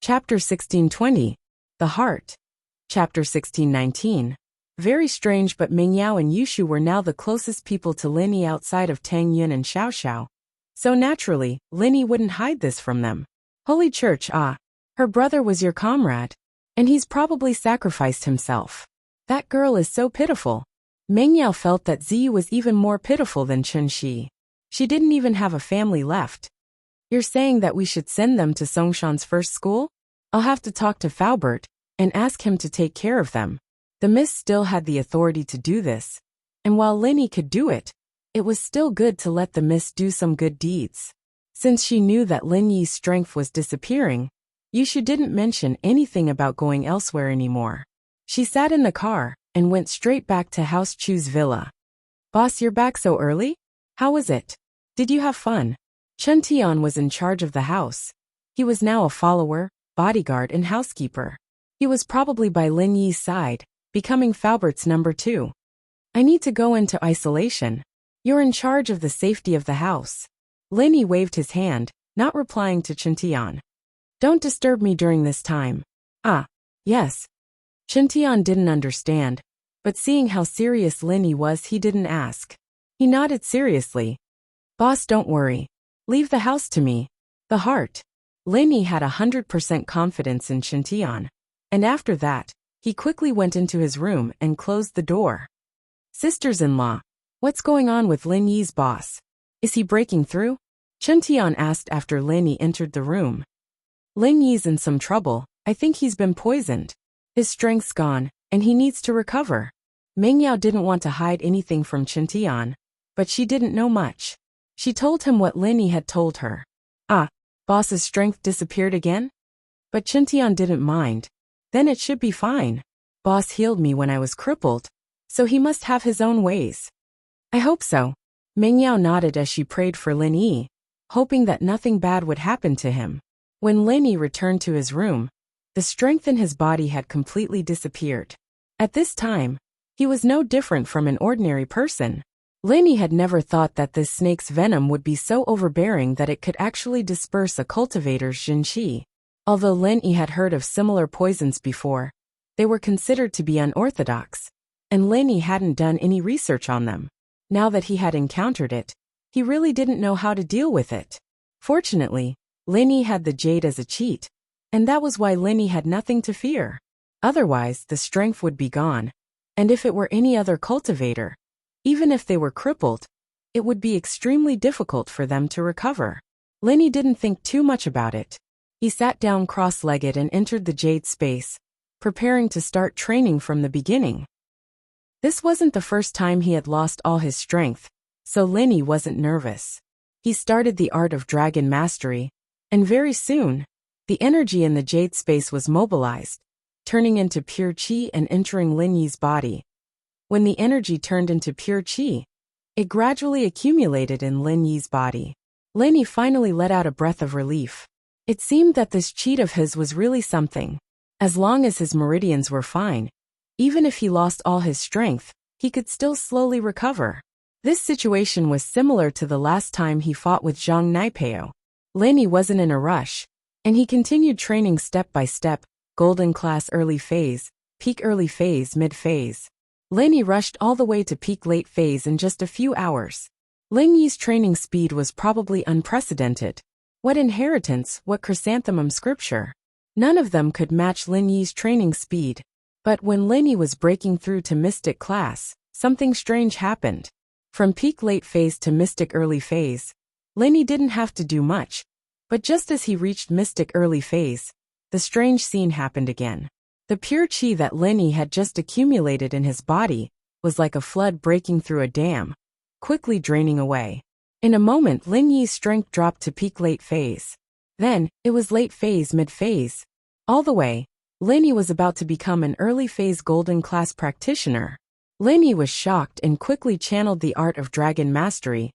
Chapter 1620. The Heart. Chapter 1619. Very strange, but Mingyao and Yushu were now the closest people to Lin Yi outside of Tang Yun and Xiao Xiao. So naturally, Lin Yi wouldn't hide this from them. Holy Church, her brother was your comrade. And he's probably sacrificed himself. That girl is so pitiful. Mingyao felt that Ziyu was even more pitiful than Chen Shi. She didn't even have a family left. You're saying that we should send them to Songshan's first school? I'll have to talk to Faubert and ask him to take care of them. The miss still had the authority to do this. And while Lin Yi could do it, it was still good to let the miss do some good deeds. Since she knew that Lin Yi's strength was disappearing, Yushu didn't mention anything about going elsewhere anymore. She sat in the car and went straight back to House Chu's villa. Boss, you're back so early? How was it? Did you have fun? Chen Tian was in charge of the house. He was now a follower, bodyguard and housekeeper. He was probably by Lin Yi's side, becoming Faubert's number 2. I need to go into isolation. You're in charge of the safety of the house. Lin Yi waved his hand, not replying to Chen Tian. Don't disturb me during this time. Yes. Chen Tian didn't understand, but seeing how serious Lin Yi was, he didn't ask. He nodded seriously. Boss, don't worry. Leave the house to me. The Heart. Lin Yi had 100% confidence in Chen Tian. And after that, he quickly went into his room and closed the door. Sisters-in-law, what's going on with Lin Yi's boss? Is he breaking through? Chen Tian asked after Lin Yi entered the room. Lin Yi's in some trouble. I think he's been poisoned. His strength's gone, and he needs to recover. Mingyao didn't want to hide anything from Chen Tian, but she didn't know much. She told him what Lin Yi had told her. Boss's strength disappeared again? But Chen Tian didn't mind. Then it should be fine. Boss healed me when I was crippled, so he must have his own ways. I hope so. Mingyao nodded as she prayed for Lin Yi, hoping that nothing bad would happen to him. When Lin Yi returned to his room, the strength in his body had completely disappeared. At this time, he was no different from an ordinary person. Lin Yi had never thought that this snake's venom would be so overbearing that it could actually disperse a cultivator's jinqi. Although Lin Yi had heard of similar poisons before, they were considered to be unorthodox, and Lin Yi hadn't done any research on them. Now that he had encountered it, he really didn't know how to deal with it. Fortunately, Lin Yi had the jade as a cheat, and that was why Lin Yi had nothing to fear. Otherwise, the strength would be gone, and if it were any other cultivator, even if they were crippled, it would be extremely difficult for them to recover. Lin Yi didn't think too much about it. He sat down cross-legged and entered the jade space, preparing to start training from the beginning. This wasn't the first time he had lost all his strength, so Lin Yi wasn't nervous. He started the art of dragon mastery, and very soon, the energy in the jade space was mobilized, turning into pure qi and entering Lin Yi's body. When the energy turned into pure qi, it gradually accumulated in Lin Yi's body. Lin Yi finally let out a breath of relief. It seemed that this cheat of his was really something. As long as his meridians were fine, even if he lost all his strength, he could still slowly recover. This situation was similar to the last time he fought with Zhang Naipeo. Lin Yi wasn't in a rush, and he continued training step by step: golden class early phase, peak early phase, mid phase. Lin Yi rushed all the way to peak late phase in just a few hours. Lin Yi's training speed was probably unprecedented. What inheritance, what chrysanthemum scripture. None of them could match Lin Yi's training speed. But when Lin Yi was breaking through to mystic class, something strange happened. From peak late phase to mystic early phase, Lin Yi didn't have to do much. But just as he reached mystic early phase, the strange scene happened again. The pure qi that Lin Yi had just accumulated in his body was like a flood breaking through a dam, quickly draining away. In a moment, Lin Yi's strength dropped to peak late phase. Then, it was late phase, mid phase. All the way, Lin Yi was about to become an early phase golden class practitioner. Lin Yi was shocked and quickly channeled the art of dragon mastery,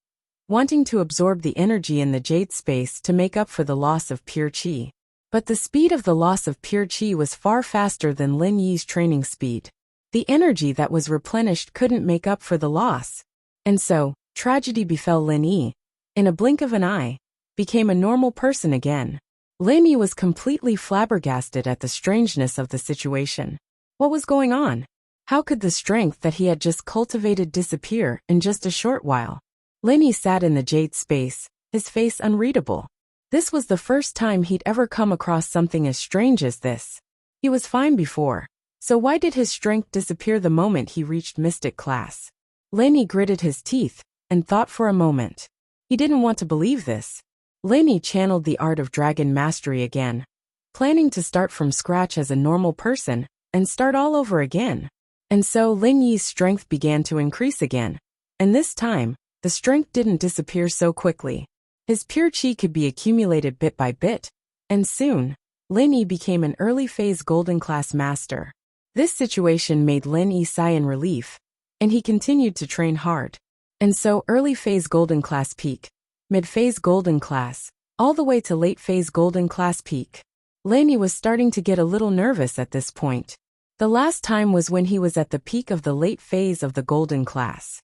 wanting to absorb the energy in the jade space to make up for the loss of pure qi. But the speed of the loss of pure qi was far faster than Lin Yi's training speed. The energy that was replenished couldn't make up for the loss. And so, tragedy befell Lin Yi. In a blink of an eye, became a normal person again. Lin Yi was completely flabbergasted at the strangeness of the situation. What was going on? How could the strength that he had just cultivated disappear in just a short while? Lin Yi sat in the jade space, his face unreadable. This was the first time he'd ever come across something as strange as this. He was fine before, so why did his strength disappear the moment he reached mystic class? Lin Yi gritted his teeth and thought for a moment. He didn't want to believe this. Lin Yi channeled the art of dragon mastery again, planning to start from scratch as a normal person and start all over again. And so Lin Yi's strength began to increase again. And this time, the strength didn't disappear so quickly. His pure chi could be accumulated bit by bit, and soon, Lin Yi became an early phase golden class master. This situation made Lin Yi sigh in relief, and he continued to train hard. And so early phase golden class peak, mid phase golden class, all the way to late phase golden class peak. Lin Yi was starting to get a little nervous at this point. The last time was when he was at the peak of the late phase of the golden class.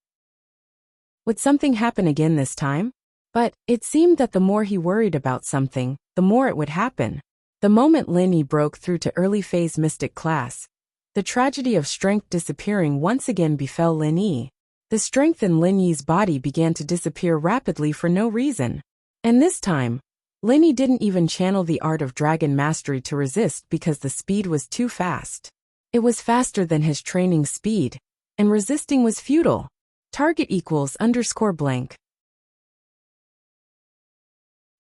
Would something happen again this time? But it seemed that the more he worried about something, the more it would happen. The moment Lin Yi broke through to early phase mystic class, the tragedy of strength disappearing once again befell Lin Yi. The strength in Lin Yi's body began to disappear rapidly for no reason. And this time, Lin Yi didn't even channel the art of dragon mastery to resist because the speed was too fast. It was faster than his training speed, and resisting was futile. Target equals _ blank.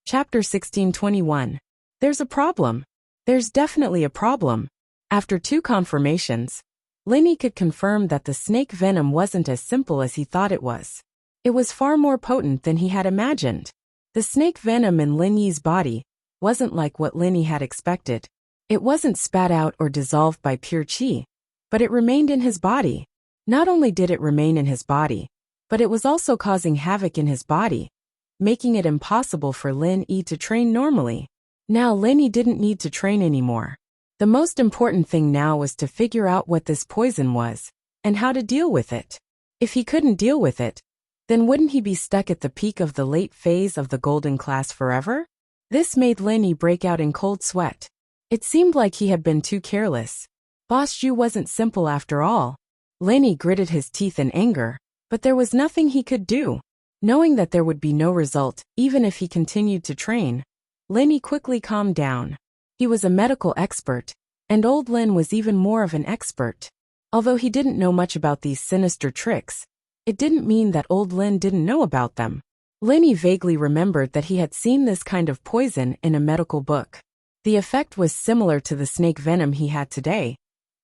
Chapter 1621. There's a problem. There's definitely a problem. After 2 confirmations, Lin Yi could confirm that the snake venom wasn't as simple as he thought it was. It was far more potent than he had imagined. The snake venom in Lin Yi's body wasn't like what Lin Yi had expected. It wasn't spat out or dissolved by pure chi, but it remained in his body. Not only did it remain in his body, but it was also causing havoc in his body, making it impossible for Lin Yi to train normally. Now Lin Yi didn't need to train anymore. The most important thing now was to figure out what this poison was, and how to deal with it. If he couldn't deal with it, then wouldn't he be stuck at the peak of the late phase of the golden class forever? This made Lin Yi break out in cold sweat. It seemed like he had been too careless. Boss Zhu wasn't simple after all. Lin Yi gritted his teeth in anger, but there was nothing he could do. Knowing that there would be no result, even if he continued to train, Lin Yi quickly calmed down. He was a medical expert, and old Lin was even more of an expert. Although he didn't know much about these sinister tricks, it didn't mean that old Lin didn't know about them. Lin Yi vaguely remembered that he had seen this kind of poison in a medical book. The effect was similar to the snake venom he had today,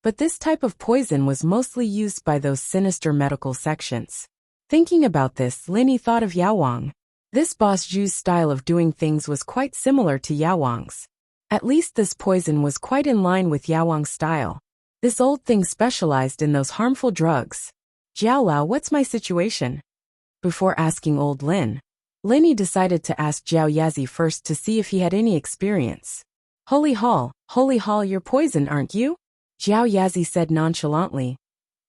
but this type of poison was mostly used by those sinister medical sections. Thinking about this, Lin Yi thought of Yao Wang. This boss Zhu's style of doing things was quite similar to Yao Wang's. At least this poison was quite in line with Yao Wang's style. This old thing specialized in those harmful drugs. Jiao Lao, what's my situation? Before asking old Lin, Lin Yi decided to ask Jiao Yazi first to see if he had any experience. Holy Hall, you're poisoned, aren't you? Jiao Yazi said nonchalantly.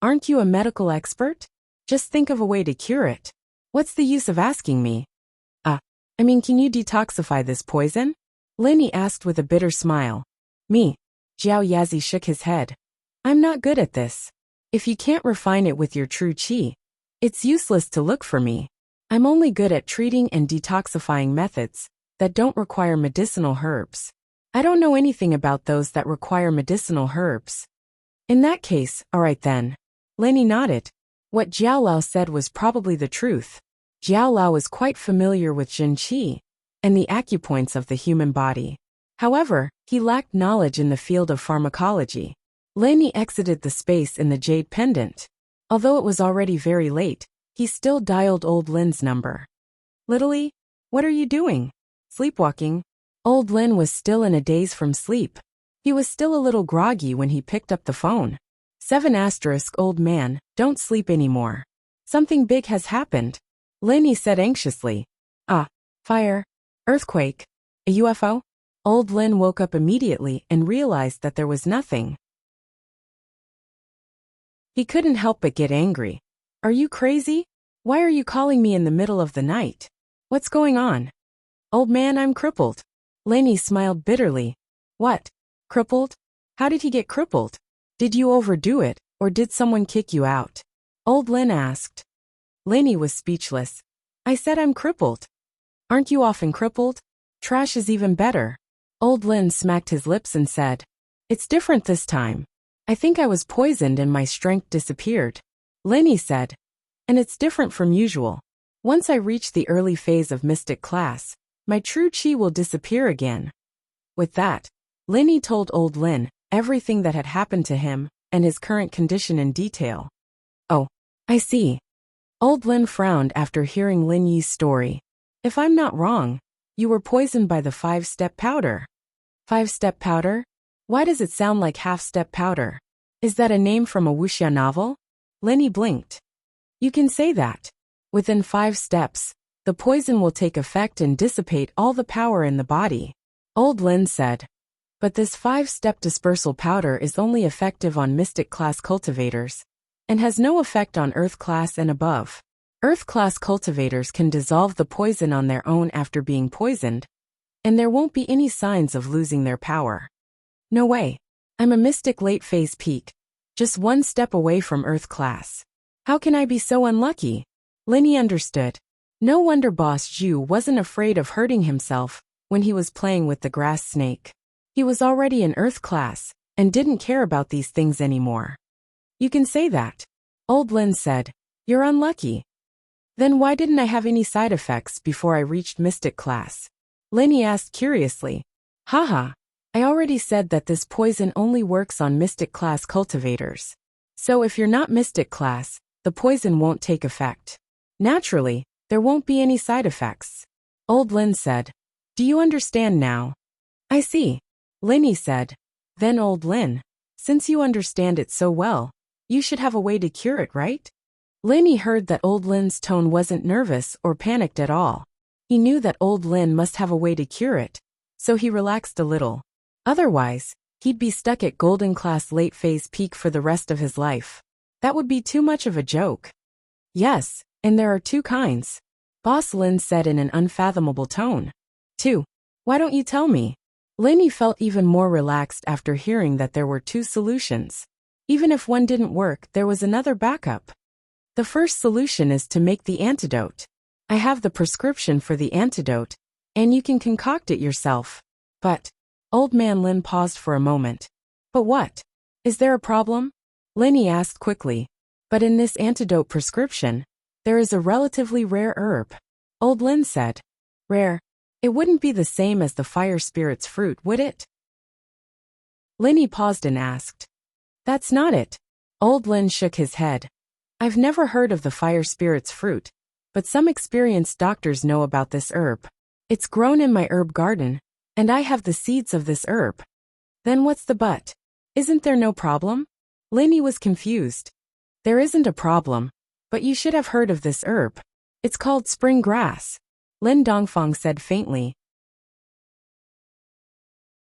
Aren't you a medical expert? Just think of a way to cure it. What's the use of asking me? Can you detoxify this poison? Lin Yi asked with a bitter smile. Me? Jiao Yazi shook his head. I'm not good at this. If you can't refine it with your true chi, it's useless to look for me. I'm only good at treating and detoxifying methods that don't require medicinal herbs. I don't know anything about those that require medicinal herbs. In that case, alright then. Lin Yi nodded. What Jiao Lao said was probably the truth. Jiao Lao was quite familiar with Jin Qi and the acupoints of the human body. However, he lacked knowledge in the field of pharmacology. Lin Yi exited the space in the jade pendant. Although it was already very late, he still dialed old Lin's number. Little Yi, what are you doing? Sleepwalking. Old Lin was still in a daze from sleep. He was still a little groggy when he picked up the phone. 7 * old man, don't sleep anymore. Something big has happened. Lin Yi said anxiously. Fire. Earthquake. A UFO? Old Lin woke up immediately and realized that there was nothing. He couldn't help but get angry. Are you crazy? Why are you calling me in the middle of the night? What's going on? Old man, I'm crippled. Lenny smiled bitterly. What? Crippled? How did he get crippled? Did you overdo it, or did someone kick you out? Old Lin asked. Lenny was speechless. I said I'm crippled. Aren't you often crippled? Trash is even better. Old Lin smacked his lips and said, It's different this time. I think I was poisoned and my strength disappeared. Lenny said, And it's different from usual. Once I reach the early phase of mystic class, my true chi will disappear again. With that, Lenny told Old Lin everything that had happened to him and his current condition in detail. Oh, I see. Old Lin frowned after hearing Lin Yi's story. If I'm not wrong, you were poisoned by the 5-step powder. 5-step powder? Why does it sound like half-step powder? Is that a name from a wuxia novel? Lenny blinked. You can say that. Within 5 steps, the poison will take effect and dissipate all the power in the body. Old Lin said. But this 5-step dispersal powder is only effective on mystic class cultivators, and has no effect on earth class and above. Earth class cultivators can dissolve the poison on their own after being poisoned, and there won't be any signs of losing their power. No way. I'm a mystic late phase peak, just 1 step away from earth class. How can I be so unlucky? Lenny understood. No wonder Boss Zhu wasn't afraid of hurting himself when he was playing with the grass snake. He was already in earth class and didn't care about these things anymore. You can say that. Old Lin said. You're unlucky. Then why didn't I have any side effects before I reached mystic class? Lenny asked curiously. Haha. I already said that this poison only works on mystic class cultivators. So if you're not mystic class, the poison won't take effect. Naturally, there won't be any side effects. Old Lin said. Do you understand now? I see. Lenny said. Then Old Lin, since you understand it so well, you should have a way to cure it, right? Lenny heard that Old Lin's tone wasn't nervous or panicked at all. He knew that Old Lin must have a way to cure it, so he relaxed a little. Otherwise, he'd be stuck at golden class late phase peak for the rest of his life. That would be too much of a joke. Yes, and there are 2 kinds. Boss Lin said in an unfathomable tone. 2. Why don't you tell me? Lenny felt even more relaxed after hearing that there were 2 solutions. Even if one didn't work, there was another backup. The first solution is to make the antidote. I have the prescription for the antidote, and you can concoct it yourself. But, Old Man Lin paused for a moment. But what? Is there a problem? Lenny asked quickly. But in this antidote prescription, there is a relatively rare herb. Old Lin said. Rare? It wouldn't be the same as the fire spirit's fruit, would it? Lenny paused and asked. That's not it. Old Lin shook his head. I've never heard of the fire spirit's fruit, but some experienced doctors know about this herb. It's grown in my herb garden, and I have the seeds of this herb. Then what's the but? Isn't there no problem? Lenny was confused. There isn't a problem, but you should have heard of this herb. It's called spring grass. Lin Dongfang said faintly.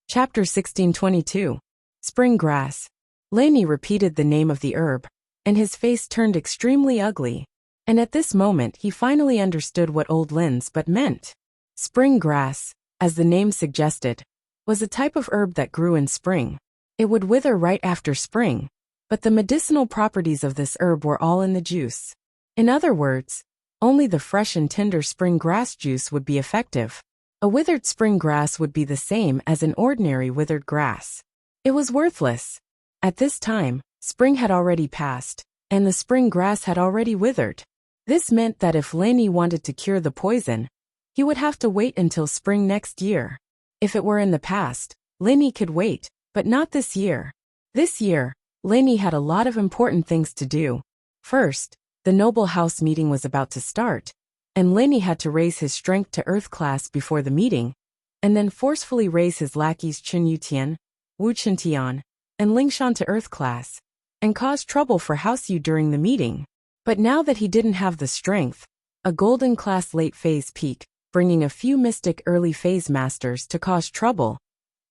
Chapter 1622. Spring grass. Lenny repeated the name of the herb, and his face turned extremely ugly. And at this moment he finally understood what Old Lin's but meant. Spring grass, as the name suggested, was a type of herb that grew in spring. It would wither right after spring, but the medicinal properties of this herb were all in the juice. In other words, only the fresh and tender spring grass juice would be effective. A withered spring grass would be the same as an ordinary withered grass. It was worthless. At this time, spring had already passed, and the spring grass had already withered. This meant that if Lenny wanted to cure the poison, he would have to wait until spring next year. If it were in the past, Lenny could wait, but not this year. This year, Lenny had a lot of important things to do. First, the noble house meeting was about to start, and Lenny had to raise his strength to earth class before the meeting, and then forcefully raise his lackeys Chun Yutian, Wu Chintian, and Lingshan to earth class, and cause trouble for House Yu during the meeting. But now that he didn't have the strength, a golden class late phase peak, bringing a few mystic early phase masters to cause trouble,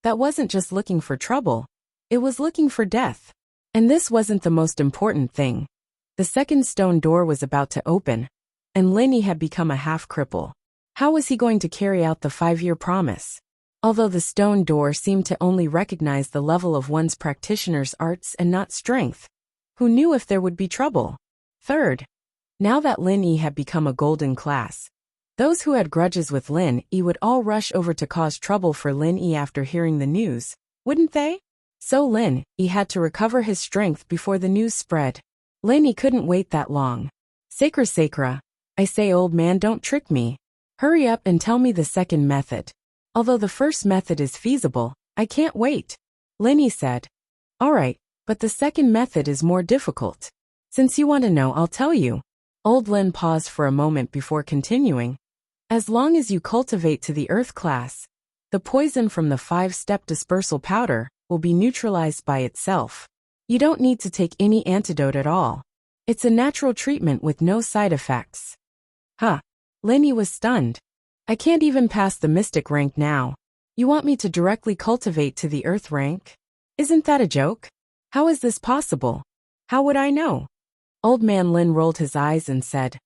that wasn't just looking for trouble, it was looking for death. And this wasn't the most important thing. The second stone door was about to open, and Lenny had become a half-cripple. How was he going to carry out the 5-year promise? although the stone door seemed to only recognize the level of one's practitioner's arts and not strength. Who knew if there would be trouble? Third, now that Lin Yi had become a golden class, those who had grudges with Lin Yi would all rush over to cause trouble for Lin Yi after hearing the news, wouldn't they? So Lin Yi had to recover his strength before the news spread. Lin Yi couldn't wait that long. Sacra sacra. I say, old man, don't trick me. Hurry up and tell me the second method. Although the first method is feasible, I can't wait. Lin Yi said. All right, but the second method is more difficult. Since you want to know, I'll tell you. Old Lin paused for a moment before continuing. As long as you cultivate to the earth class, the poison from the 5-step dispersal powder will be neutralized by itself. You don't need to take any antidote at all. It's a natural treatment with no side effects. Huh. Lin Yi was stunned. I can't even pass the mystic rank now. You want me to directly cultivate to the earth rank? Isn't that a joke? How is this possible? How would I know? Old man Lin rolled his eyes and said,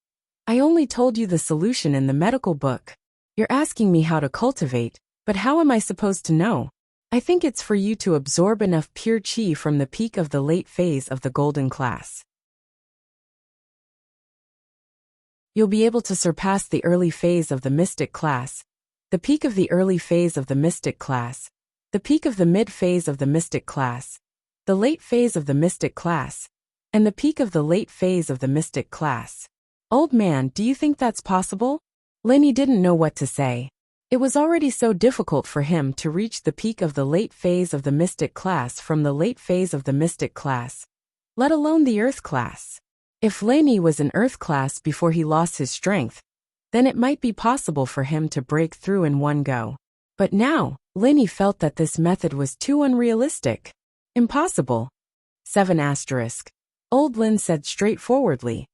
I only told you the solution in the medical book. You're asking me how to cultivate, but how am I supposed to know? I think it's for you to absorb enough pure qi from the peak of the late phase of the golden class. You'll be able to surpass the early phase of the mystic class, the peak of the early phase of the mystic class, the peak of the mid phase of the mystic class, the late phase of the mystic class, and the peak of the late phase of the mystic class. Old man, do you think that's possible? Lin Yi didn't know what to say. It was already so difficult for him to reach the peak of the late phase of the mystic class from the late phase of the mystic class, let alone the earth class. If Lin Yi was an earth class before he lost his strength, then it might be possible for him to break through in one go. But now, Lin Yi felt that this method was too unrealistic. Impossible. 7 asterisk. Old Lin said straightforwardly.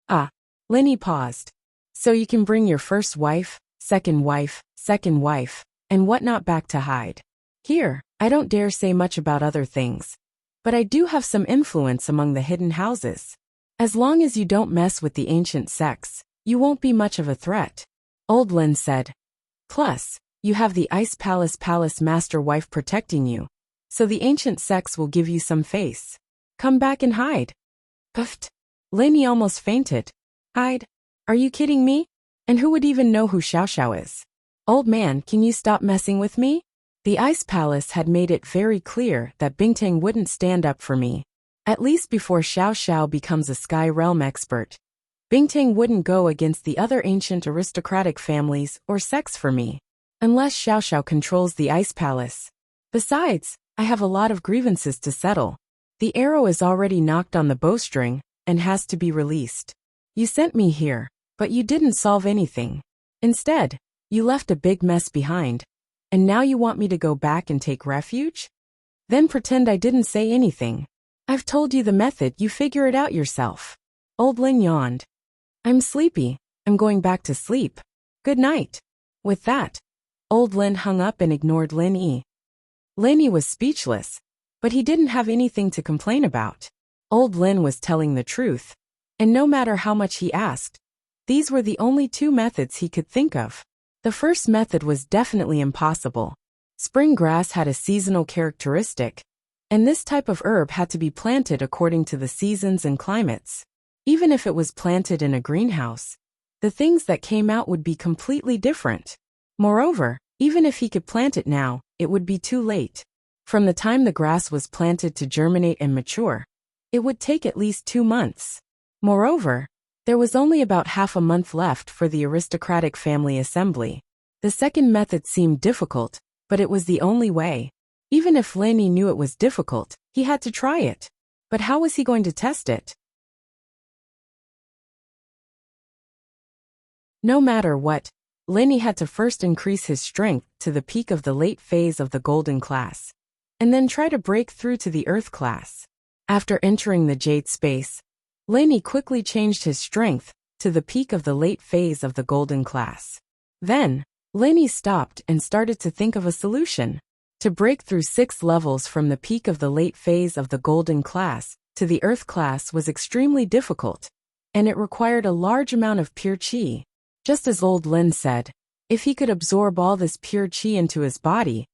Ah. Lin Yi paused. So you can bring your first wife, second wife, and whatnot back to hide. Here, I don't dare say much about other things. But I do have some influence among the hidden houses. As long as you don't mess with the ancient sects, you won't be much of a threat. Old Lin said. Plus, you have the Ice Palace Master Wife protecting you, so the ancient sects will give you some face. Come back and hide. Puffed. Lin Yi almost fainted. Hide? Are you kidding me? And who would even know who Xiao Xiao is? Old man, can you stop messing with me? The Ice Palace had made it very clear that Bingtang wouldn't stand up for me. At least before Xiao Xiao becomes a Sky Realm expert. Bingtang wouldn't go against the other ancient aristocratic families or sects for me. Unless Xiao Xiao controls the Ice Palace. Besides, I have a lot of grievances to settle. The arrow is already knocked on the bowstring and has to be released. You sent me here, but you didn't solve anything. Instead, you left a big mess behind. And now you want me to go back and take refuge? Then pretend I didn't say anything. I've told you the method, you figure it out yourself. Old Lin yawned. I'm sleepy. I'm going back to sleep. Good night. With that, Old Lin hung up and ignored Lin Yi. Lin Yi was speechless, but he didn't have anything to complain about. Old Lin was telling the truth. And no matter how much he asked, these were the only 2 methods he could think of. The first method was definitely impossible. Spring grass had a seasonal characteristic, and this type of herb had to be planted according to the seasons and climates. Even if it was planted in a greenhouse, the things that came out would be completely different. Moreover, even if he could plant it now, it would be too late. From the time the grass was planted to germinate and mature, it would take at least 2 months. Moreover, there was only about half a month left for the aristocratic family assembly. The second method seemed difficult, but it was the only way. Even if Lin Yi knew it was difficult, he had to try it. But how was he going to test it? No matter what, Lin Yi had to first increase his strength to the peak of the late phase of the golden class, and then try to break through to the earth class. After entering the jade space, Lin Yi quickly changed his strength to the peak of the late phase of the golden class. Then, Lin Yi stopped and started to think of a solution. To break through 6 levels from the peak of the late phase of the golden class to the earth class was extremely difficult, and it required a large amount of pure qi. Just as Old Lin said, If he could absorb all this pure qi into his body,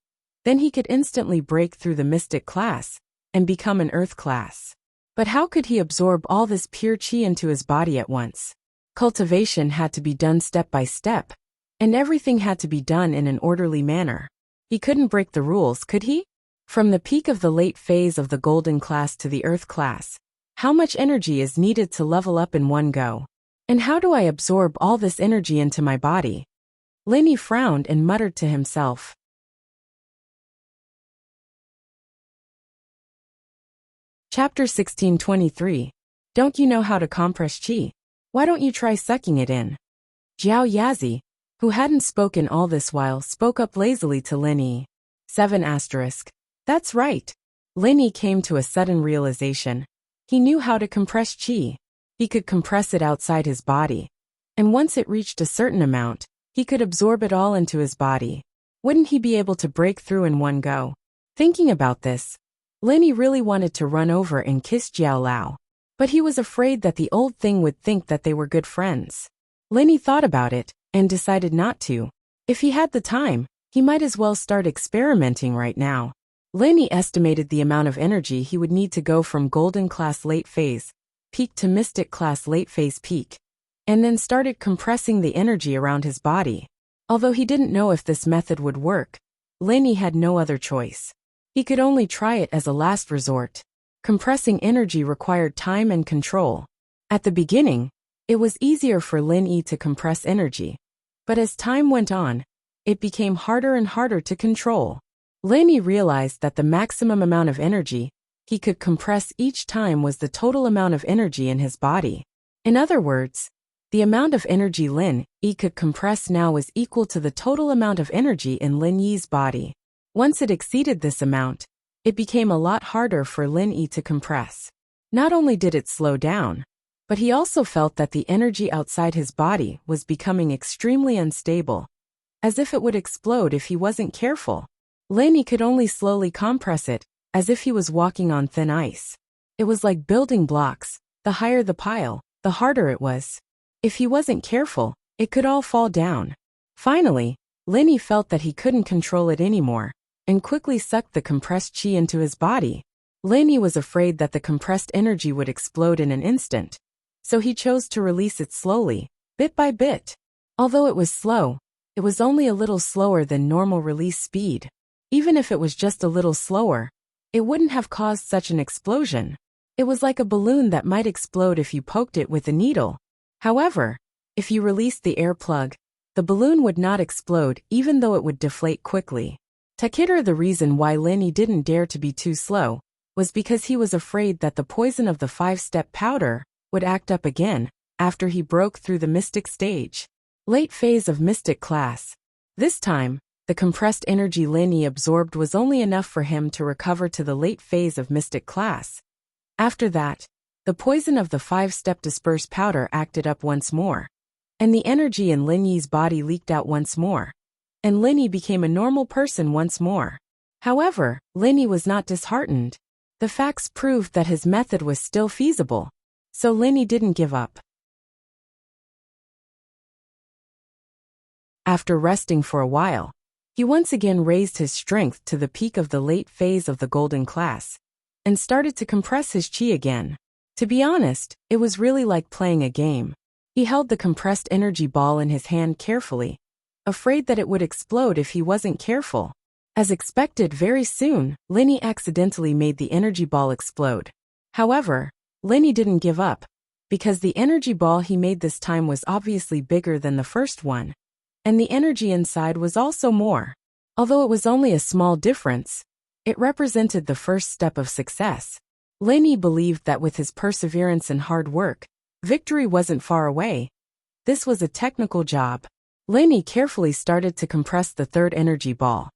then he could instantly break through the mystic class and become an earth class. But how could he absorb all this pure qi into his body at once? Cultivation had to be done step by step, and everything had to be done in an orderly manner. He couldn't break the rules, could he? From the peak of the late phase of the golden class to the earth class, how much energy is needed to level up in one go? And how do I absorb all this energy into my body? Lenny frowned and muttered to himself. Chapter 1623. Don't you know how to compress qi? Why don't you try sucking it in? Jiao Yazi, who hadn't spoken all this while, spoke up lazily to Lenny. 7 asterisk. That's right. Lenny came to a sudden realization. He knew how to compress qi. He could compress it outside his body. And once it reached a certain amount, he could absorb it all into his body. Wouldn't he be able to break through in one go? Thinking about this, Lenny really wanted to run over and kiss Jiao Lao. But he was afraid that the old thing would think that they were good friends. Lenny thought about it and decided not to. If he had the time, he might as well start experimenting right now. Lenny estimated the amount of energy he would need to go from golden class late phase peak to mystic class late phase peak, and then started compressing the energy around his body. Although he didn't know if this method would work, Lenny had no other choice. He could only try it as a last resort. Compressing energy required time and control. At the beginning, it was easier for Lin Yi to compress energy, but as time went on, it became harder and harder to control. Lin Yi realized that the maximum amount of energy he could compress each time was the total amount of energy in his body. In other words, the amount of energy Lin Yi could compress now was equal to the total amount of energy in Lin Yi's body. Once it exceeded this amount, it became a lot harder for Lin Yi to compress. Not only did it slow down, but he also felt that the energy outside his body was becoming extremely unstable, as if it would explode if he wasn't careful. Lin Yi could only slowly compress it, as if he was walking on thin ice. It was like building blocks. The higher the pile, the harder it was. If he wasn't careful, it could all fall down. Finally, Lin Yi felt that he couldn't control it anymore, and quickly sucked the compressed qi into his body. Lin Yi was afraid that the compressed energy would explode in an instant, so he chose to release it slowly, bit by bit. Although it was slow, it was only a little slower than normal release speed. Even if it was just a little slower, it wouldn't have caused such an explosion. It was like a balloon that might explode if you poked it with a needle. However, if you released the air plug, the balloon would not explode even though it would deflate quickly. Takeda, the reason why Lin Yi didn't dare to be too slow was because he was afraid that the poison of the 5-step powder would act up again after he broke through the mystic stage. Late phase of mystic class. This time, the compressed energy Lin Yi absorbed was only enough for him to recover to the late phase of mystic class. After that, the poison of the 5-step dispersed powder acted up once more, and the energy in Lin Yi's body leaked out once more, and Lin Yi became a normal person once more. However, Lin Yi was not disheartened. The facts proved that his method was still feasible, so Lin Yi didn't give up. After resting for a while, he once again raised his strength to the peak of the late phase of the golden class, and started to compress his qi again. To be honest, it was really like playing a game. He held the compressed energy ball in his hand carefully, afraid that it would explode if he wasn't careful. As expected, very soon, Lin Yi accidentally made the energy ball explode. However, Lin Yi didn't give up, because the energy ball he made this time was obviously bigger than the first one, and the energy inside was also more. Although it was only a small difference, it represented the first step of success. Lin Yi believed that with his perseverance and hard work, victory wasn't far away. This was a technical job. Lin Yi carefully started to compress the third energy ball.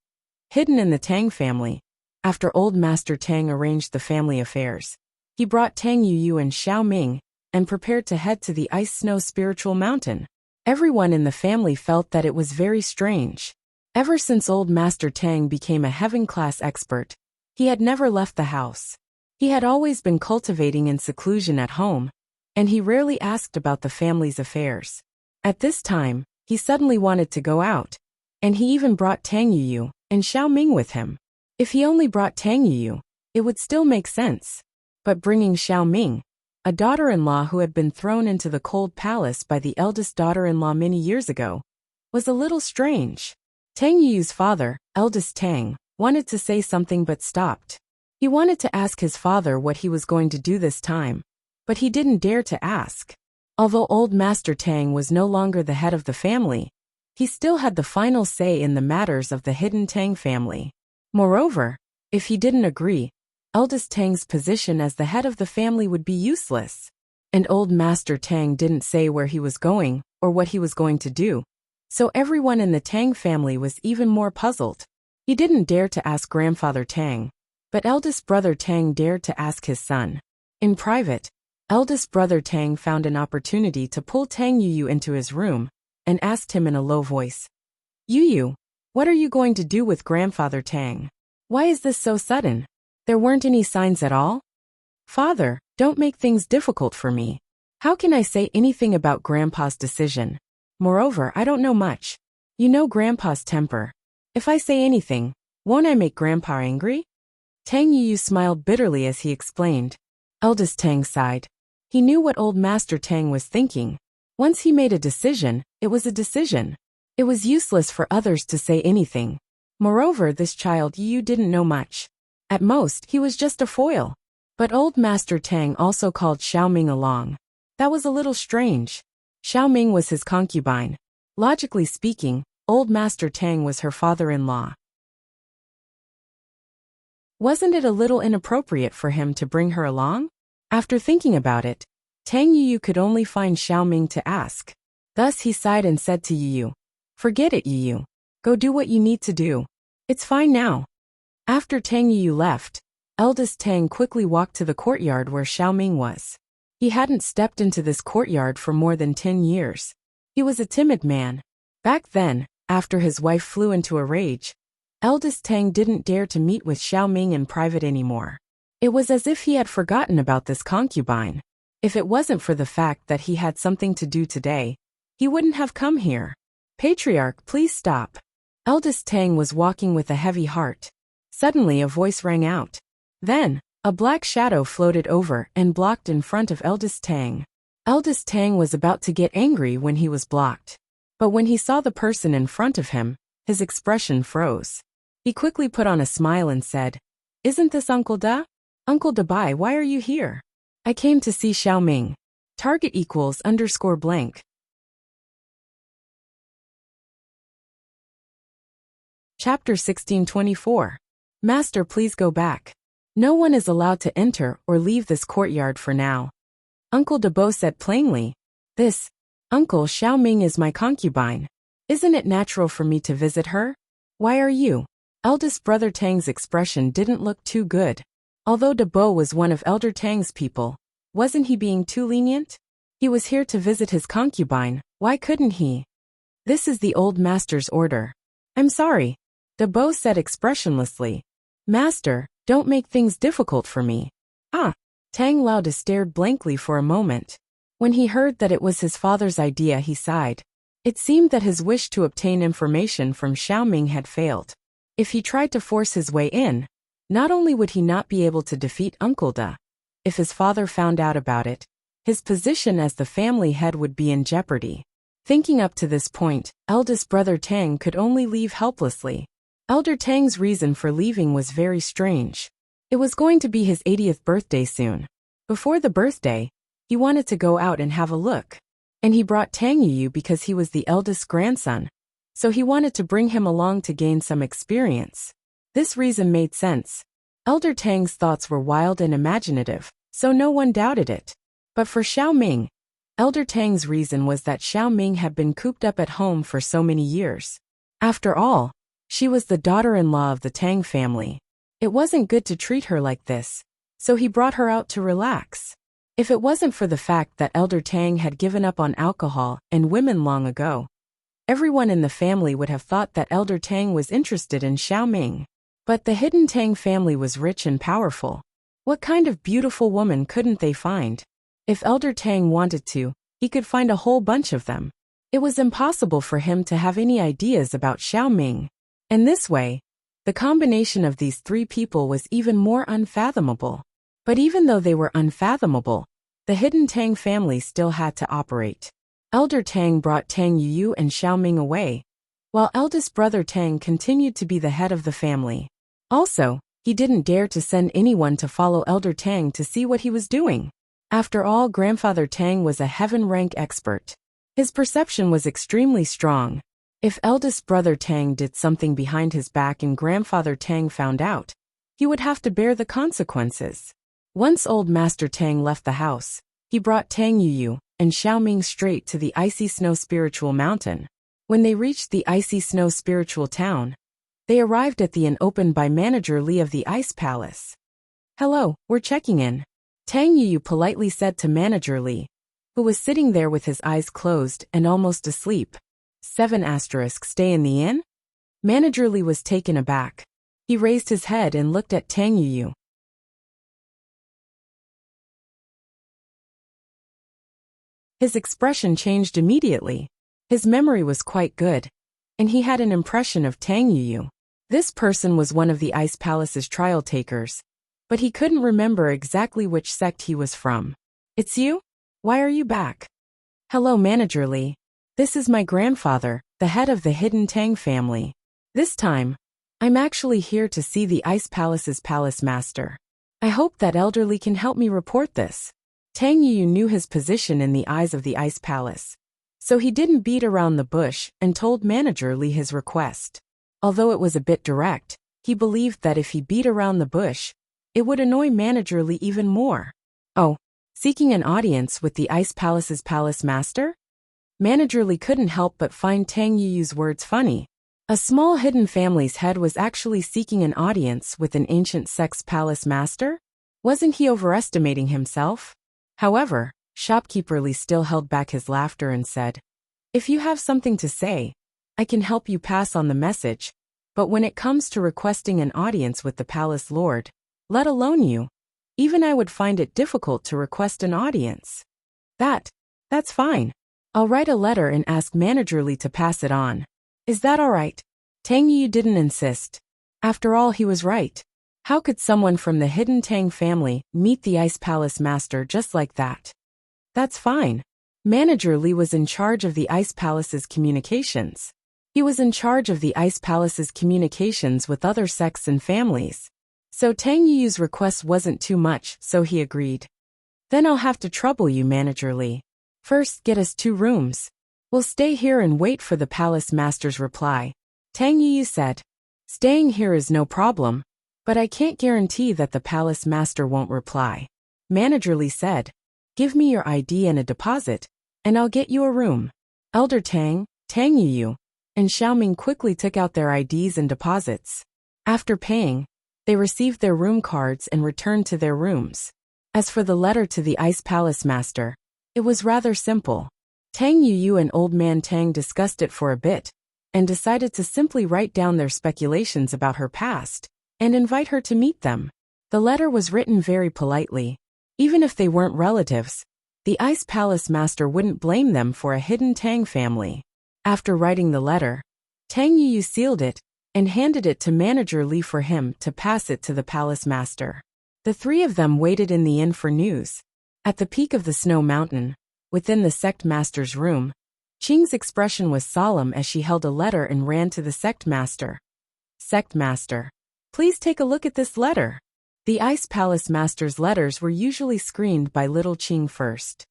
Hidden in the Tang family, after old Master Tang arranged the family affairs, he brought Tang Yuyu and Xiao Ming and prepared to head to the Ice Snow Spiritual Mountain. Everyone in the family felt that it was very strange. Ever since old Master Tang became a heaven-class expert, he had never left the house. He had always been cultivating in seclusion at home, and he rarely asked about the family's affairs. At this time, He suddenly wanted to go out. And he even brought Tang Yuyu and Xiao Ming with him. If he only brought Tang Yuyu, it would still make sense. But bringing Xiao Ming, a daughter-in-law who had been thrown into the cold palace by the eldest daughter-in-law many years ago, was a little strange. Tang Yuyu's father, eldest Tang, wanted to say something but stopped. He wanted to ask his father what he was going to do this time, but he didn't dare to ask. Although old Master Tang was no longer the head of the family, he still had the final say in the matters of the hidden Tang family. Moreover, if he didn't agree, eldest Tang's position as the head of the family would be useless. And old Master Tang didn't say where he was going or what he was going to do, so everyone in the Tang family was even more puzzled. He didn't dare to ask Grandfather Tang, but eldest brother Tang dared to ask his son. In private, eldest brother Tang found an opportunity to pull Tang Yuyu into his room and asked him in a low voice, "Yuyu, what are you going to do with Grandfather Tang? Why is this so sudden? There weren't any signs at all?" "Father, don't make things difficult for me. How can I say anything about Grandpa's decision? Moreover, I don't know much. You know Grandpa's temper. If I say anything, won't I make Grandpa angry?" Tang Yuyu smiled bitterly as he explained. Eldest Tang sighed. He knew what old Master Tang was thinking. Once he made a decision, it was a decision. It was useless for others to say anything. Moreover, this child Yuyu didn't know much. At most, he was just a foil. But old Master Tang also called Xiao Ming along. That was a little strange. Xiao Ming was his concubine. Logically speaking, old Master Tang was her father-in-law. Wasn't it a little inappropriate for him to bring her along? After thinking about it, Tang Yuyu could only find Xiao Ming to ask. Thus he sighed and said to Yuyu, "Forget it, Yuyu. Go do what you need to do. It's fine now." After Tang Yuyu left, eldest Tang quickly walked to the courtyard where Xiao Ming was. He hadn't stepped into this courtyard for more than 10 years. He was a timid man. Back then, after his wife flew into a rage, eldest Tang didn't dare to meet with Xiao Ming in private anymore. It was as if he had forgotten about this concubine. If it wasn't for the fact that he had something to do today, he wouldn't have come here. "Patriarch, please stop." Eldest Tang was walking with a heavy heart. Suddenly a voice rang out. Then, a black shadow floated over and blocked in front of eldest Tang. Eldest Tang was about to get angry when he was blocked. But when he saw the person in front of him, his expression froze. He quickly put on a smile and said, "Isn't this Uncle Da? Uncle Dabai, why are you here?" "I came to see Xiao Ming. Target =_ blank." Chapter 1624. Master, please go back. No one is allowed to enter or leave this courtyard for now. Uncle Dabo said plainly, "This, Uncle Xiao Ming is my concubine. Isn't it natural for me to visit her? Why are you?" Eldest brother Tang's expression didn't look too good. Although Dabo was one of Elder Tang's people, wasn't he being too lenient? He was here to visit his concubine, why couldn't he? "This is the old master's order." "I'm sorry," Dabo said expressionlessly. "Master, don't make things difficult for me." "Ah." Tang Lauda stared blankly for a moment. When he heard that it was his father's idea, he sighed. It seemed that his wish to obtain information from Xiao Ming had failed. If he tried to force his way in, not only would he not be able to defeat Uncle Da, if his father found out about it, his position as the family head would be in jeopardy. Thinking up to this point, eldest brother Tang could only leave helplessly. Elder Tang's reason for leaving was very strange. It was going to be his 80th birthday soon. Before the birthday, he wanted to go out and have a look. And he brought Tang Yuyu because he was the eldest grandson, so he wanted to bring him along to gain some experience. This reason made sense. Elder Tang's thoughts were wild and imaginative, so no one doubted it. But for Xiao Ming, Elder Tang's reason was that Xiao Ming had been cooped up at home for so many years. After all, she was the daughter-in-law of the Tang family. It wasn't good to treat her like this, so he brought her out to relax. If it wasn't for the fact that Elder Tang had given up on alcohol and women long ago, everyone in the family would have thought that Elder Tang was interested in Xiao Ming. But the hidden Tang family was rich and powerful. What kind of beautiful woman couldn't they find? If Elder Tang wanted to, he could find a whole bunch of them. It was impossible for him to have any ideas about Xiaoming. And this way, the combination of these three people was even more unfathomable. But even though they were unfathomable, the hidden Tang family still had to operate. Elder Tang brought Tang Yuyu and Xiaoming away, while eldest brother Tang continued to be the head of the family. Also, he didn't dare to send anyone to follow Elder Tang to see what he was doing. After all, Grandfather Tang was a heaven-rank expert. His perception was extremely strong. If eldest brother Tang did something behind his back and Grandfather Tang found out, he would have to bear the consequences. Once old Master Tang left the house, he brought Tang Yuyu and Xiaoming straight to the Icy Snow Spiritual Mountain. When they reached the Icy Snow Spiritual Town, they arrived at the inn opened by Manager Li of the Ice Palace. "Hello, we're checking in," Tang Yuyu politely said to Manager Li, who was sitting there with his eyes closed and almost asleep. 7 stay in the inn? Manager Li was taken aback. He raised his head and looked at Tang Yuyu. His expression changed immediately. His memory was quite good, and he had an impression of Tang Yuyu. This person was one of the Ice Palace's trial takers, but he couldn't remember exactly which sect he was from. "It's you? Why are you back?" "Hello, Manager Li. This is my grandfather, the head of the hidden Tang family. This time, I'm actually here to see the Ice Palace's palace master. I hope that Elder Li can help me report this." Tang Yuyu knew his position in the eyes of the Ice Palace, so he didn't beat around the bush and told Manager Li his request. Although it was a bit direct, he believed that if he beat around the bush, it would annoy Manager Li even more. "Oh, seeking an audience with the Ice Palace's palace master?" Manager Li couldn't help but find Tang Yuyu's words funny. A small hidden family's head was actually seeking an audience with an ancient sect's palace master? Wasn't he overestimating himself? However, Shopkeeper Li still held back his laughter and said, "If you have something to say, I can help you pass on the message, but when it comes to requesting an audience with the palace lord, let alone you, even I would find it difficult to request an audience." That's fine. I'll write a letter and ask Manager Li to pass it on. Is that all right?" Tang Yuyu didn't insist. After all, he was right. How could someone from the hidden Tang family meet the Ice Palace master just like that? "That's fine." Manager Li was in charge of the Ice Palace's communications. He was in charge of the Ice Palace's communications with other sects and families. So Tang Yuyu's request wasn't too much, so he agreed. "Then I'll have to trouble you, Manager Li. First, get us 2 rooms. We'll stay here and wait for the palace master's reply," Tang Yuyu said. "Staying here is no problem, but I can't guarantee that the palace master won't reply," Manager Li said. "Give me your ID and a deposit, and I'll get you a room." Elder Tang, Tang Yuyu, and Xiaoming quickly took out their IDs and deposits. After paying, they received their room cards and returned to their rooms. As for the letter to the Ice Palace master, it was rather simple. Tang Yuyu and Old Man Tang discussed it for a bit, and decided to simply write down their speculations about her past, and invite her to meet them. The letter was written very politely. Even if they weren't relatives, the Ice Palace master wouldn't blame them for a hidden Tang family. After writing the letter, Tang Yuyu sealed it, and handed it to Manager Li for him to pass it to the palace master. The 3 of them waited in the inn for news. At the peak of the snow mountain, within the sect master's room, Qing's expression was solemn as she held a letter and ran to the sect master. "Sect master, please take a look at this letter." The Ice Palace master's letters were usually screened by little Qing first.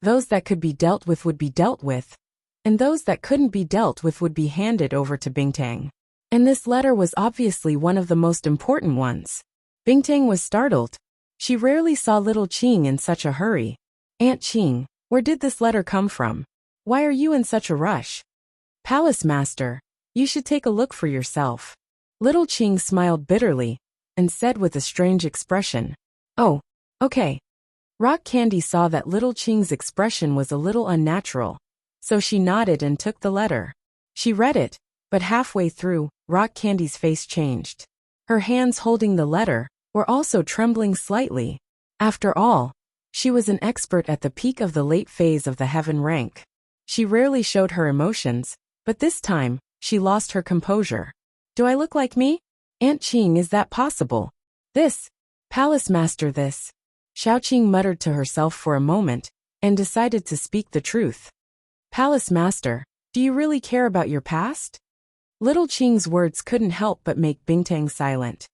Those that could be dealt with would be dealt with, and those that couldn't be dealt with would be handed over to Bingtang. And this letter was obviously one of the most important ones. Bingtang was startled. She rarely saw little Qing in such a hurry. "Aunt Qing, where did this letter come from? Why are you in such a rush?" "Palace master, you should take a look for yourself." Little Qing smiled bitterly, and said with a strange expression, "Oh, okay." Rock Candy saw that little Qing's expression was a little unnatural, so she nodded and took the letter. She read it, but halfway through, Rock Candy's face changed. Her hands holding the letter were also trembling slightly. After all, She was an expert at the peak of the late phase of the heaven rank. She rarely showed her emotions, but this time, she lost her composure. Do I look like me? Aunt Qing, is that possible? This, Palace Master, this. Xiao Qing muttered to herself for a moment, and decided to speak the truth. Palace Master, do you really care about your past? Little Qing's words couldn't help but make Bingtang silent.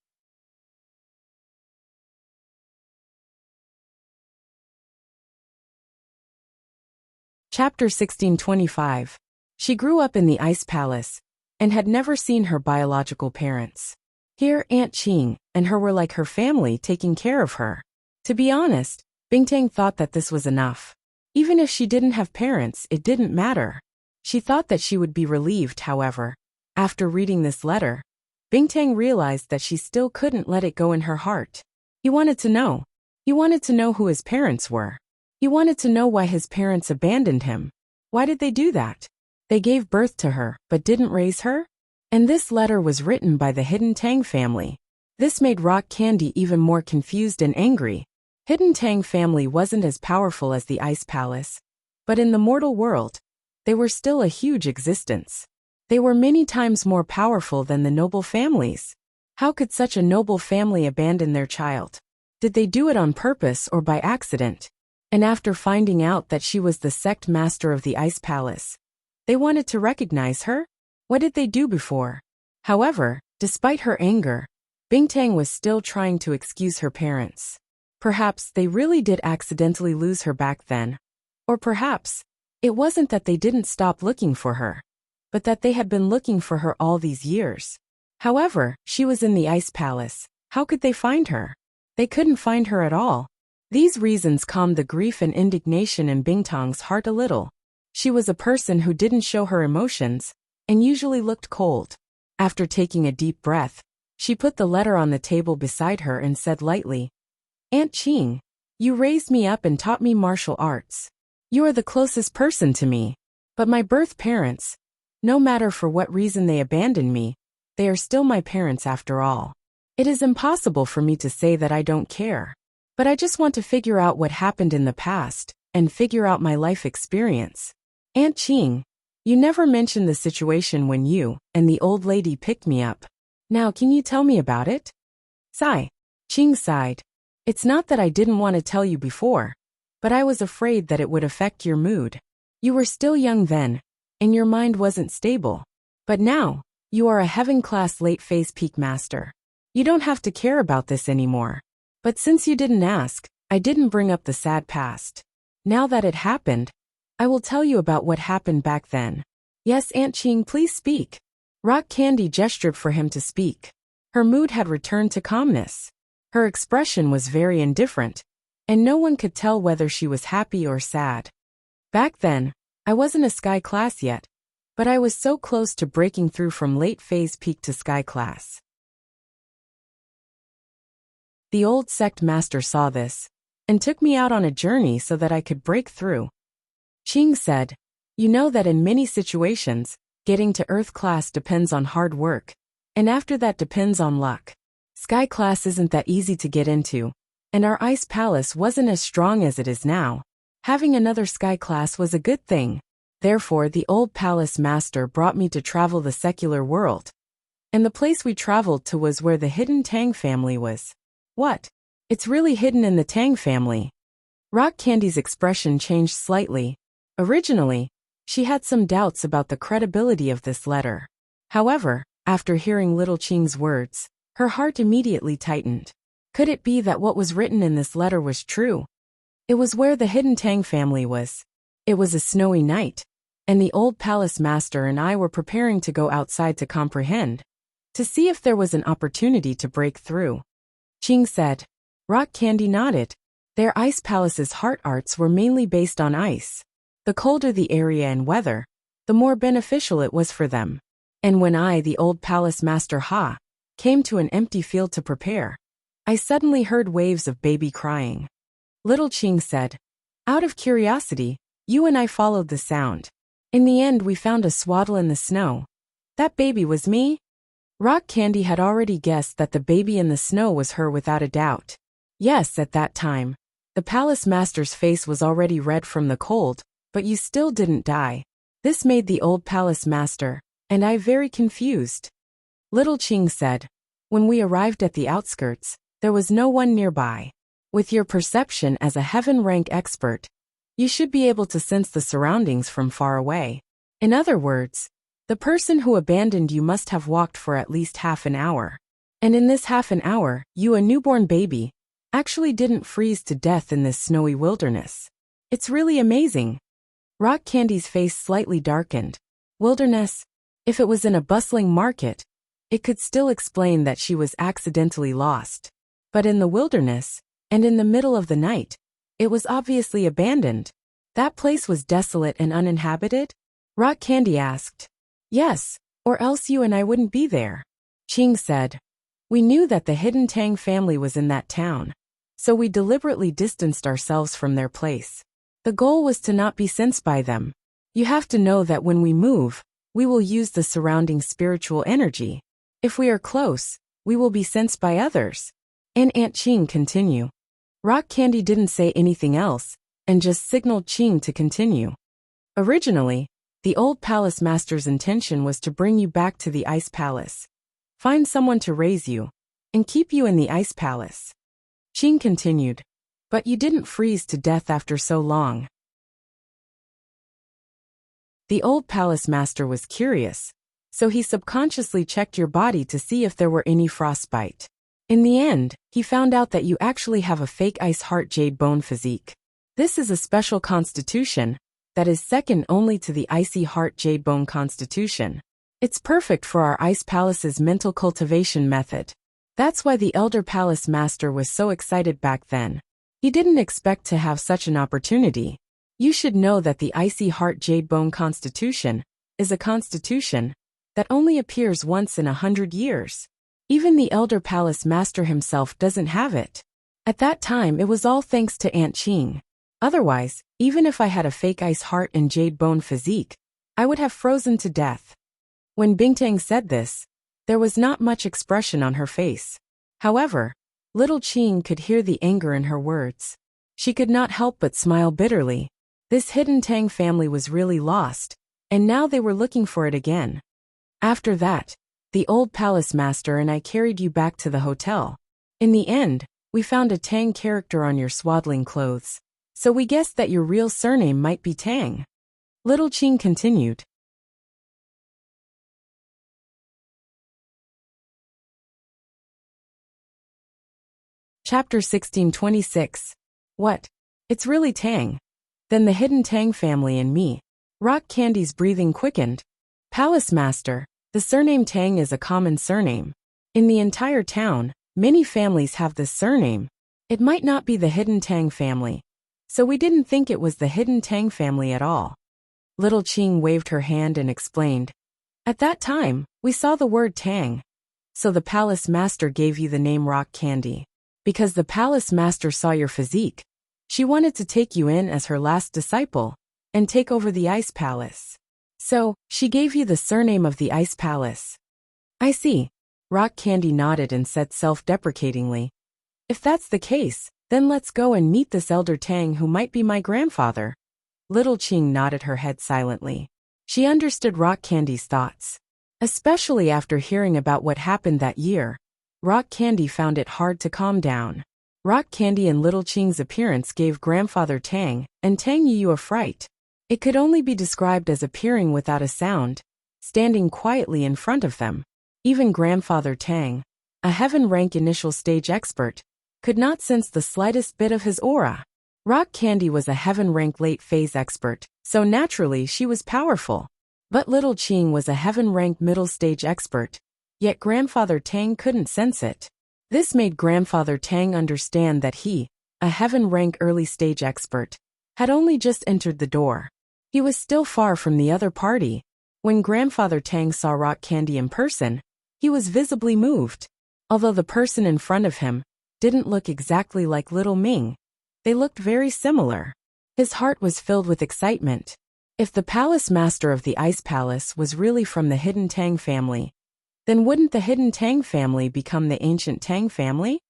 Chapter 1625. She grew up in the Ice Palace, and had never seen her biological parents. Here, Aunt Qing and her were like her family, taking care of her. To be honest, Bingtang thought that this was enough. Even if she didn't have parents, it didn't matter. She thought that she would be relieved, however. After reading this letter, Bingtang realized that she still couldn't let it go in her heart. He wanted to know. He wanted to know who his parents were. He wanted to know why his parents abandoned him. Why did they do that? They gave birth to her, but didn't raise her? And this letter was written by the Hidden Tang family. This made Rock Candy even more confused and angry. Hidden Tang family wasn't as powerful as the Ice Palace, but in the mortal world, they were still a huge existence. They were many times more powerful than the noble families. How could such a noble family abandon their child? Did they do it on purpose or by accident? And after finding out that she was the sect master of the Ice Palace, they wanted to recognize her? What did they do before? However, despite her anger, Bingtang was still trying to excuse her parents. Perhaps they really did accidentally lose her back then. Or perhaps it wasn't that they didn't stop looking for her, but that they had been looking for her all these years. However, she was in the Ice Palace. How could they find her? They couldn't find her at all. These reasons calmed the grief and indignation in Bingtang's heart a little. She was a person who didn't show her emotions, and usually looked cold. After taking a deep breath, she put the letter on the table beside her and said lightly, Aunt Qing, you raised me up and taught me martial arts. You are the closest person to me. But my birth parents, no matter for what reason they abandoned me, they are still my parents after all. It is impossible for me to say that I don't care. But I just want to figure out what happened in the past, and figure out my life experience. Aunt Qing, you never mentioned the situation when you and the old lady picked me up. Now can you tell me about it? Sigh. Qing sighed. It's not that I didn't want to tell you before, but I was afraid that it would affect your mood. You were still young then, and your mind wasn't stable. But now, you are a heaven-class late-phase peak master. You don't have to care about this anymore. But since you didn't ask, I didn't bring up the sad past. Now that it happened, I will tell you about what happened back then. Yes, Aunt Qing, please speak. Rock Candy gestured for him to speak. Her mood had returned to calmness. Her expression was very indifferent, and no one could tell whether she was happy or sad. Back then, I wasn't a sky class yet, but I was so close to breaking through from late phase peak to sky class. The old sect master saw this, and took me out on a journey so that I could break through. Qing said, you know that in many situations, getting to Earth class depends on hard work, and after that depends on luck. Sky class isn't that easy to get into, and our Ice Palace wasn't as strong as it is now. Having another sky class was a good thing. Therefore, the old palace master brought me to travel the secular world. And the place we traveled to was where the hidden Tang family was. What? It's really hidden in the Tang family. Rock Candy's expression changed slightly. Originally, she had some doubts about the credibility of this letter. However, after hearing Little Qing's words, her heart immediately tightened. Could it be that what was written in this letter was true? It was where the hidden Tang family was. It was a snowy night, and the old palace master and I were preparing to go outside to comprehend, to see if there was an opportunity to break through. Qing said. Rock Candy nodded. Their Ice Palace's heart arts were mainly based on ice. The colder the area and weather, the more beneficial it was for them. And when I, the old palace master came to an empty field to prepare, I suddenly heard waves of baby crying. Little Qing said, out of curiosity, you and I followed the sound. In the end, we found a swaddle in the snow. That baby was me? Rock Candy had already guessed that the baby in the snow was her without a doubt. Yes, at that time, The palace master's face was already red from the cold, but you still didn't die. This made the old palace master and I very confused. Little Ching said, when we arrived at the outskirts, there was no one nearby. With your perception as a heaven rank expert, you should be able to sense the surroundings from far away. In other words, the person who abandoned you must have walked for at least half an hour. And in this half an hour, you, a newborn baby, actually didn't freeze to death in this snowy wilderness. It's really amazing. Rock Candy's face slightly darkened. Wilderness? If it was in a bustling market, it could still explain that she was accidentally lost. But in the wilderness, and in the middle of the night, it was obviously abandoned. That place was desolate and uninhabited? Rock Candy asked. Yes, or else you and I wouldn't be there. Ching said. We knew that the hidden Tang family was in that town, so we deliberately distanced ourselves from their place. The goal was to not be sensed by them. You have to know that when we move, we will use the surrounding spiritual energy. If we are close, we will be sensed by others. And Aunt Ching continue. Rock Candy didn't say anything else, and just signaled Ching to continue. Originally, the old palace master's intention was to bring you back to the ice palace. Find someone to raise you, and keep you in the ice palace. Ching continued. But you didn't freeze to death after so long. The old palace master was curious, so he subconsciously checked your body to see if there were any frostbite. In the end, he found out that you actually have a fake ice heart jade bone physique. This is a special constitution that is second only to the icy heart jade bone constitution. It's perfect for our ice palace's mental cultivation method. That's why the elder palace master was so excited back then. He didn't expect to have such an opportunity. You should know that the icy heart jade bone constitution is a constitution that only appears once in 100 years. Even the elder palace master himself doesn't have it. At that time it was all thanks to Aunt Ching. Otherwise, even if I had a fake ice heart and jade bone physique, I would have frozen to death. When Bingtang said this, there was not much expression on her face. However, little Ching could hear the anger in her words. She could not help but smile bitterly. This hidden Tang family was really lost, and now they were looking for it again. After that, the old palace master and I carried you back to the hotel. In the end, we found a Tang character on your swaddling clothes, so we guessed that your real surname might be Tang. Little Ching continued. Chapter 1626. What? It's really Tang. Then the hidden Tang family and me. Rock Candy's breathing quickened. Palace Master, the surname Tang is a common surname. In the entire town, many families have this surname. It might not be the hidden Tang family, so we didn't think it was the hidden Tang family at all. Little Ching waved her hand and explained. At that time, we saw the word Tang, so the Palace Master gave you the name Rock Candy. Because the Palace Master saw your physique, she wanted to take you in as her last disciple and take over the Ice Palace. So, she gave you the surname of the Ice Palace. I see. Rock Candy nodded and said self-deprecatingly. If that's the case, then let's go and meet this elder Tang who might be my grandfather. Little Ching nodded her head silently. She understood Rock Candy's thoughts. Especially after hearing about what happened that year, Rock Candy found it hard to calm down. Rock Candy and Little Ching's appearance gave Grandfather Tang and Tang Yu a fright. It could only be described as appearing without a sound, standing quietly in front of them. Even Grandfather Tang, a heaven-rank initial stage expert, could not sense the slightest bit of his aura. Rock Candy was a heaven-rank late-phase expert, so naturally she was powerful. But Little Ching was a heaven-rank middle-stage expert, yet Grandfather Tang couldn't sense it. This made Grandfather Tang understand that he, a heaven-rank early-stage expert, had only just entered the door. He was still far from the other party. When Grandfather Tang saw Rock Candy in person, he was visibly moved. Although the person in front of him didn't look exactly like Little Ming, they looked very similar. His heart was filled with excitement. If the Palace Master of the Ice Palace was really from the hidden Tang family, then wouldn't the hidden Tang family become the ancient Tang family?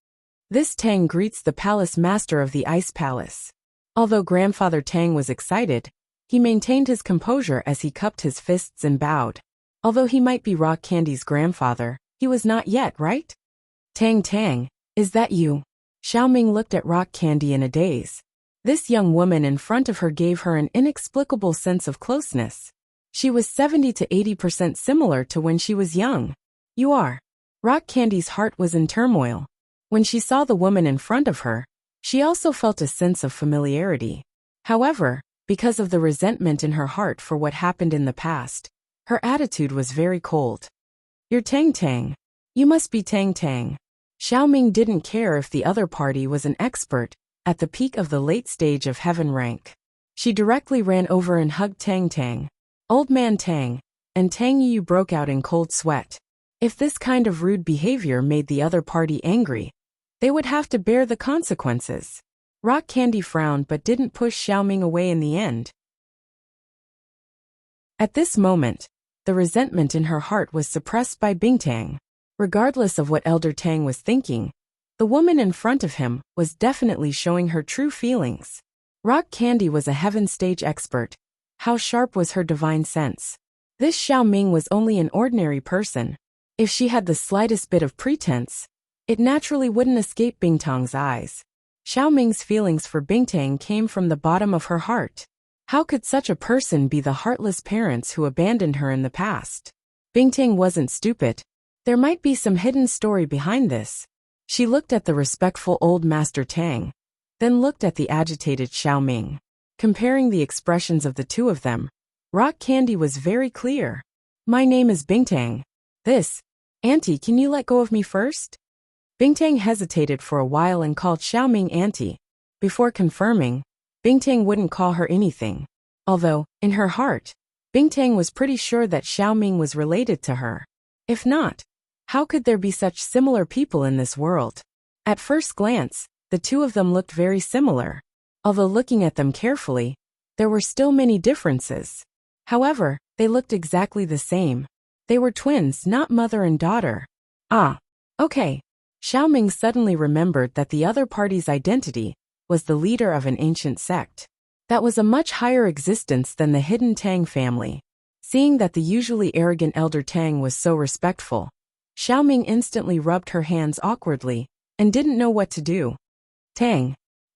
This Tang greets the palace master of the ice palace. Although Grandfather Tang was excited, he maintained his composure as he cupped his fists and bowed. Although he might be Rock Candy's grandfather, he was not yet, right? Tang, is that you? Xiaoming looked at Rock Candy in a daze. This young woman in front of her gave her an inexplicable sense of closeness. She was 70 to 80% similar to when she was young. You are. Rock Candy's heart was in turmoil. When she saw the woman in front of her, she also felt a sense of familiarity. However, because of the resentment in her heart for what happened in the past, her attitude was very cold. You're Tang. You must be Tang. Xiaoming didn't care if the other party was an expert, at the peak of the late stage of heaven rank. She directly ran over and hugged Tang. Old man Tang, and Tang Yu broke out in cold sweat. If this kind of rude behavior made the other party angry, they would have to bear the consequences. Rock Candy frowned but didn't push Xiaoming away in the end. At this moment, the resentment in her heart was suppressed by Bingtang. Regardless of what Elder Tang was thinking, the woman in front of him was definitely showing her true feelings. Rock Candy was a heaven stage expert. How sharp was her divine sense? This Xiaoming was only an ordinary person. If she had the slightest bit of pretense, it naturally wouldn't escape Bingtang's eyes. Xiaoming's feelings for Bingtang came from the bottom of her heart. How could such a person be the heartless parents who abandoned her in the past? Bingtang wasn't stupid. There might be some hidden story behind this. She looked at the respectful old Master Tang, then looked at the agitated Xiaoming. Comparing the expressions of the two of them, Rock Candy was very clear. My name is Bingtang. Auntie, can you let go of me first? Bingtang hesitated for a while and called Xiaoming Auntie. Before confirming, Bingtang wouldn't call her anything. Although, in her heart, Bingtang was pretty sure that Xiaoming was related to her. If not, how could there be such similar people in this world? At first glance, the two of them looked very similar. Although looking at them carefully, there were still many differences. However, they looked exactly the same. They were twins, not mother and daughter. Okay. Xiaoming suddenly remembered that the other party's identity was the leader of an ancient sect. That was a much higher existence than the hidden Tang family. Seeing that the usually arrogant Elder Tang was so respectful, Xiaoming instantly rubbed her hands awkwardly and didn't know what to do.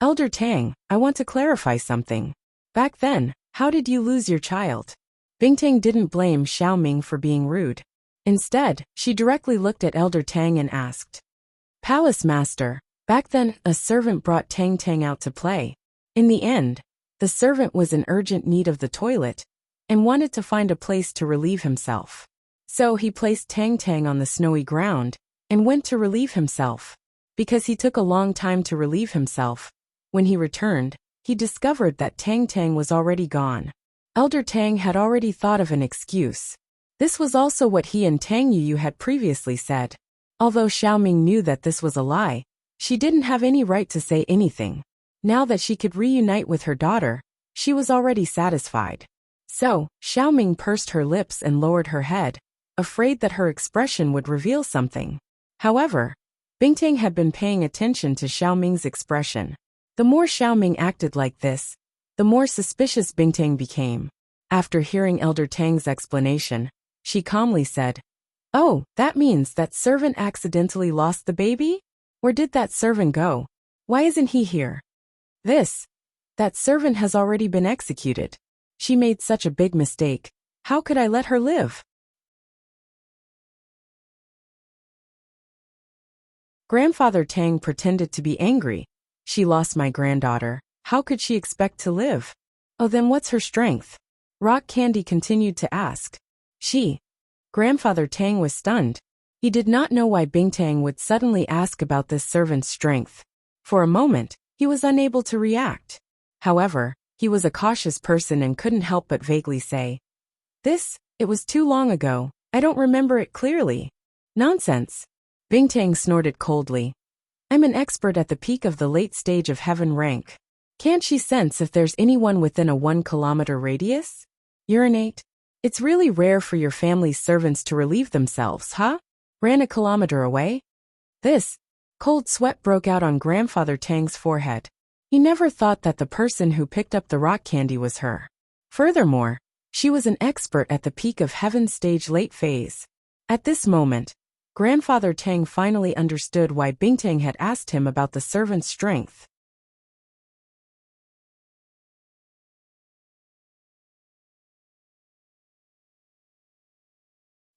Elder Tang, I want to clarify something. Back then, how did you lose your child? Bingtang didn't blame Xiaoming for being rude. Instead, she directly looked at Elder Tang and asked. Palace Master, back then, a servant brought Tang out to play. In the end, the servant was in urgent need of the toilet and wanted to find a place to relieve himself. So he placed Tang on the snowy ground and went to relieve himself. Because he took a long time to relieve himself, when he returned, he discovered that Tang was already gone. Elder Tang had already thought of an excuse. This was also what he and Tang Yu had previously said. Although Xiaoming knew that this was a lie, she didn't have any right to say anything. Now that she could reunite with her daughter, she was already satisfied. So, Xiaoming pursed her lips and lowered her head, afraid that her expression would reveal something. However, Bingtang had been paying attention to Xiaoming's expression. The more Xiaoming acted like this, the more suspicious Bingtang became. After hearing Elder Tang's explanation, she calmly said, Oh, that means that servant accidentally lost the baby? Where did that servant go? Why isn't he here? That servant has already been executed. She made such a big mistake. How could I let her live? Grandfather Tang pretended to be angry. She lost my granddaughter. How could she expect to live? Oh, then what's her strength? Rock Candy continued to ask. Grandfather Tang was stunned. He did not know why Bingtang would suddenly ask about this servant's strength. For a moment, he was unable to react. However, he was a cautious person and couldn't help but vaguely say, It was too long ago. I don't remember it clearly. Nonsense. Bingtang snorted coldly. I'm an expert at the peak of the late stage of heaven rank. Can't she sense if there's anyone within a 1-kilometer radius? Urinate? It's really rare for your family's servants to relieve themselves, huh? Ran a kilometer away? Cold sweat broke out on Grandfather Tang's forehead. He never thought that the person who picked up the rock candy was her. Furthermore, she was an expert at the peak of Heaven's stage late phase. At this moment, Grandfather Tang finally understood why Bingtang had asked him about the servant's strength.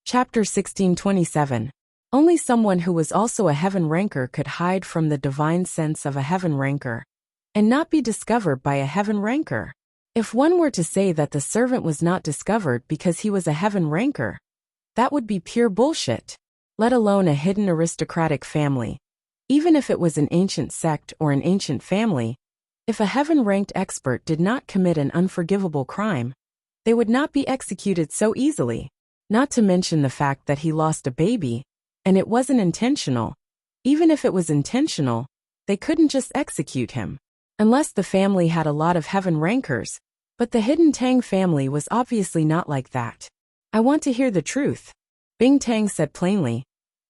Chapter 1627. Only someone who was also a heaven ranker could hide from the divine sense of a heaven ranker, and not be discovered by a heaven ranker. If one were to say that the servant was not discovered because he was a heaven ranker, that would be pure bullshit. Let alone a hidden aristocratic family. Even if it was an ancient sect or an ancient family, if a heaven-ranked expert did not commit an unforgivable crime, they would not be executed so easily. Not to mention the fact that he lost a baby, and it wasn't intentional. Even if it was intentional, they couldn't just execute him. Unless the family had a lot of heaven rankers, but the hidden Tang family was obviously not like that. I want to hear the truth, Bingtang said plainly.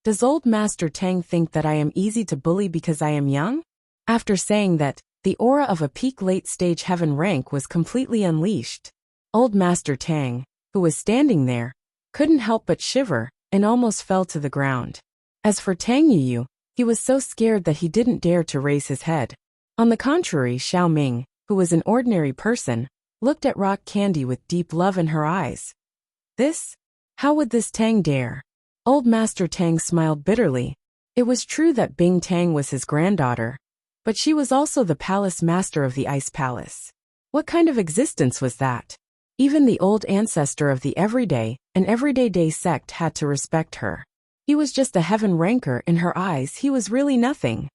Does old Master Tang think that I am easy to bully because I am young? After saying that, the aura of a peak late-stage heaven rank was completely unleashed. Old Master Tang, who was standing there, couldn't help but shiver, and almost fell to the ground. As for Tang Yu, he was so scared that he didn't dare to raise his head. On the contrary, Xiao Ming, who was an ordinary person, looked at rock candy with deep love in her eyes. How would this Tang dare? Old Master Tang smiled bitterly. It was true that Bing Tang was his granddaughter, but she was also the palace master of the Ice Palace. What kind of existence was that? Even the old ancestor of the everyday and everyday day sect had to respect her. He was just a heaven ranker in her eyes. He was really nothing.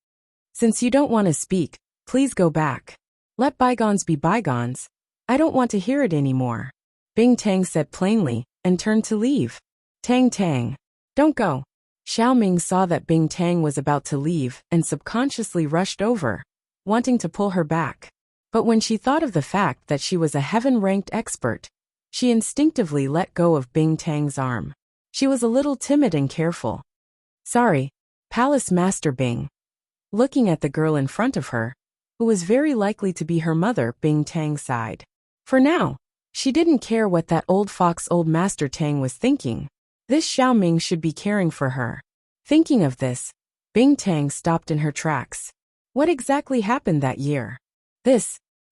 Since you don't want to speak, please go back. Let bygones be bygones. I don't want to hear it anymore. Bing Tang said plainly, and turned to leave. Tang, don't go. Xiao Ming saw that Bing Tang was about to leave and subconsciously rushed over, wanting to pull her back. But when she thought of the fact that she was a heaven-ranked expert, she instinctively let go of Bing Tang's arm. She was a little timid and careful. Sorry, Palace Master Bing. Looking at the girl in front of her, who was very likely to be her mother, Bing Tang sighed. For now, she didn't care what that old fox old Master Tang was thinking. This Xiao Ming should be caring for her. Thinking of this, Bing Tang stopped in her tracks. What exactly happened that year?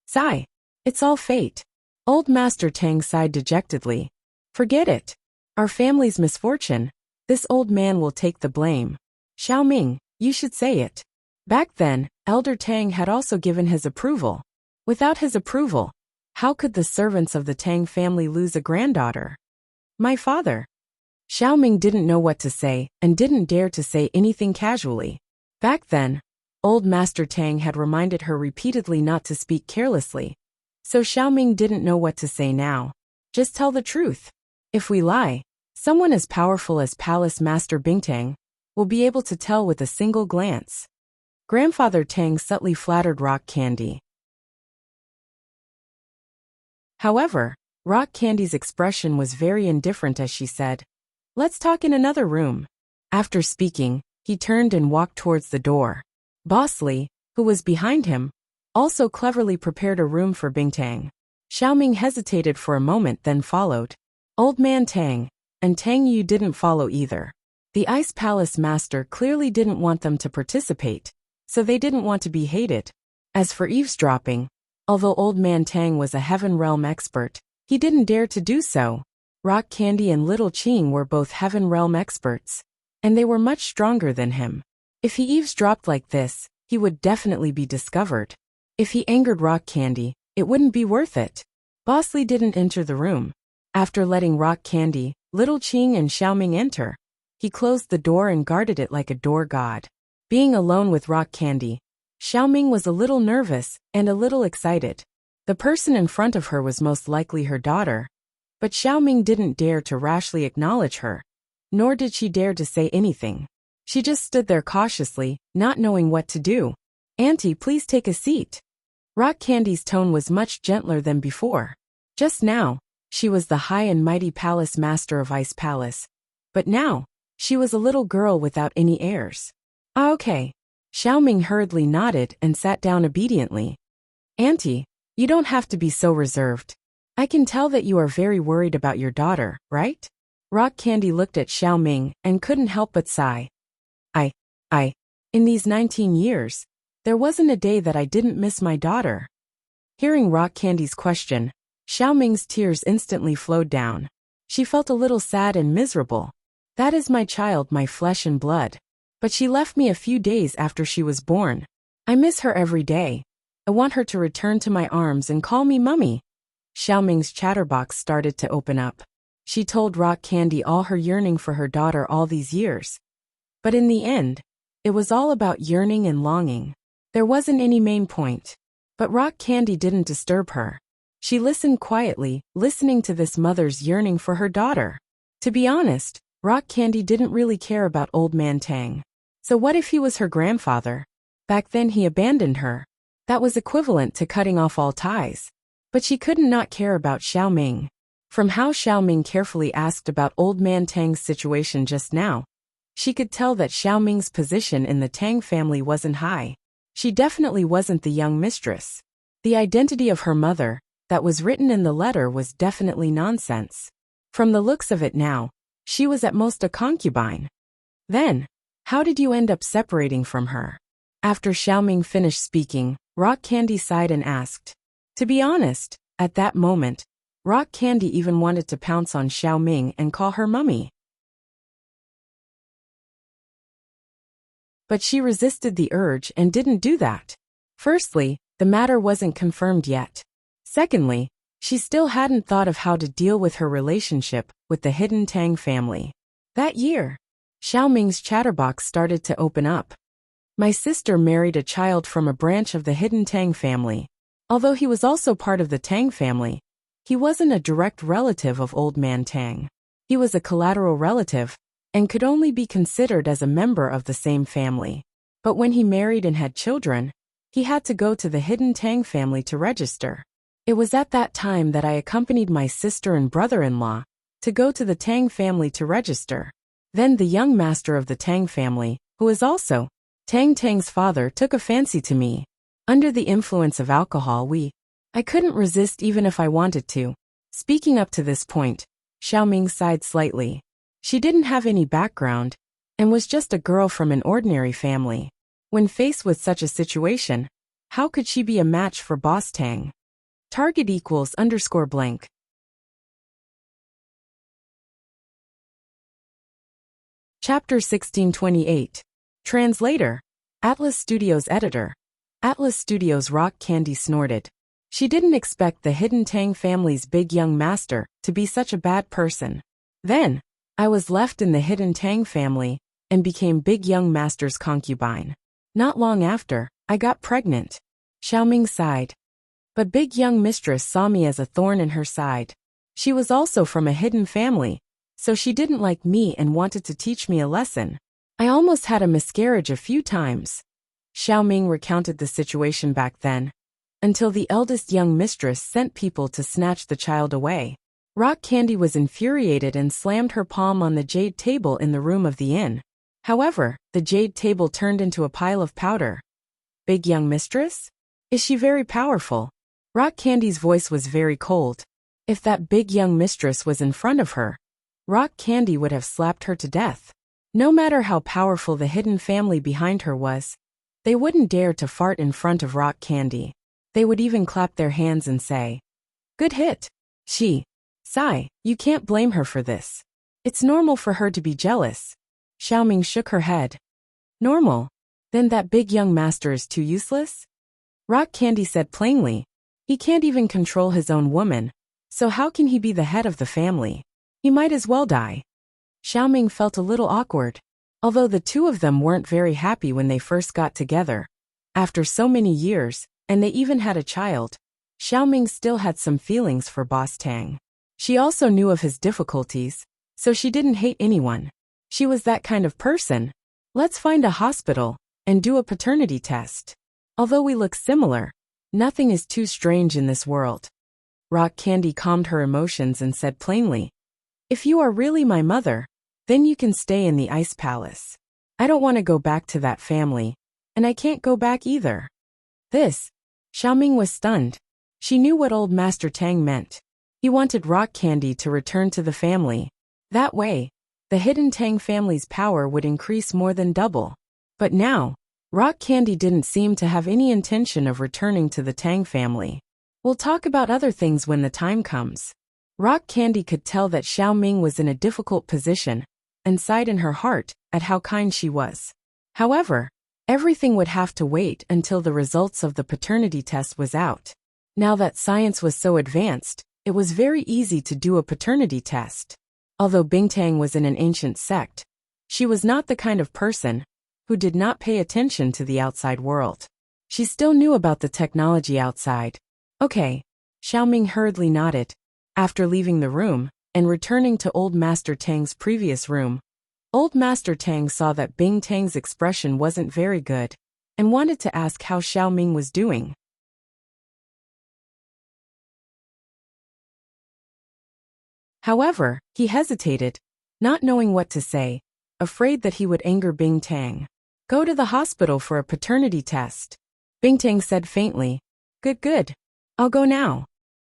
Sigh. It's all fate. Old Master Tang sighed dejectedly. Forget it. Our family's misfortune. This old man will take the blame. Xiao Ming, you should say it. Back then, Elder Tang had also given his approval. Without his approval, how could the servants of the Tang family lose a granddaughter? My father. Xiao Ming didn't know what to say and didn't dare to say anything casually. Back then, old Master Tang had reminded her repeatedly not to speak carelessly, so Xiao Ming didn't know what to say now. Just tell the truth. If we lie, someone as powerful as Palace Master Bingtang will be able to tell with a single glance. Grandfather Tang subtly flattered Rock Candy. However, Rock Candy's expression was very indifferent as she said, "Let's talk in another room." After speaking, he turned and walked towards the door. Boss Li, who was behind him, also cleverly prepared a room for Bingtang. Xiao Ming hesitated for a moment then followed. Old Man Tang, and Tang Yu didn't follow either. The Ice Palace Master clearly didn't want them to participate, so they didn't want to be hated. As for eavesdropping, although Old Man Tang was a Heaven Realm expert, he didn't dare to do so. Rock Candy and Little Ching were both Heaven Realm experts, and they were much stronger than him. If he eavesdropped like this, he would definitely be discovered. If he angered Rock Candy, it wouldn't be worth it. Boss Li didn't enter the room. After letting Rock Candy, Little Ching and Xiao Ming enter, he closed the door and guarded it like a door god. Being alone with Rock Candy, Xiao Ming was a little nervous and a little excited. The person in front of her was most likely her daughter, but Xiao Ming didn't dare to rashly acknowledge her, nor did she dare to say anything. She just stood there cautiously, not knowing what to do. "Auntie, please take a seat." Rock Candy's tone was much gentler than before. Just now, she was the high and mighty palace master of Ice Palace, but now, she was a little girl without any airs. "Ah, okay. Xiaoming hurriedly nodded and sat down obediently. Auntie, you don't have to be so reserved. I can tell that you are very worried about your daughter, right? Rock Candy looked at Xiaoming and couldn't help but sigh. I, in these 19 years, there wasn't a day that I didn't miss my daughter. Hearing Rock Candy's question, Xiaoming's tears instantly flowed down. She felt a little sad and miserable. That is my child, my flesh and blood. But she left me a few days after she was born. I miss her every day. I want her to return to my arms and call me Mummy. Xiaoming's chatterbox started to open up. She told Rock Candy all her yearning for her daughter all these years. But in the end, it was all about yearning and longing. There wasn't any main point. But Rock Candy didn't disturb her. She listened quietly, listening to this mother's yearning for her daughter. To be honest, Rock Candy didn't really care about Old Man Tang. So what if he was her grandfather? Back then he abandoned her. That was equivalent to cutting off all ties. But she couldn't not care about Xiaoming. From how Xiaoming carefully asked about Old Man Tang's situation just now, she could tell that Xiaoming's position in the Tang family wasn't high. She definitely wasn't the young mistress. The identity of her mother, that was written in the letter, was definitely nonsense. From the looks of it now, she was at most a concubine. Then, how did you end up separating from her? After Xiaoming finished speaking, Rock Candy sighed and asked. To be honest, at that moment, Rock Candy even wanted to pounce on Xiaoming and call her Mummy. But she resisted the urge and didn't do that. Firstly, the matter wasn't confirmed yet. Secondly, she still hadn't thought of how to deal with her relationship with the hidden Tang family. That year, Xiaoming's chatterbox started to open up. My sister married a child from a branch of the hidden Tang family. Although he was also part of the Tang family, he wasn't a direct relative of Old Man Tang. He was a collateral relative, and could only be considered as a member of the same family. But when he married and had children, he had to go to the hidden Tang family to register. It was at that time that I accompanied my sister and brother-in-law to go to the Tang family to register. Then the young master of the Tang family, who is also Tang's father, took a fancy to me. Under the influence of alcohol I couldn't resist even if I wanted to. Speaking up to this point, Xiaoming sighed slightly. She didn't have any background, and was just a girl from an ordinary family. When faced with such a situation, how could she be a match for Boss Tang? Target =_ blank. Chapter 1628. Translator. Atlas Studios Editor. Atlas Studios. Rock Candy snorted. She didn't expect the hidden Tang family's big young master to be such a bad person. Then, I was left in the hidden Tang family and became Big Young Master's concubine. Not long after, I got pregnant. Xiaoming sighed. But Big Young Mistress saw me as a thorn in her side. She was also from a hidden family, so she didn't like me and wanted to teach me a lesson. I almost had a miscarriage a few times. Xiaoming recounted the situation back then, until the eldest young mistress sent people to snatch the child away. Rock Candy was infuriated and slammed her palm on the jade table in the room of the inn. However, the jade table turned into a pile of powder. Big Young Mistress? Is she very powerful? Rock Candy's voice was very cold. If that Big Young Mistress was in front of her, Rock Candy would have slapped her to death. No matter how powerful the hidden family behind her was, they wouldn't dare to fart in front of Rock Candy. They would even clap their hands and say, "Good hit." Sigh, you can't blame her for this. It's normal for her to be jealous. Xiaoming shook her head. Normal? Then that Big Young Master is too useless? Rock Candy said plainly. He can't even control his own woman, so how can he be the head of the family? He might as well die. Xiaoming felt a little awkward. Although the two of them weren't very happy when they first got together. After so many years, and they even had a child, Xiaoming still had some feelings for Boss Tang. She also knew of his difficulties, so she didn't hate anyone. She was that kind of person. Let's find a hospital and do a paternity test. Although we look similar, nothing is too strange in this world. Rock Candy calmed her emotions and said plainly, if you are really my mother, then you can stay in the Ice Palace. I don't want to go back to that family, And I can't go back either. This. Xiaoming was stunned. She knew what old Master Tang meant. He wanted rock candy to return to the family. That way, the hidden Tang family's power would increase more than double. But now, rock candy didn't seem to have any intention of returning to the Tang family. We'll talk about other things when the time comes. Rock candy could tell that Xiaoming was in a difficult position, and sighed in her heart at how kind she was. However, everything would have to wait until the results of the paternity test was out. Now that science was so advanced, it was very easy to do a paternity test. Although Bingtang was in an ancient sect, she was not the kind of person who did not pay attention to the outside world. She still knew about the technology outside. Okay, Xiaoming hurriedly nodded. After leaving the room and returning to old Master Tang's previous room, old Master Tang saw that Bingtang's expression wasn't very good and wanted to ask how Xiaoming was doing. However, he hesitated, not knowing what to say, afraid that he would anger Bingtang. Go to the hospital for a paternity test. Bingtang said faintly. Good. I'll go now.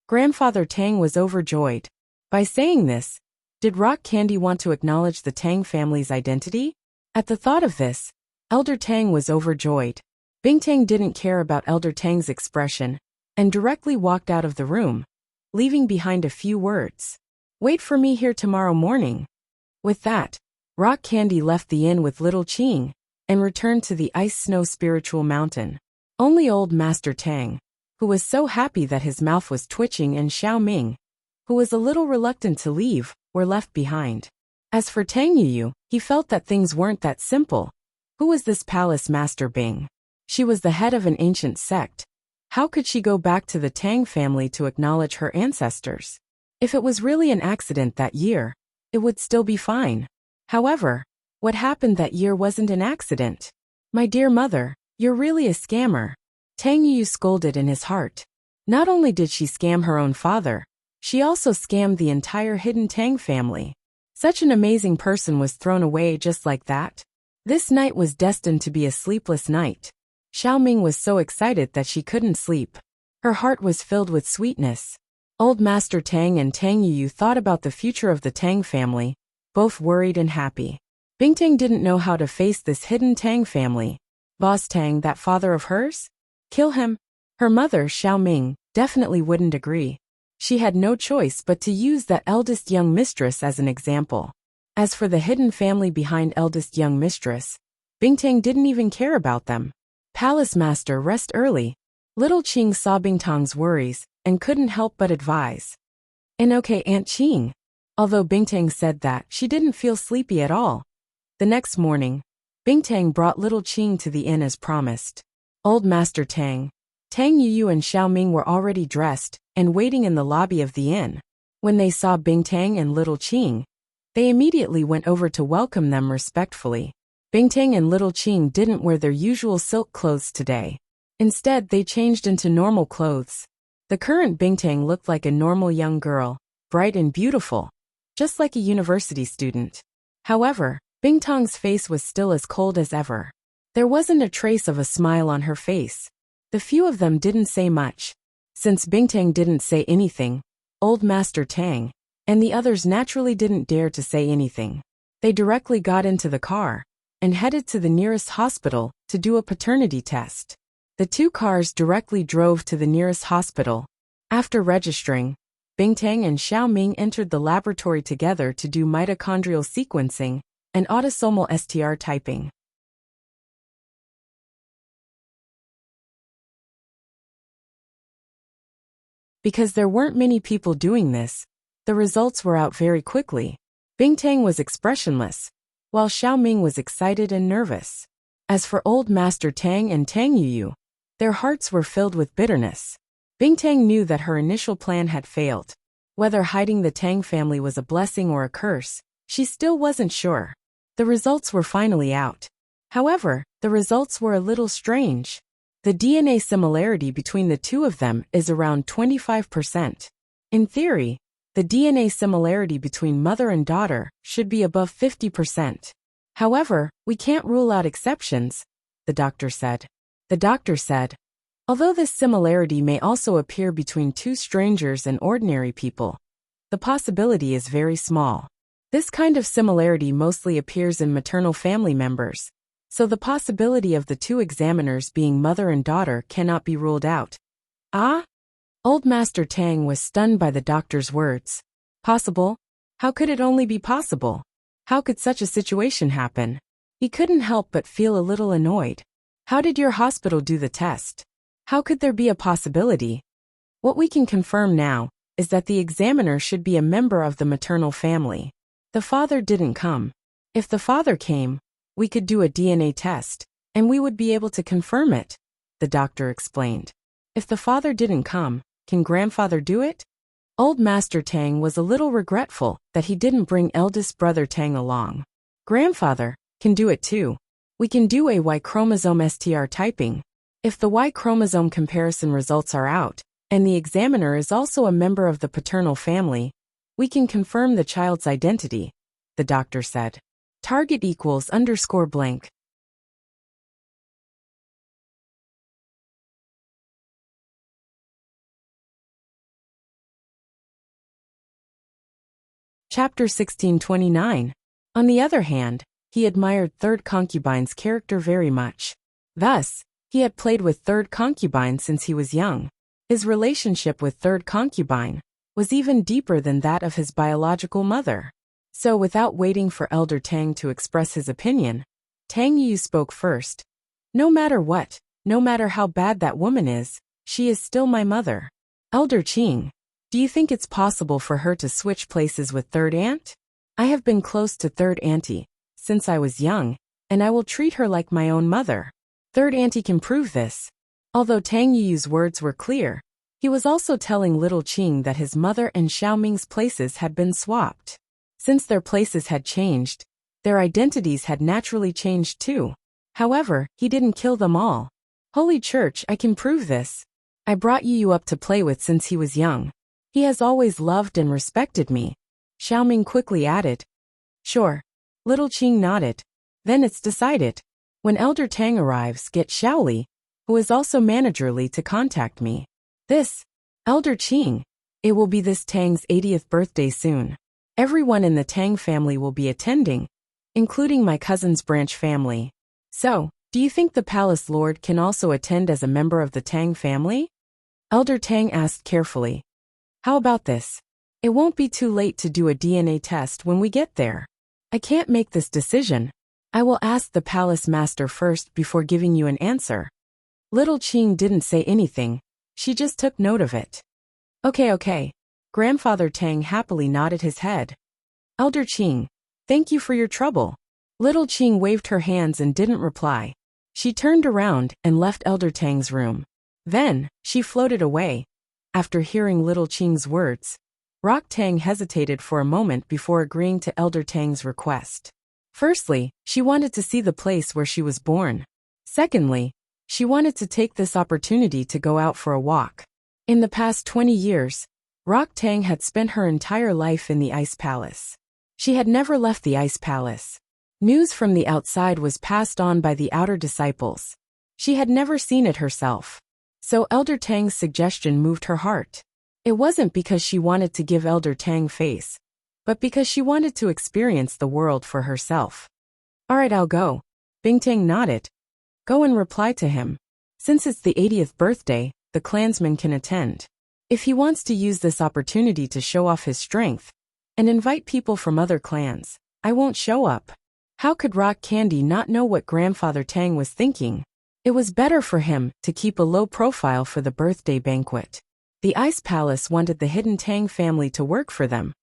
Grandfather Tang was overjoyed. By saying this, did Rock Candy want to acknowledge the Tang family's identity? At the thought of this, Elder Tang was overjoyed. Bingtang didn't care about Elder Tang's expression and directly walked out of the room, leaving behind a few words. Wait for me here tomorrow morning. With that, Rock Candy left the inn with little Qing and returned to the ice-snow spiritual mountain. Only old Master Tang, who was so happy that his mouth was twitching, and Xiaoming, who was a little reluctant to leave, were left behind. As for Tang Yuyu, he felt that things weren't that simple. Who was this palace master Bing? She was the head of an ancient sect. How could she go back to the Tang family to acknowledge her ancestors? If it was really an accident that year, it would still be fine. However, what happened that year wasn't an accident. My dear mother, you're really a scammer. Tang Yu scolded in his heart. Not only did she scam her own father, she also scammed the entire hidden Tang family. Such an amazing person was thrown away just like that. This night was destined to be a sleepless night. Xiaoming was so excited that she couldn't sleep. Her heart was filled with sweetness. Old Master Tang and Tang Yu thought about the future of the Tang family, both worried and happy. Bingtang didn't know how to face this hidden Tang family. Boss Tang, that father of hers? Kill him? Her mother, Xiaoming, definitely wouldn't agree. She had no choice but to use that eldest young mistress as an example. As for the hidden family behind eldest young mistress, Bingtang didn't even care about them. Palace master, rest early. Little Qing saw Bingtang's worries and couldn't help but advise. And okay, Aunt Qing. Although Bingtang said that she didn't feel sleepy at all. The next morning, Bingtang brought little Qing to the inn as promised. Old Master Tang, Tang Yuyu and Xiaoming were already dressed and waiting in the lobby of the inn. When they saw Bingtang and little Qing, they immediately went over to welcome them respectfully. Bingtang and little Qing didn't wear their usual silk clothes today. Instead, they changed into normal clothes. The current Bingtang looked like a normal young girl, bright and beautiful, just like a university student. However, Bingtang's face was still as cold as ever. There wasn't a trace of a smile on her face. The few of them didn't say much. Since Bingtang didn't say anything, old Master Tang and the others naturally didn't dare to say anything. They directly got into the car and headed to the nearest hospital to do a paternity test. The two cars directly drove to the nearest hospital. After registering, Bingtang and Xiaoming entered the laboratory together to do mitochondrial sequencing and autosomal STR typing. Because there weren't many people doing this, the results were out very quickly. Bingtang was expressionless, while Xiaoming was excited and nervous. As for old Master Tang and Tang Yuyu, their hearts were filled with bitterness. Bingtang knew that her initial plan had failed. Whether hiding the Tang family was a blessing or a curse, she still wasn't sure. The results were finally out. However, the results were a little strange. The DNA similarity between the two of them is around 25%. In theory, the DNA similarity between mother and daughter should be above 50%. However, we can't rule out exceptions, the doctor said. The doctor said, although this similarity may also appear between two strangers and ordinary people, the possibility is very small. This kind of similarity mostly appears in maternal family members, so the possibility of the two examiners being mother and daughter cannot be ruled out. Ah? Old Master Tang was stunned by the doctor's words. Possible? How could it only be possible? How could such a situation happen? He couldn't help but feel a little annoyed. How did your hospital do the test? How could there be a possibility? What we can confirm now is that the examiner should be a member of the maternal family. The father didn't come. If the father came, we could do a DNA test, and we would be able to confirm it, the doctor explained. If the father didn't come, can grandfather do it? Old Master Tang was a little regretful that he didn't bring eldest brother Tang along. Grandfather can do it too. We can do a Y chromosome STR typing. If the Y chromosome comparison results are out, and the examiner is also a member of the paternal family, we can confirm the child's identity, the doctor said. Target equals underscore blank. Chapter 1629. On the other hand, he admired third concubine's character very much. Thus, he had played with third concubine since he was young. His relationship with third concubine was even deeper than that of his biological mother. So without waiting for Elder Tang to express his opinion, Tang Yu spoke first. No matter what, no matter how bad that woman is, she is still my mother. Elder Qing, do you think it's possible for her to switch places with third aunt? I have been close to third auntie since I was young, and I will treat her like my own mother. Third auntie can prove this. Although Tang Yu's words were clear, he was also telling little Qing that his mother and Xiaoming's places had been swapped. Since their places had changed, their identities had naturally changed too. However, he didn't kill them all. Holy Church, I can prove this. I brought Yu up to play with since he was young. He has always loved and respected me. Xiaoming quickly added. Sure. Little Qing nodded. Then it's decided. When Elder Tang arrives, get Xiaoli, who is also managerly, to contact me. This, Elder Qing, it will be this Tang's 80th birthday soon. Everyone in the Tang family will be attending, including my cousin's branch family. So, do you think the palace lord can also attend as a member of the Tang family? Elder Tang asked carefully. How about this? It won't be too late to do a DNA test when we get there. I can't make this decision. I will ask the palace master first before giving you an answer. Little Qing didn't say anything. She just took note of it. Okay. Grandfather Tang happily nodded his head. Elder Qing, thank you for your trouble. Little Qing waved her hands and didn't reply. She turned around and left Elder Tang's room. Then, she floated away. After hearing Little Qing's words, Rock Tang hesitated for a moment before agreeing to Elder Tang's request. Firstly, she wanted to see the place where she was born. Secondly, she wanted to take this opportunity to go out for a walk. In the past 20 years, Rock Tang had spent her entire life in the Ice Palace. She had never left the Ice Palace. News from the outside was passed on by the outer disciples. She had never seen it herself. So Elder Tang's suggestion moved her heart. It wasn't because she wanted to give Elder Tang face, but because she wanted to experience the world for herself. Alright, I'll go. Bingtang nodded. Go and reply to him. Since it's the 80th birthday, the clansman can attend. If he wants to use this opportunity to show off his strength and invite people from other clans, I won't show up. How could Rock Candy not know what Grandfather Tang was thinking? It was better for him to keep a low profile for the birthday banquet. The Ice Palace wanted the Hidden Tang family to work for them,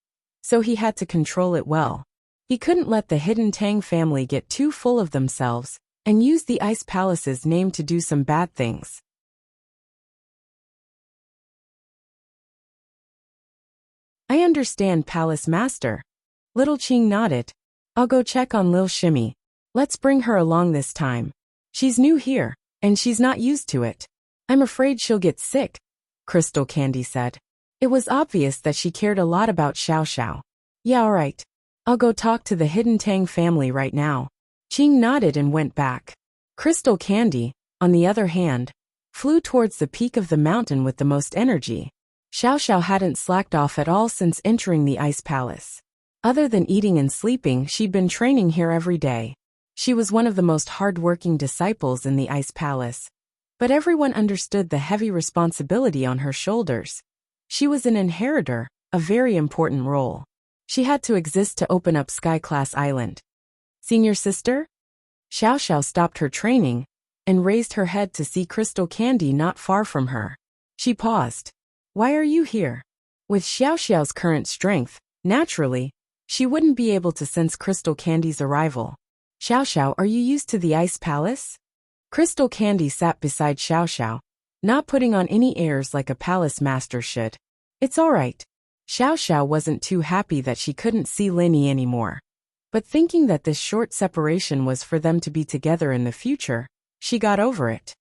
so he had to control it well. He couldn't let the Hidden Tang family get too full of themselves and use the Ice Palace's name to do some bad things. I understand, Palace Master. Little Qing nodded. I'll go check on Lil Shimmy. Let's bring her along this time. She's new here, and she's not used to it. I'm afraid she'll get sick, Crystal Candy said. It was obvious that she cared a lot about Xiao Xiao. Yeah, alright. I'll go talk to the Hidden Tang family right now. Qing nodded and went back. Crystal Candy, on the other hand, flew towards the peak of the mountain with the most energy. Xiao Xiao hadn't slacked off at all since entering the Ice Palace. Other than eating and sleeping, she'd been training here every day. She was one of the most hard-working disciples in the Ice Palace. But everyone understood the heavy responsibility on her shoulders. She was an inheritor, a very important role. She had to exist to open up Sky Class Island. Senior sister? Xiao Xiao stopped her training and raised her head to see Crystal Candy not far from her. She paused. Why are you here? With Xiao Xiao's current strength, naturally, she wouldn't be able to sense Crystal Candy's arrival. Xiao Xiao, are you used to the Ice Palace? Crystal Candy sat beside Xiao Xiao, not putting on any airs like a palace master should. It's all right. Xiao Xiao wasn't too happy that she couldn't see Linny anymore. But thinking that this short separation was for them to be together in the future, she got over it.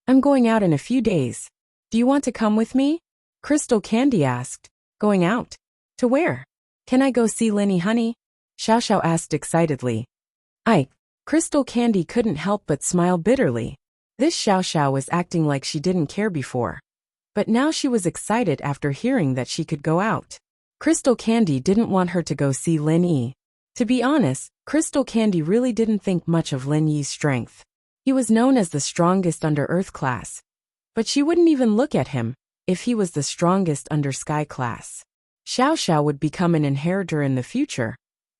I'm going out in a few days. Do you want to come with me? Crystal Candy asked. Going out? To where? Can I go see Linny, honey? Xiao Xiao asked excitedly. Crystal Candy couldn't help but smile bitterly. This Xiao Xiao was acting like she didn't care before. But now she was excited after hearing that she could go out. Crystal Candy didn't want her to go see Lin Yi. To be honest, Crystal Candy really didn't think much of Lin Yi's strength. He was known as the strongest under Earth class. But she wouldn't even look at him if he was the strongest under Sky class. Xiao Xiao would become an inheritor in the future,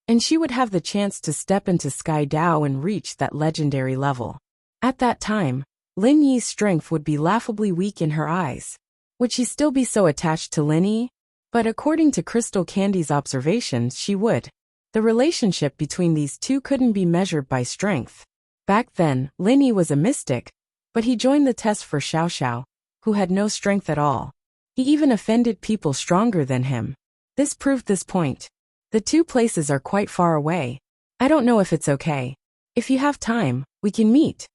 and she would have the chance to step into Sky Dao and reach that legendary level. At that time, Lin Yi's strength would be laughably weak in her eyes. Would she still be so attached to Lin Yi? But according to Crystal Candy's observations, she would. The relationship between these two couldn't be measured by strength. Back then, Lin Yi was a mystic, but he joined the test for Xiao Xiao, who had no strength at all. He even offended people stronger than him. This proved this point. The two places are quite far away. I don't know if it's okay. If you have time, we can meet.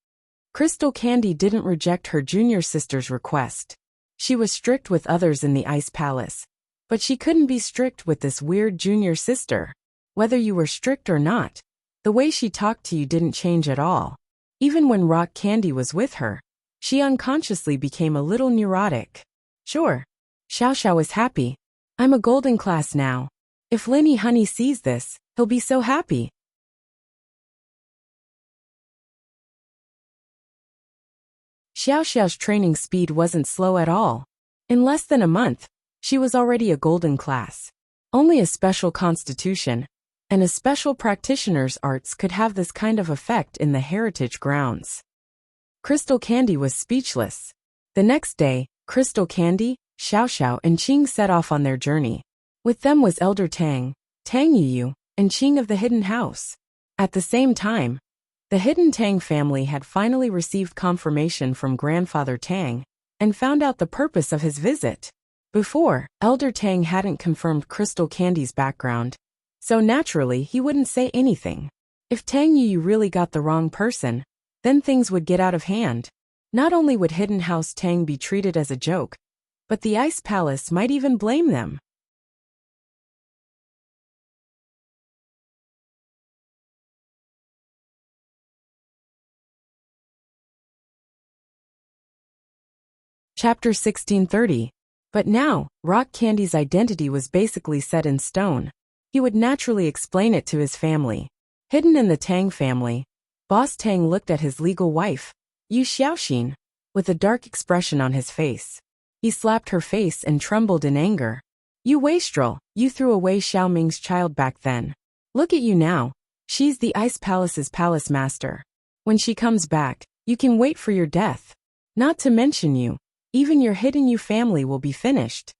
Crystal Candy didn't reject her junior sister's request. She was strict with others in the Ice Palace, but she couldn't be strict with this weird junior sister. Whether you were strict or not, the way she talked to you didn't change at all. Even when Rock Candy was with her, she unconsciously became a little neurotic. Sure. Xiao Xiao is happy. I'm a golden class now. If Linny Honey sees this, he'll be so happy. Xiao Xiao's training speed wasn't slow at all. In less than a month, she was already a golden class. Only a special constitution and a special practitioner's arts could have this kind of effect in the heritage grounds. Crystal Candy was speechless. The next day, Crystal Candy, Xiao Xiao and Qing set off on their journey. With them was Elder Tang, Tang Yuyu, and Qing of the Hidden House. At the same time, the Hidden Tang family had finally received confirmation from Grandfather Tang and found out the purpose of his visit. Before, Elder Tang hadn't confirmed Crystal Candy's background, so naturally he wouldn't say anything. If Tang Yuyu really got the wrong person, then things would get out of hand. Not only would Hidden House Tang be treated as a joke, but the Ice Palace might even blame them. Chapter 1630. But now, Rock Candy's identity was basically set in stone. He would naturally explain it to his family. Hidden in the Tang family, Boss Tang looked at his legal wife, Yu Xiaoxin, with a dark expression on his face. He slapped her face and trembled in anger. You wastrel, you threw away Xiao Ming's child back then. Look at you now. She's the Ice Palace's palace master. When she comes back, you can wait for your death. Not to mention you. Even your Hidden Yu family will be finished.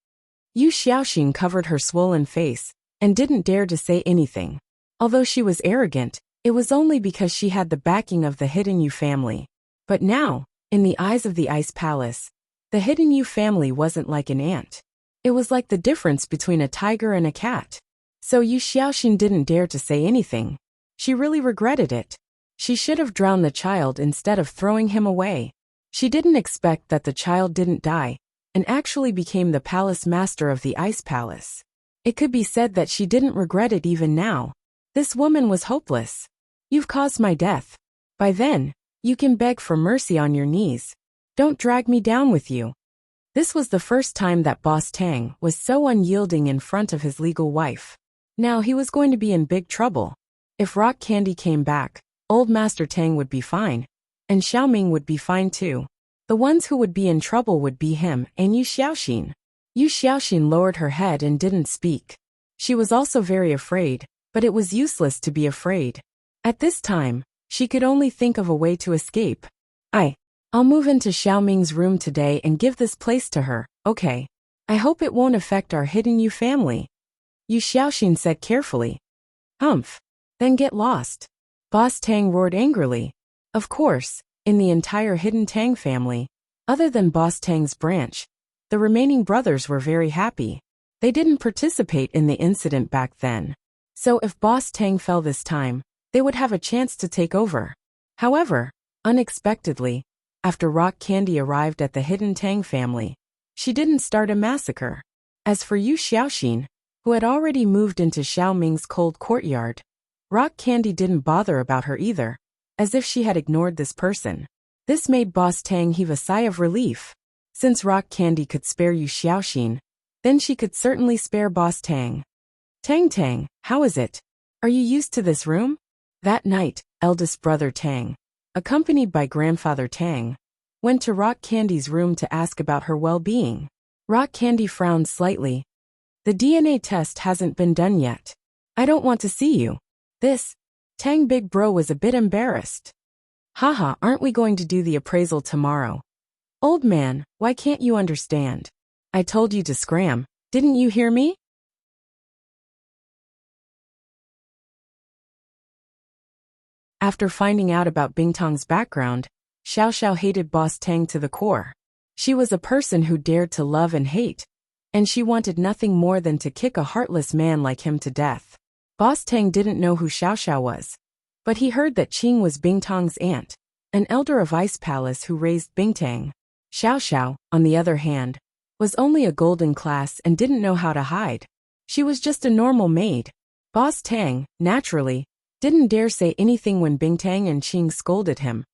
Yu Xiaoxin covered her swollen face and didn't dare to say anything. Although she was arrogant, it was only because she had the backing of the Hidden Yu family. But now, in the eyes of the Ice Palace, the Hidden Yu family wasn't like an ant. It was like the difference between a tiger and a cat. So Yu Xiaoxin didn't dare to say anything. She really regretted it. She should have drowned the child instead of throwing him away. She didn't expect that the child didn't die and actually became the palace master of the Ice Palace. It could be said that she didn't regret it even now. This woman was hopeless. You've caused my death. By then, You can beg for mercy on your knees. Don't drag me down with you. This was the first time that Boss Tang was so unyielding in front of his legal wife. Now he was going to be in big trouble. If Rock Candy came back, old Master Tang would be fine. And Xiaoming would be fine too. The ones who would be in trouble would be him and Yu Xiaoxin. Yu Xiaoxin lowered her head and didn't speak. She was also very afraid, but it was useless to be afraid. At this time, she could only think of a way to escape. I'll move into Xiaoming's room today and give this place to her, okay? I hope it won't affect our hidden Yu family. Yu Xiaoxin said carefully. Humph. Then get lost. Boss Tang roared angrily. Of course, in the entire hidden Tang family, other than Boss Tang's branch, the remaining brothers were very happy. They didn't participate in the incident back then. So if Boss Tang fell this time, they would have a chance to take over. However, unexpectedly, after Rock Candy arrived at the hidden Tang family, she didn't start a massacre. As for Yu Xiaoxin, who had already moved into Xiaoming's cold courtyard, Rock Candy didn't bother about her either, as if she had ignored this person. This made Boss Tang heave a sigh of relief. Since Rock Candy could spare Yu Xiaoxin, then she could certainly spare Boss Tang. Tang, how is it? Are you used to this room? That night, eldest brother Tang, accompanied by grandfather Tang, went to Rock Candy's room to ask about her well-being. Rock Candy frowned slightly. The DNA test hasn't been done yet. I don't want to see you. Tang Big Bro was a bit embarrassed. Haha, aren't we going to do the appraisal tomorrow? Old man, why can't you understand? I told you to scram, didn't you hear me? After finding out about Bingtong's background, Xiao Xiao hated Boss Tang to the core. She was a person who dared to love and hate, and she wanted nothing more than to kick a heartless man like him to death. Boss Tang didn't know who Xiao Xiao was, but he heard that Qing was Bingtong's aunt, an elder of Ice Palace who raised Bingtang. Xiao Xiao, on the other hand, was only a golden class and didn't know how to hide. She was just a normal maid. Boss Tang, naturally, didn't dare say anything when Bingtang and Qing scolded him.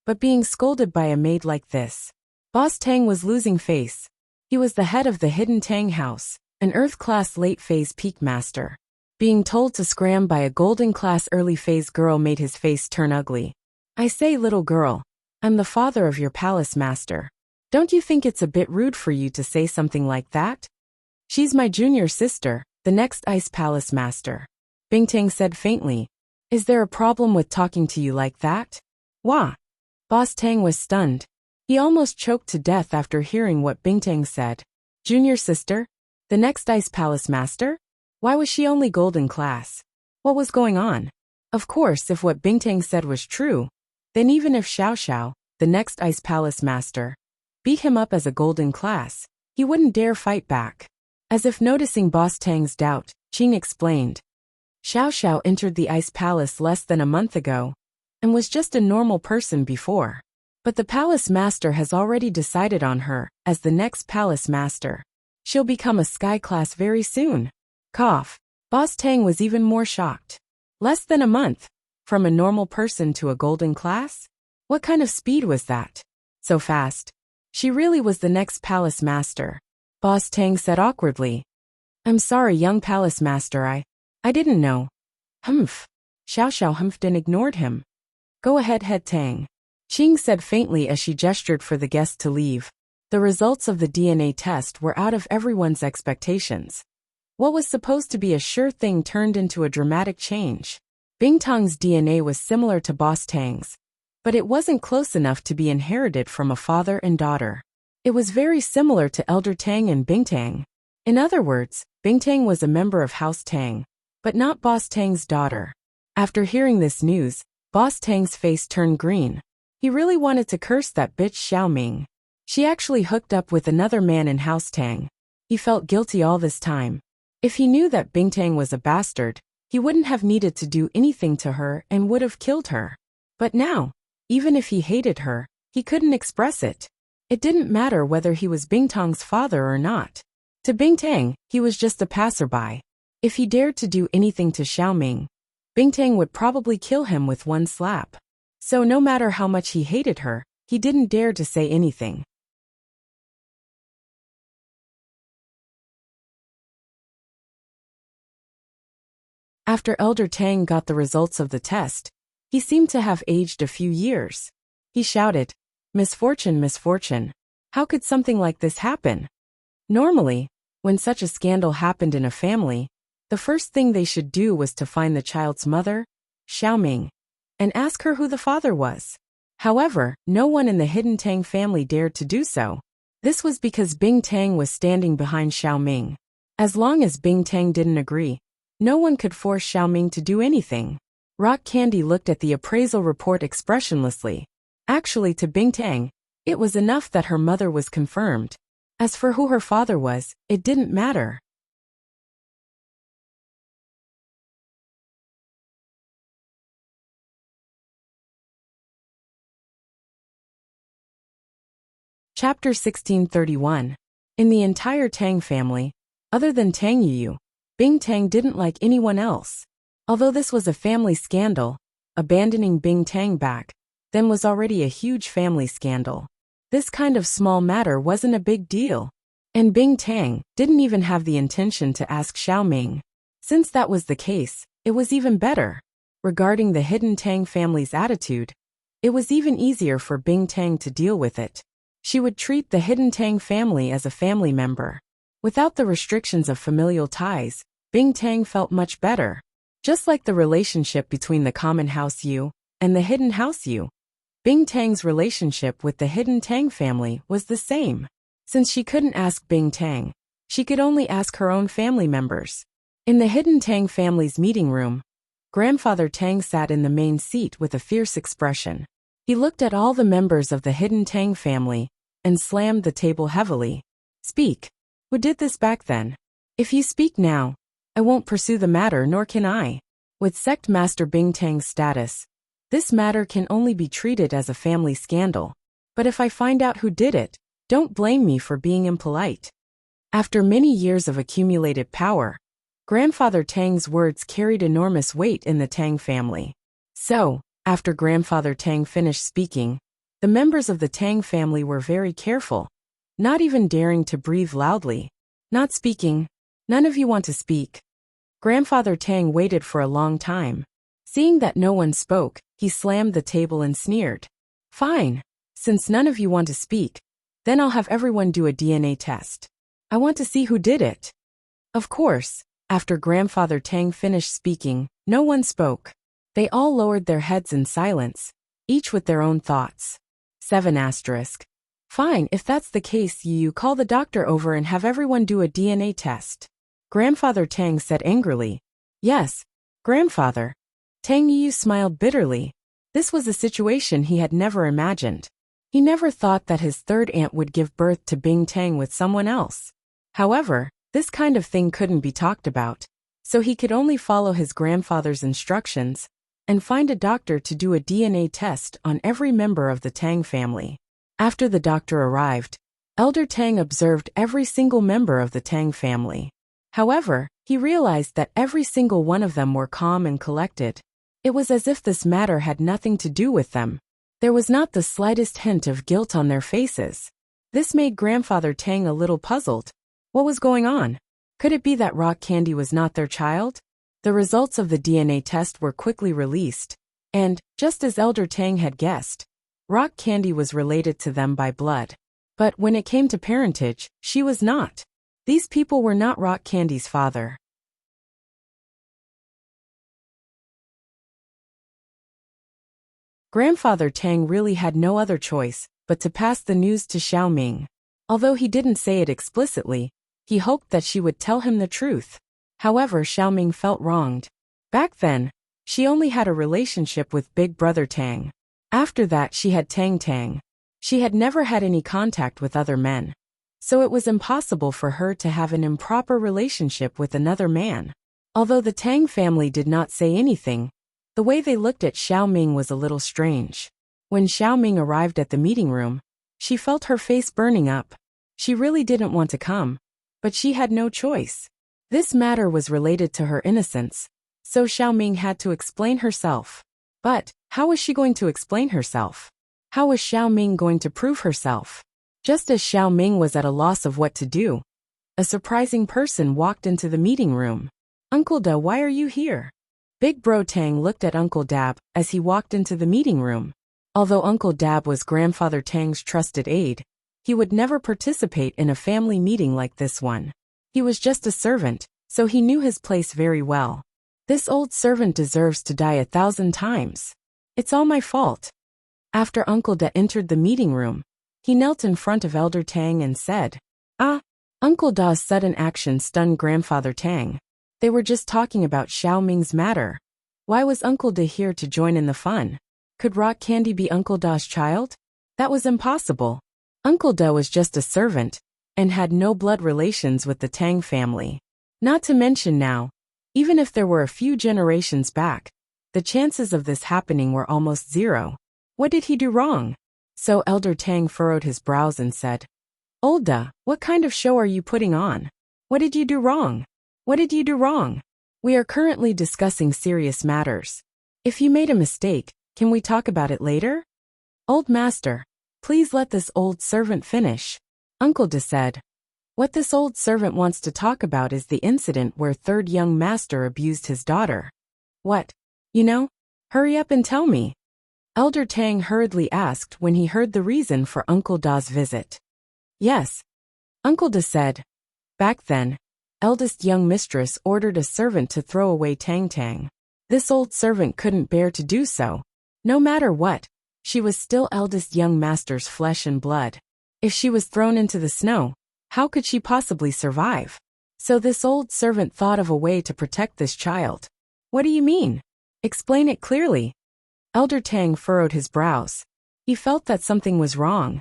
But being scolded by a maid like this, Boss Tang was losing face. He was the head of the hidden Tang house, an Earth-class late-phase peak master. Being told to scram by a golden-class early-phase girl made his face turn ugly. I say, little girl, I'm the father of your palace master. Don't you think it's a bit rude for you to say something like that? She's my junior sister, the next Ice Palace master. Bingtang said faintly. Is there a problem with talking to you like that? Wah! Boss Tang was stunned. He almost choked to death after hearing what Bingtang said. Junior sister? The next Ice Palace master? Why was she only golden class? What was going on? Of course, if what Bingtang said was true, then even if Xiao Xiao, the next Ice Palace master, beat him up as a golden class, he wouldn't dare fight back. As if noticing Boss Tang's doubt, Qing explained. Xiao Xiao entered the Ice Palace less than a month ago, and was just a normal person before. But the palace master has already decided on her as the next palace master. She'll become a sky class very soon. Cough. Boss Tang was even more shocked. Less than a month? From a normal person to a golden class? What kind of speed was that? So fast. She really was the next palace master. Boss Tang said awkwardly. I'm sorry, young palace master, I didn't know. Humph. Xiao Xiao humphed and ignored him. Go ahead, head Tang. Qing said faintly as she gestured for the guest to leave. The results of the DNA test were out of everyone's expectations. What was supposed to be a sure thing turned into a dramatic change. Bingtong's DNA was similar to Boss Tang's, but it wasn't close enough to be inherited from a father and daughter. It was very similar to Elder Tang and Bingtang. In other words, Bingtang was a member of House Tang, but not Boss Tang's daughter. After hearing this news, Boss Tang's face turned green. He really wanted to curse that bitch Xiaoming. She actually hooked up with another man in House Tang. He felt guilty all this time. If he knew that Bingtang was a bastard, he wouldn't have needed to do anything to her and would have killed her. But now, even if he hated her, he couldn't express it. It didn't matter whether he was Bingtong's father or not. To Bingtang, he was just a passerby. If he dared to do anything to Xiaoming, Bingtang would probably kill him with one slap. So no matter how much he hated her, he didn't dare to say anything. After Elder Tang got the results of the test, he seemed to have aged a few years. He shouted, "Misfortune, misfortune. How could something like this happen?" Normally, when such a scandal happened in a family, the first thing they should do was to find the child's mother, Xiaoming, and ask her who the father was. However, no one in the hidden Tang family dared to do so. This was because Bing Tang was standing behind Xiaoming. As long as Bing Tang didn't agree, no one could force Xiaoming to do anything. Rock Candy looked at the appraisal report expressionlessly. Actually, to Bing Tang, it was enough that her mother was confirmed. As for who her father was, it didn't matter. Chapter 1631. In the entire Tang family, other than Tang Yu, Bing Tang didn't like anyone else. Although this was a family scandal, abandoning Bing Tang back then was already a huge family scandal. This kind of small matter wasn't a big deal. And Bing Tang didn't even have the intention to ask Xiaoming. Since that was the case, it was even better. Regarding the hidden Tang family's attitude, it was even easier for Bing Tang to deal with it. She would treat the hidden Tang family as a family member. Without the restrictions of familial ties, Bing Tang felt much better. Just like the relationship between the common house Yu and the hidden house Yu, Bing Tang's relationship with the hidden Tang family was the same. Since she couldn't ask Bing Tang, she could only ask her own family members. In the hidden Tang family's meeting room, Grandfather Tang sat in the main seat with a fierce expression. He looked at all the members of the hidden Tang family and slammed the table heavily. "Speak. Who did this back then? If you speak now, I won't pursue the matter, nor can I." With Sect Master Bing Tang's status, this matter can only be treated as a family scandal. But if I find out who did it, don't blame me for being impolite. After many years of accumulated power, Grandfather Tang's words carried enormous weight in the Tang family. So, after Grandfather Tang finished speaking, the members of the Tang family were very careful, not even daring to breathe loudly. "Not speaking. None of you want to speak." Grandfather Tang waited for a long time. Seeing that no one spoke, he slammed the table and sneered. "Fine. Since none of you want to speak, then I'll have everyone do a DNA test. I want to see who did it." Of course, after Grandfather Tang finished speaking, no one spoke. They all lowered their heads in silence, each with their own thoughts. 7 asterisk. "Fine, if that's the case, you call the doctor over and have everyone do a DNA test." Grandfather Tang said angrily. "Yes, Grandfather." Tang Yu smiled bitterly. This was a situation he had never imagined. He never thought that his third aunt would give birth to Bing Tang with someone else. However, this kind of thing couldn't be talked about, so he could only follow his grandfather's instructions and find a doctor to do a DNA test on every member of the Tang family. After the doctor arrived, Elder Tang observed every single member of the Tang family. However, he realized that every single one of them were calm and collected. It was as if this matter had nothing to do with them. There was not the slightest hint of guilt on their faces. This made Grandfather Tang a little puzzled. What was going on? Could it be that Rock Candy was not their child? The results of the DNA test were quickly released, and, just as Elder Tang had guessed, Rock Candy was related to them by blood. But when it came to parentage, she was not. These people were not Rock Candy's father. Grandfather Tang really had no other choice but to pass the news to Xiaoming. Although he didn't say it explicitly, he hoped that she would tell him the truth. However, Xiaoming felt wronged. Back then, she only had a relationship with Big Brother Tang. After that, she had Tang Tang. She had never had any contact with other men, so it was impossible for her to have an improper relationship with another man. Although the Tang family did not say anything, the way they looked at Xiaoming was a little strange. When Xiaoming arrived at the meeting room, she felt her face burning up. She really didn't want to come, but she had no choice. This matter was related to her innocence, so Xiaoming had to explain herself. But, How was she going to explain herself? How was Xiao Ming going to prove herself? Just as Xiao Ming was at a loss of what to do, a surprising person walked into the meeting room. Uncle Da, why are you here? Big Bro Tang looked at Uncle Dab as he walked into the meeting room. Although Uncle Dab was Grandfather Tang's trusted aide, he would never participate in a family meeting like this one. He was just a servant, so he knew his place very well. This old servant deserves to die 1,000 times. It's all my fault. After Uncle Da entered the meeting room, he knelt in front of Elder Tang and said, "Ah." Uncle Da's sudden action stunned Grandfather Tang. They were just talking about Xiao Ming's matter. Why was Uncle Da here to join in the fun? Could Rock Candy be Uncle Da's child? That was impossible. Uncle Da was just a servant, and had no blood relations with the Tang family. Not to mention now, even if there were a few generations back, the chances of this happening were almost zero. What did he do wrong? So Elder Tang furrowed his brows and said, "Old Da, what kind of show are you putting on? What did you do wrong? What did you do wrong? We are currently discussing serious matters. If you made a mistake, can we talk about it later?" "Old Master, please let this old servant finish," Uncle Da said. What this old servant wants to talk about is the incident where third young master abused his daughter. What? You know? Hurry up and tell me. Elder Tang hurriedly asked when he heard the reason for Uncle Da's visit. Yes. Uncle Da said. Back then, eldest young mistress ordered a servant to throw away Tang Tang. This old servant couldn't bear to do so. No matter what, she was still eldest young master's flesh and blood. If she was thrown into the snow, how could she possibly survive? So this old servant thought of a way to protect this child. What do you mean? Explain it clearly. Elder Tang furrowed his brows. He felt that something was wrong.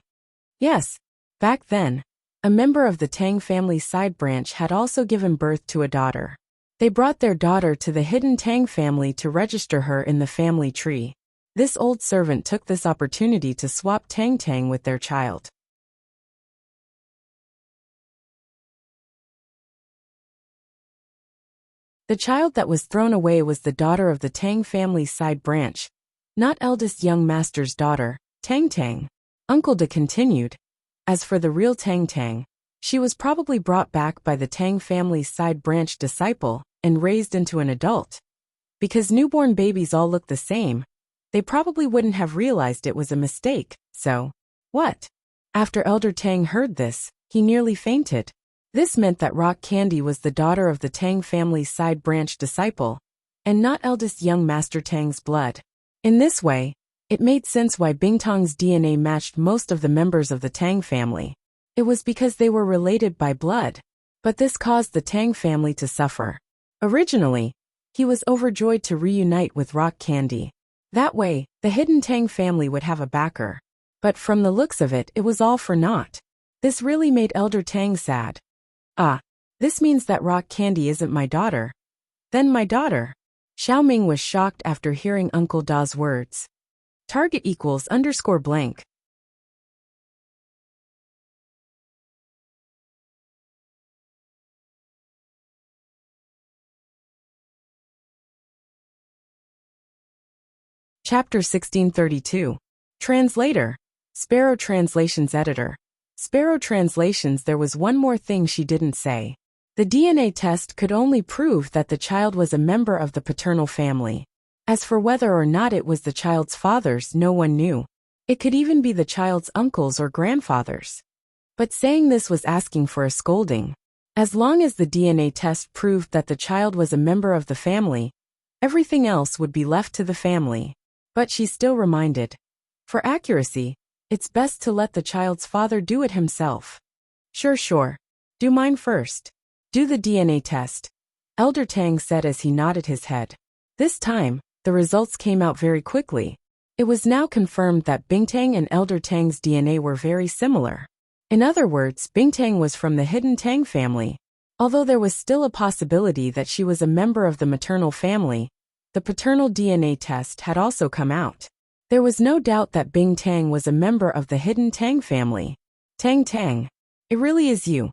Yes, back then, a member of the Tang family side branch had also given birth to a daughter. They brought their daughter to the hidden Tang family to register her in the family tree. This old servant took this opportunity to swap Tang Tang with their child. The child that was thrown away was the daughter of the Tang family side branch, not eldest young master's daughter, Tang Tang. Uncle Da continued. As for the real Tang Tang, she was probably brought back by the Tang family's side branch disciple and raised into an adult. Because newborn babies all look the same, they probably wouldn't have realized it was a mistake, so, what? After Elder Tang heard this, he nearly fainted. This meant that Rock Candy was the daughter of the Tang family's side branch disciple, and not eldest young Master Tang's blood. In this way, it made sense why Bingtong's DNA matched most of the members of the Tang family. It was because they were related by blood. But this caused the Tang family to suffer. Originally, he was overjoyed to reunite with Rock Candy. That way, the hidden Tang family would have a backer. But from the looks of it, it was all for naught. This really made Elder Tang sad. Ah, this means that Rock Candy isn't my daughter. Then my daughter. Xiao Ming was shocked after hearing Uncle Da's words. Target equals _blank. Chapter 1632. Translator. Sparrow Translations Editor. Sparrow Translations. There was one more thing she didn't say. The DNA test could only prove that the child was a member of the paternal family. As for whether or not it was the child's father's, no one knew. It could even be the child's uncles or grandfathers. But saying this was asking for a scolding. As long as the DNA test proved that the child was a member of the family, everything else would be left to the family. But she still reminded. For accuracy, it's best to let the child's father do it himself. Sure. Do mine first. Do the DNA test. Elder Tang said as he nodded his head. This time, the results came out very quickly. It was now confirmed that Bingtang and Elder Tang's DNA were very similar. In other words, Bingtang was from the hidden Tang family. Although there was still a possibility that she was a member of the maternal family, the paternal DNA test had also come out. There was no doubt that Bingtang was a member of the hidden Tang family. Tang, it really is you.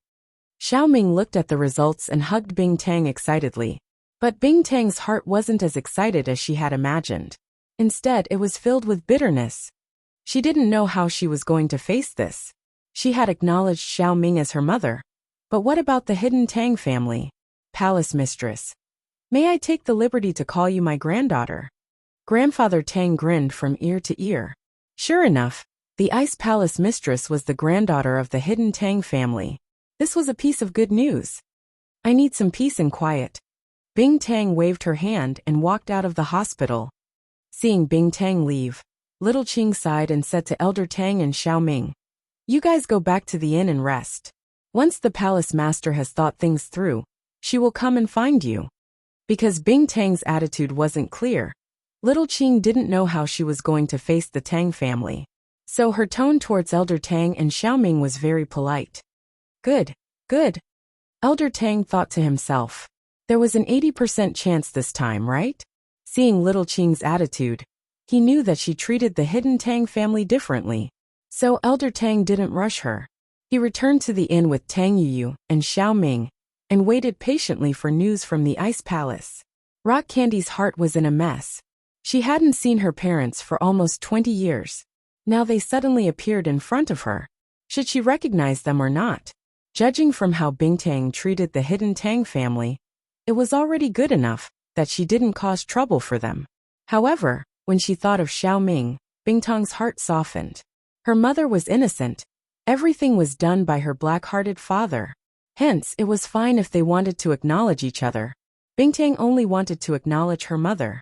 Xiao Ming looked at the results and hugged Bingtang excitedly. But Bingtang's heart wasn't as excited as she had imagined. Instead, it was filled with bitterness. She didn't know how she was going to face this. She had acknowledged Xiao Ming as her mother. But what about the hidden Tang family? Palace mistress. May I take the liberty to call you my granddaughter? Grandfather Tang grinned from ear to ear. Sure enough, the Ice Palace mistress was the granddaughter of the hidden Tang family. This was a piece of good news. I need some peace and quiet. Bing Tang waved her hand and walked out of the hospital. Seeing Bing Tang leave, Little Qing sighed and said to Elder Tang and Xiao Ming, "You guys go back to the inn and rest. Once the palace master has thought things through, she will come and find you." Because Bing Tang's attitude wasn't clear, Little Qing didn't know how she was going to face the Tang family. So her tone towards Elder Tang and Xiao Ming was very polite. Good, good. Elder Tang thought to himself. There was an 80% chance this time, right? Seeing Little Qing's attitude, he knew that she treated the hidden Tang family differently. So Elder Tang didn't rush her. He returned to the inn with Tang Yuyu and Xiao Ming and waited patiently for news from the Ice Palace. Rock Candy's heart was in a mess. She hadn't seen her parents for almost 20 years. Now they suddenly appeared in front of her. Should she recognize them or not? Judging from how Bing Tang treated the hidden Tang family, it was already good enough that she didn't cause trouble for them. However, when she thought of Xiao Ming, Bing Tang's heart softened. Her mother was innocent. Everything was done by her black-hearted father. Hence, it was fine if they wanted to acknowledge each other. Bing Tang only wanted to acknowledge her mother.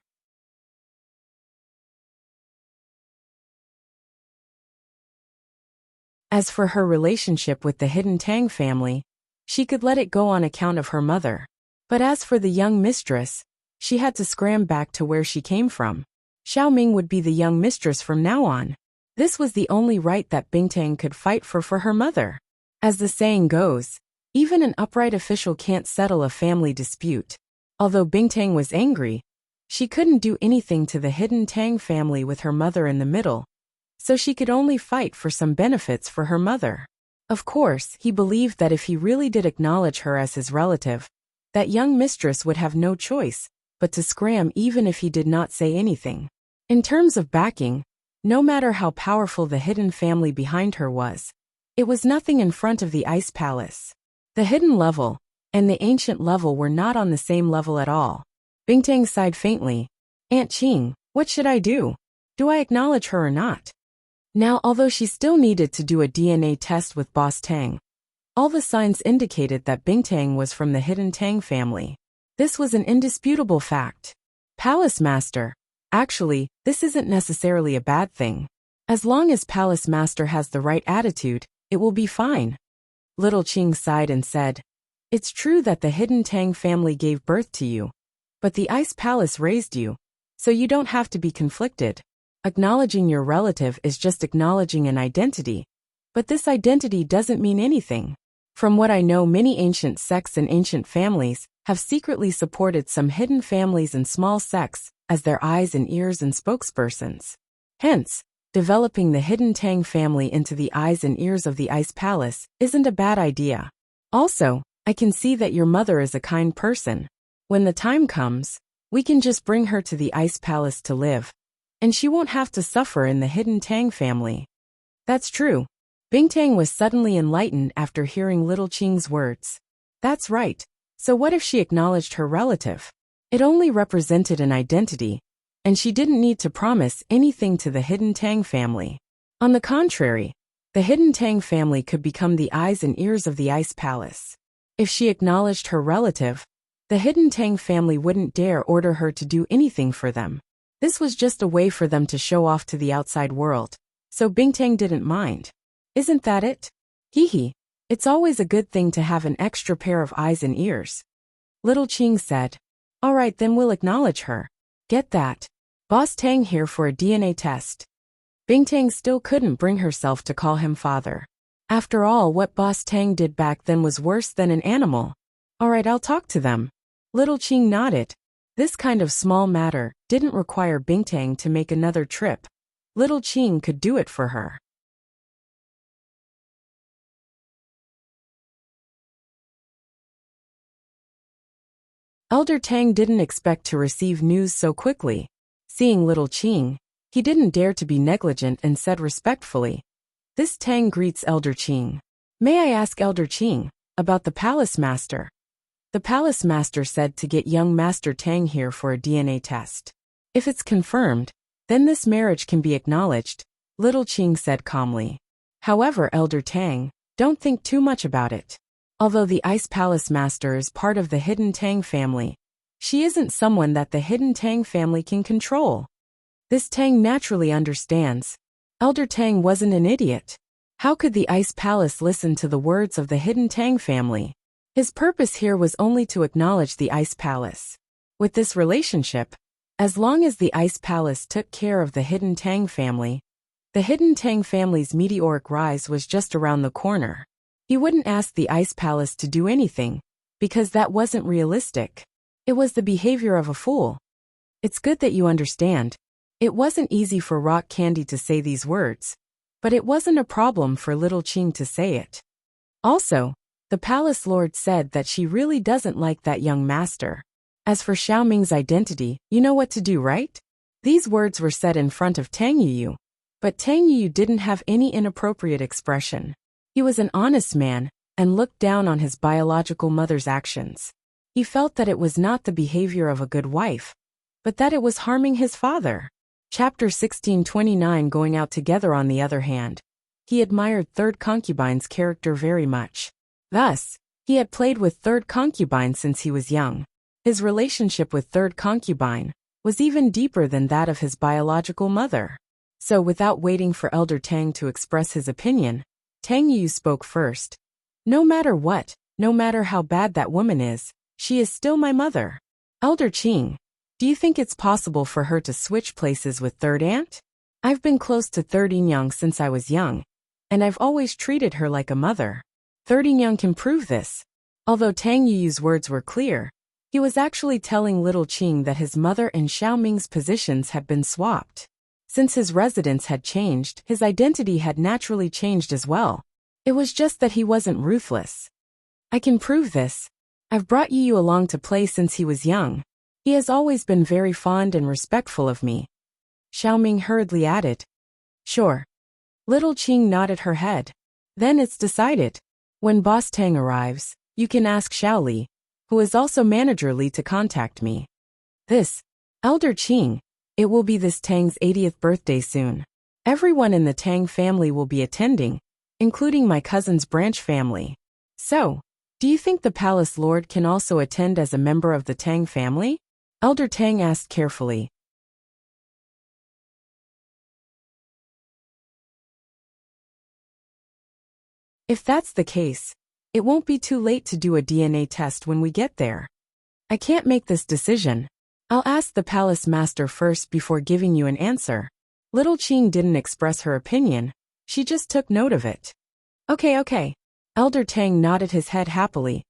As for her relationship with the hidden Tang family, she could let it go on account of her mother. But as for the young mistress, she had to scram back to where she came from. Xiao Ming would be the young mistress from now on. This was the only right that Bing Tang could fight for her mother. As the saying goes, even an upright official can't settle a family dispute. Although Bing Tang was angry, she couldn't do anything to the hidden Tang family with her mother in the middle. So she could only fight for some benefits for her mother. Of course, he believed that if he really did acknowledge her as his relative, that young mistress would have no choice but to scram even if he did not say anything. In terms of backing, no matter how powerful the hidden family behind her was, it was nothing in front of the Ice Palace. The hidden level and the ancient level were not on the same level at all. Bing Tang sighed faintly. Aunt Qing, what should I do? Do I acknowledge her or not? Now, although she still needed to do a DNA test with Boss Tang, all the signs indicated that Bing Tang was from the hidden Tang family. This was an indisputable fact. Palace Master, actually, this isn't necessarily a bad thing. As long as Palace Master has the right attitude, it will be fine. Little Qing sighed and said, It's true that the hidden Tang family gave birth to you, but the Ice Palace raised you, so you don't have to be conflicted. Acknowledging your relative is just acknowledging an identity, but this identity doesn't mean anything. From what I know, many ancient sects and ancient families have secretly supported some hidden families and small sects as their eyes and ears and spokespersons. Hence, developing the hidden Tang family into the eyes and ears of the Ice Palace isn't a bad idea. Also, I can see that your mother is a kind person. When the time comes, we can just bring her to the Ice Palace to live, and she won't have to suffer in the hidden Tang family. That's true. Bing Tang was suddenly enlightened after hearing Little Qing's words. That's right. So what if she acknowledged her relative? It only represented an identity, and she didn't need to promise anything to the hidden Tang family. On the contrary, the hidden Tang family could become the eyes and ears of the Ice Palace. If she acknowledged her relative, the hidden Tang family wouldn't dare order her to do anything for them. This was just a way for them to show off to the outside world, so Bing Tang didn't mind. Isn't that it? Hee. It's always a good thing to have an extra pair of eyes and ears. Little Qing said. All right, then we'll acknowledge her. Get that. Boss Tang here for a DNA test. Bing Tang still couldn't bring herself to call him father. After all, what Boss Tang did back then was worse than an animal. All right, I'll talk to them. Little Qing nodded. This kind of small matter didn't require Bing Tang to make another trip. Little Qing could do it for her. Elder Tang didn't expect to receive news so quickly. Seeing little Qing, he didn't dare to be negligent and said respectfully, "This Tang greets Elder Qing. May I ask Elder Qing about the palace master?" The palace master said to get young Master Tang here for a DNA test. "If it's confirmed, then this marriage can be acknowledged," little Qing said calmly. "However, Elder Tang, don't think too much about it. Although the Ice Palace Master is part of the Hidden Tang family, she isn't someone that the Hidden Tang family can control. This Tang naturally understands. Elder Tang wasn't an idiot. How could the Ice Palace listen to the words of the Hidden Tang family? His purpose here was only to acknowledge the Ice Palace. With this relationship, as long as the Ice Palace took care of the Hidden Tang family, the Hidden Tang family's meteoric rise was just around the corner. He wouldn't ask the Ice Palace to do anything, because that wasn't realistic. It was the behavior of a fool. It's good that you understand. It wasn't easy for Rock Candy to say these words, but it wasn't a problem for little Qing to say it. Also, the palace lord said that she really doesn't like that young master. As for Xiaoming's identity, you know what to do, right? These words were said in front of Tang Yuyu, but Tang Yuyu didn't have any inappropriate expression. He was an honest man and looked down on his biological mother's actions. He felt that it was not the behavior of a good wife, but that it was harming his father. Chapter 1629. Going out together. On the other hand, he admired third concubine's character very much. Thus, he had played with third concubine since he was young. His relationship with third concubine was even deeper than that of his biological mother. So without waiting for Elder Tang to express his opinion, Tang Yu spoke first. "No matter what, no matter how bad that woman is, she is still my mother. Elder Qing, do you think it's possible for her to switch places with third aunt? I've been close to third Inyang since I was young, and I've always treated her like a mother. Third Inyang can prove this." Although Tang Yuyu's words were clear, he was actually telling little Qing that his mother and Xiaoming's positions had been swapped. Since his residence had changed, his identity had naturally changed as well. It was just that he wasn't ruthless. "I can prove this. I've brought Yuyu along to play since he was young. He has always been very fond and respectful of me," Xiaoming hurriedly added. "Sure." Little Qing nodded her head. "Then it's decided. When Boss Tang arrives, you can ask Xiao Li, who is also Manager Li, to contact me. This, Elder Qing, it will be this Tang's 80th birthday soon. Everyone in the Tang family will be attending, including my cousin's branch family. So, do you think the palace lord can also attend as a member of the Tang family?" Elder Tang asked carefully. "If that's the case, it won't be too late to do a DNA test when we get there. I can't make this decision. I'll ask the palace master first before giving you an answer." Little Qing didn't express her opinion, she just took note of it. Okay. Elder Tang nodded his head happily.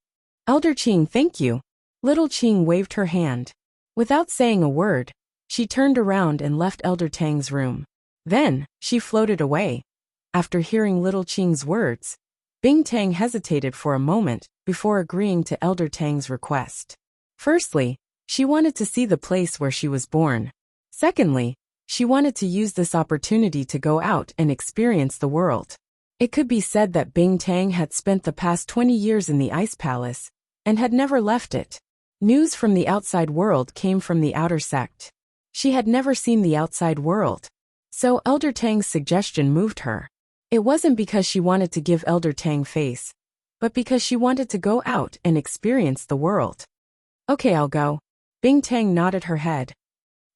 "Elder Qing, thank you." Little Qing waved her hand. Without saying a word, she turned around and left Elder Tang's room. Then, she floated away. After hearing Little Qing's words, Bing Tang hesitated for a moment before agreeing to Elder Tang's request. Firstly, she wanted to see the place where she was born. Secondly, she wanted to use this opportunity to go out and experience the world. It could be said that Bing Tang had spent the past 20 years in the Ice Palace and had never left it. News from the outside world came from the outer sect. She had never seen the outside world. So Elder Tang's suggestion moved her. It wasn't because she wanted to give Elder Tang face, but because she wanted to go out and experience the world. "Okay, I'll go." Bing Tang nodded her head.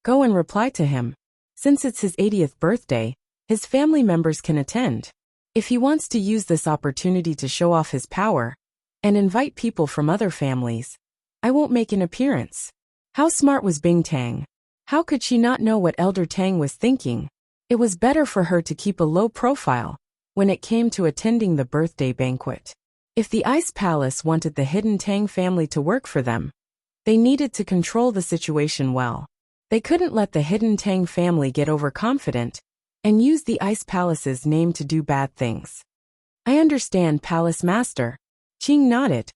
"Go and reply to him. Since it's his 80th birthday, his family members can attend. If he wants to use this opportunity to show off his power and invite people from other families, I won't make an appearance." How smart was Bing Tang? How could she not know what Elder Tang was thinking? It was better for her to keep a low profile when it came to attending the birthday banquet. If the Ice Palace wanted the Hidden Tang family to work for them, they needed to control the situation well. They couldn't let the Hidden Tang family get overconfident and use the Ice Palace's name to do bad things. "I understand, Palace Master." Qing nodded.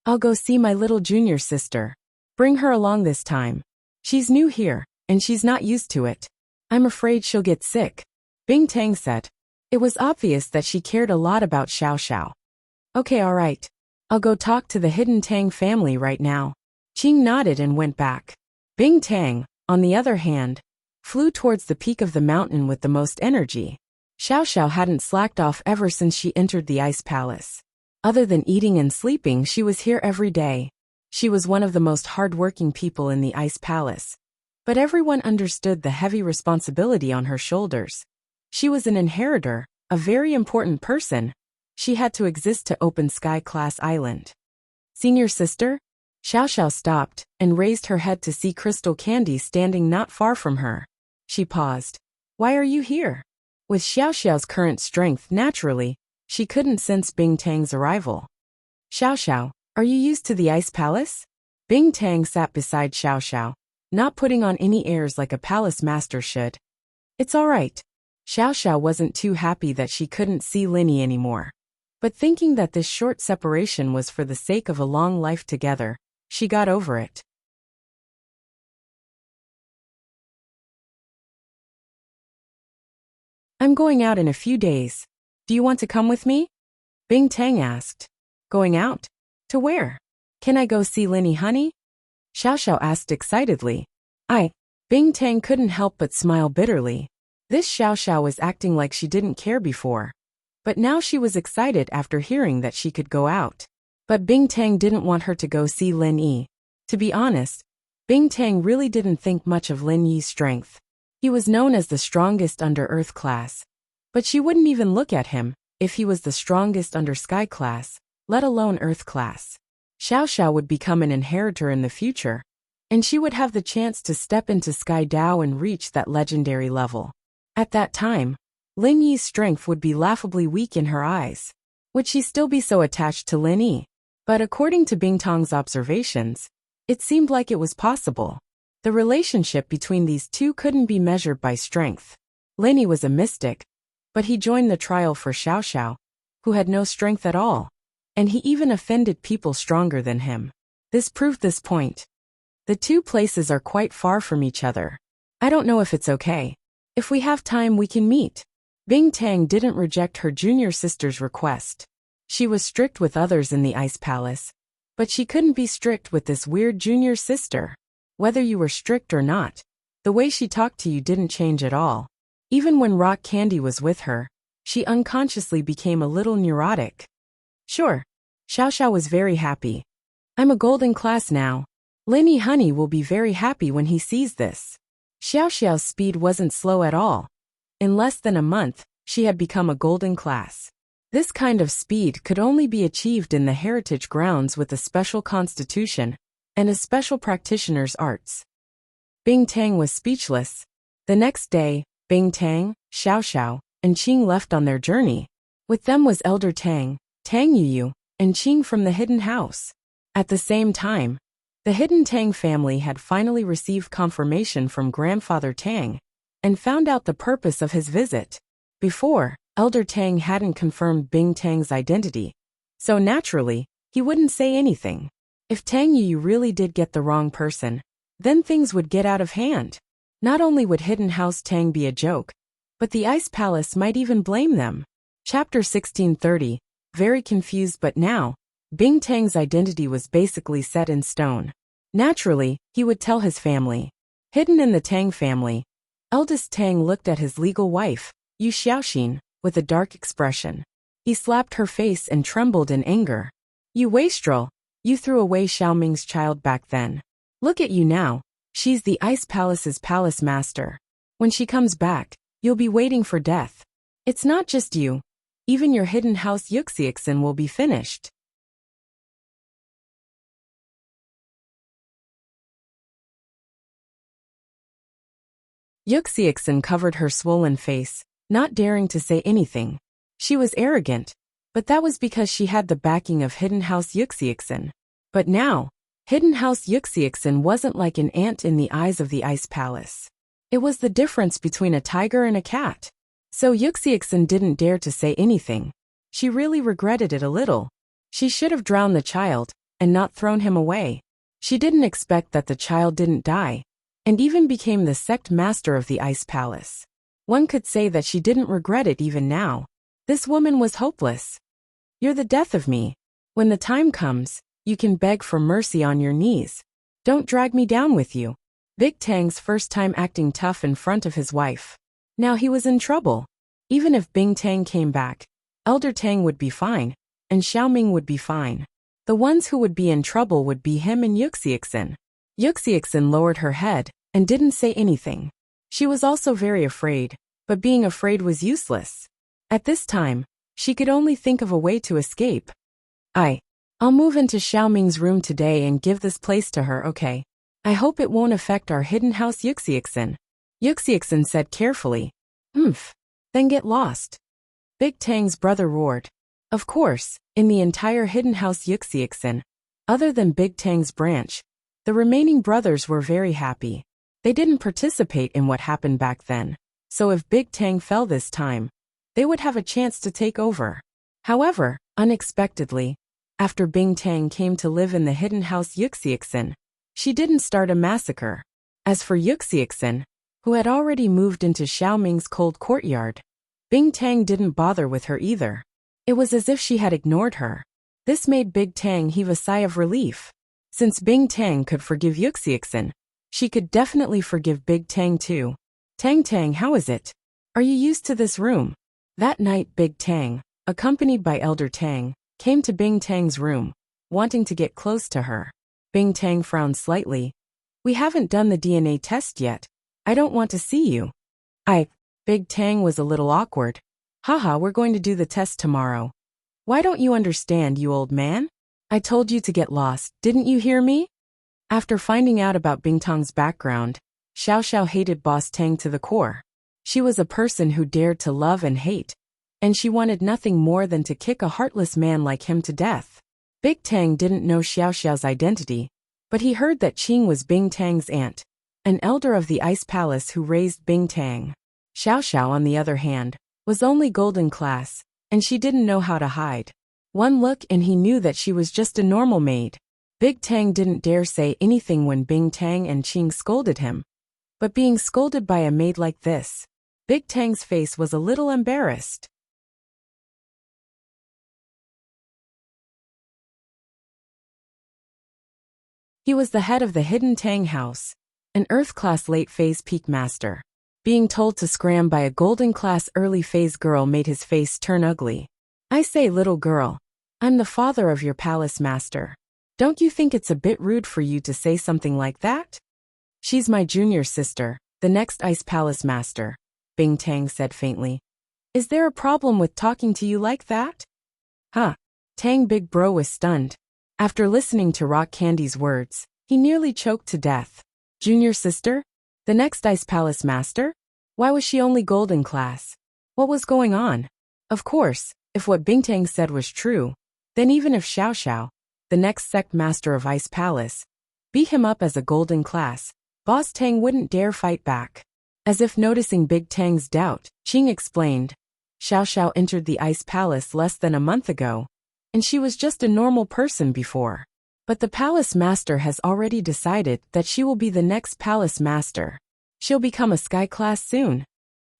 "I'll go see my little junior sister. Bring her along this time. She's new here, and she's not used to it. I'm afraid she'll get sick, Bing Tang said. It was obvious that she cared a lot about Xiao Xiao. Okay, all right. I'll go talk to the hidden Tang family right now. Qing nodded and went back. Bing Tang, on the other hand, flew towards the peak of the mountain with the most energy. Xiao Xiao hadn't slacked off ever since she entered the ice palace. Other than eating and sleeping, she was here every day. She was one of the most hard-working people in the ice palace. But everyone understood the heavy responsibility on her shoulders. She was an inheritor, a very important person. She had to exist to open Sky Class Island. Senior sister? Xiao Xiao stopped and raised her head to see Crystal Candy standing not far from her. She paused. Why are you here? With Xiao Xiao's current strength, naturally, she couldn't sense Bing Tang's arrival. Xiao Xiao, are you used to the ice palace? Bing Tang sat beside Xiao Xiao, not putting on any airs like a palace master should. It's all right. Xiao Xiao wasn't too happy that she couldn't see Linny anymore. But thinking that this short separation was for the sake of a long life together, she got over it. I'm going out in a few days. Do you want to come with me? Bing Tang asked. Going out? To where? Can I go see Linny honey? Xiao Xiao asked excitedly. Bing Tang couldn't help but smile bitterly. This Xiao Xiao was acting like she didn't care before. But now she was excited after hearing that she could go out. But Bing Tang didn't want her to go see Lin Yi. To be honest, Bing Tang really didn't think much of Lin Yi's strength. He was known as the strongest under Earth class. But she wouldn't even look at him if he was the strongest under Sky class, let alone Earth class. Xiao Xiao would become an inheritor in the future, and she would have the chance to step into Sky Dao and reach that legendary level. At that time, Lin Yi's strength would be laughably weak in her eyes. Would she still be so attached to Lin Yi? But according to Bing Tang's observations, it seemed like it was possible. The relationship between these two couldn't be measured by strength. Lin Yi was a mystic, but he joined the trial for Xiao Xiao, who had no strength at all. And he even offended people stronger than him. This proved this point. The two places are quite far from each other. I don't know if it's okay. If we have time, we can meet. Bing Tang didn't reject her junior sister's request. She was strict with others in the Ice Palace, but she couldn't be strict with this weird junior sister. Whether you were strict or not, the way she talked to you didn't change at all. Even when Rock Candy was with her, she unconsciously became a little neurotic. Sure. Xiao Xiao was very happy. I'm a golden class now. Linny Honey will be very happy when he sees this. Xiao Xiao's speed wasn't slow at all. In less than a month, she had become a golden class. This kind of speed could only be achieved in the heritage grounds with a special constitution and a special practitioner's arts. Bing Tang was speechless. The next day, Bing Tang, Xiao Xiao, and Qing left on their journey. With them was Elder Tang, Tang Yuyu, and Qing from the hidden house. At the same time, the hidden Tang family had finally received confirmation from Grandfather Tang and found out the purpose of his visit. Before, Elder Tang hadn't confirmed Bing Tang's identity, so naturally, he wouldn't say anything. If Tang Yuyu really did get the wrong person, then things would get out of hand. Not only would Hidden House Tang be a joke, but the Ice Palace might even blame them. Chapter 1630. Very confused, but now, Bing Tang's identity was basically set in stone. Naturally, he would tell his family. Hidden in the Tang family, eldest Tang looked at his legal wife, Yu Xiaoxin, with a dark expression. He slapped her face and trembled in anger. You wastrel, you threw away Xiaoming's child back then. Look at you now, she's the Ice Palace's palace master. When she comes back, you'll be waiting for death. It's not just you. Even your hidden house Yuxiixin will be finished. Yuxiixin covered her swollen face, not daring to say anything. She was arrogant, but that was because she had the backing of Hidden House Yuxiixin. But now, Hidden House Yuxiixin wasn't like an ant in the eyes of the Ice Palace. It was the difference between a tiger and a cat. So Yuxiixin didn't dare to say anything. She really regretted it a little. She should have drowned the child and not thrown him away. She didn't expect that the child didn't die, and even became the sect master of the Ice Palace. One could say that she didn't regret it even now. This woman was hopeless. You're the death of me. When the time comes, you can beg for mercy on your knees. Don't drag me down with you. Big Tang's first time acting tough in front of his wife. Now he was in trouble. Even if Bing Tang came back, Elder Tang would be fine, and Xiaoming would be fine. The ones who would be in trouble would be him and Yuxiexin. Yuxiexin lowered her head and didn't say anything. She was also very afraid, but being afraid was useless. At this time, she could only think of a way to escape. I'll move into Xiaoming's room today and give this place to her, okay? I hope it won't affect our hidden house, Yuxiexin. Yuxiexin said carefully. Then get lost. Big Tang's brother roared. Of course, in the entire hidden house Yuxiexin, other than Big Tang's branch, the remaining brothers were very happy. They didn't participate in what happened back then, so if Big Tang fell this time, they would have a chance to take over. However, unexpectedly, after Bing Tang came to live in the hidden house Yuxiexin, she didn't start a massacre. As for Yuxiexin, who had already moved into Xiaoming's cold courtyard, Bing Tang didn't bother with her either. It was as if she had ignored her. This made Big Tang heave a sigh of relief. Since Bing Tang could forgive Yuxiexin, she could definitely forgive Big Tang too. Tang, how is it? Are you used to this room? That night Big Tang, accompanied by Elder Tang, came to Bing Tang's room, wanting to get close to her. Bing Tang frowned slightly. We haven't done the DNA test yet. I don't want to see you. Big Tang was a little awkward. Haha, we're going to do the test tomorrow. Why don't you understand, you old man? I told you to get lost, didn't you hear me? After finding out about Bing Tang's background, Xiao Xiao hated Boss Tang to the core. She was a person who dared to love and hate, and she wanted nothing more than to kick a heartless man like him to death. Big Tang didn't know Xiao Xiao's identity, but he heard that Qing was Bing Tang's aunt, an elder of the Ice Palace who raised Bing Tang. Xiao Xiao, on the other hand, was only golden class, and she didn't know how to hide. One look and he knew that she was just a normal maid. Big Tang didn't dare say anything when Bing Tang and Qing scolded him. But being scolded by a maid like this, Big Tang's face was a little embarrassed. He was the head of the Hidden Tang House, an Earth-class late-phase peak master. Being told to scram by a golden-class early-phase girl made his face turn ugly. I say, little girl, I'm the father of your palace master. Don't you think it's a bit rude for you to say something like that? She's my junior sister, the next Ice Palace master, Bing Tang said faintly. Is there a problem with talking to you like that? Tang Big Bro was stunned. After listening to Rock Candy's words, he nearly choked to death. Junior sister? The next Ice Palace master? Why was she only golden class? What was going on? Of course, if what Bing Tang said was true, then even if Xiao Xiao, the next sect master of Ice Palace, beat him up as a golden class, Boss Tang wouldn't dare fight back. As if noticing Big Tang's doubt, Qing explained. Xiao Xiao entered the Ice Palace less than a month ago, and she was just a normal person before. But the palace master has already decided that she will be the next palace master. She'll become a sky class soon.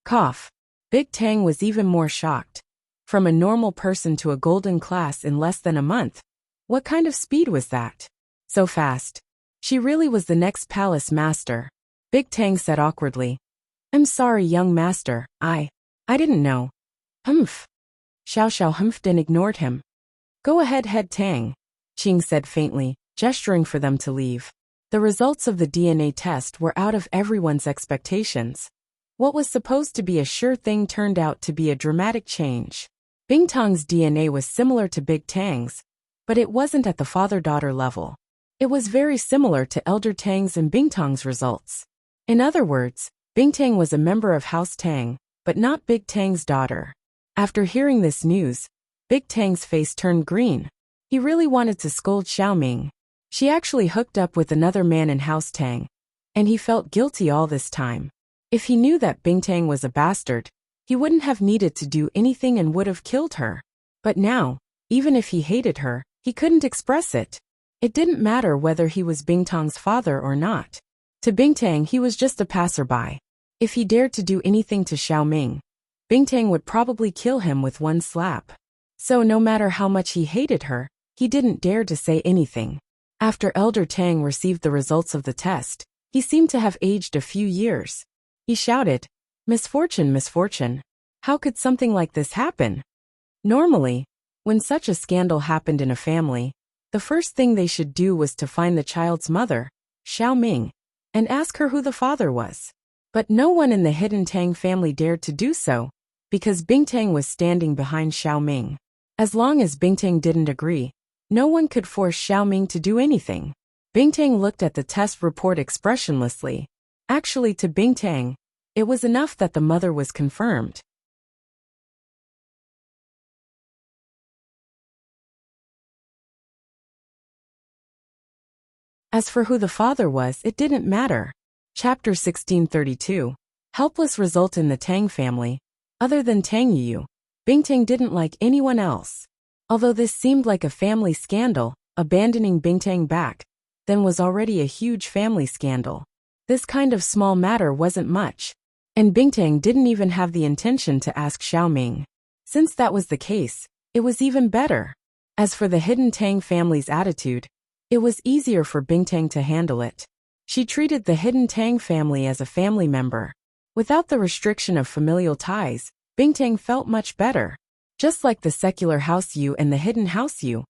Cough. Big Tang was even more shocked. From a normal person to a golden class in less than a month. What kind of speed was that? So fast. She really was the next palace master. Big Tang said awkwardly. I'm sorry, young master, I didn't know. Humph. Xiao Xiao humphed and ignored him. Go ahead, Head Tang, Qing said faintly, gesturing for them to leave. The results of the DNA test were out of everyone's expectations. What was supposed to be a sure thing turned out to be a dramatic change. Bing Tang's DNA was similar to Big Tang's, but it wasn't at the father-daughter level. It was very similar to Elder Tang's and Bing Tang's results. In other words, Bing Tang was a member of House Tang, but not Big Tang's daughter. After hearing this news, Big Tang's face turned green. He really wanted to scold Xiaoming. She actually hooked up with another man in House Tang, and he felt guilty all this time. If he knew that Bing Tang was a bastard, he wouldn't have needed to do anything and would have killed her. But now, even if he hated her, he couldn't express it. It didn't matter whether he was Bing Tang's father or not. To Bingtang, he was just a passerby. If he dared to do anything to Xiaoming, Bingtang would probably kill him with one slap. So no matter how much he hated her, he didn't dare to say anything. After Elder Tang received the results of the test, he seemed to have aged a few years. He shouted, "Misfortune, misfortune. How could something like this happen?" Normally, when such a scandal happened in a family, the first thing they should do was to find the child's mother, Xiaoming, and ask her who the father was. But no one in the hidden Tang family dared to do so, because Bingtang was standing behind Xiaoming. As long as Bingtang didn't agree, no one could force Xiaoming to do anything. Bingtang looked at the test report expressionlessly. Actually, to Bingtang, it was enough that the mother was confirmed. As for who the father was, it didn't matter. Chapter 1632. Helpless result in the Tang family. Other than Tang Yu, Bingtang didn't like anyone else. Although this seemed like a family scandal, abandoning Bingtang back then was already a huge family scandal. This kind of small matter wasn't much, and Bingtang didn't even have the intention to ask Xiaoming. Since that was the case, it was even better. As for the hidden Tang family's attitude, it was easier for Bingtang to handle it. She treated the hidden Tang family as a family member. Without the restriction of familial ties, Bingtang felt much better. Just like the secular House Yu and the hidden House Yu,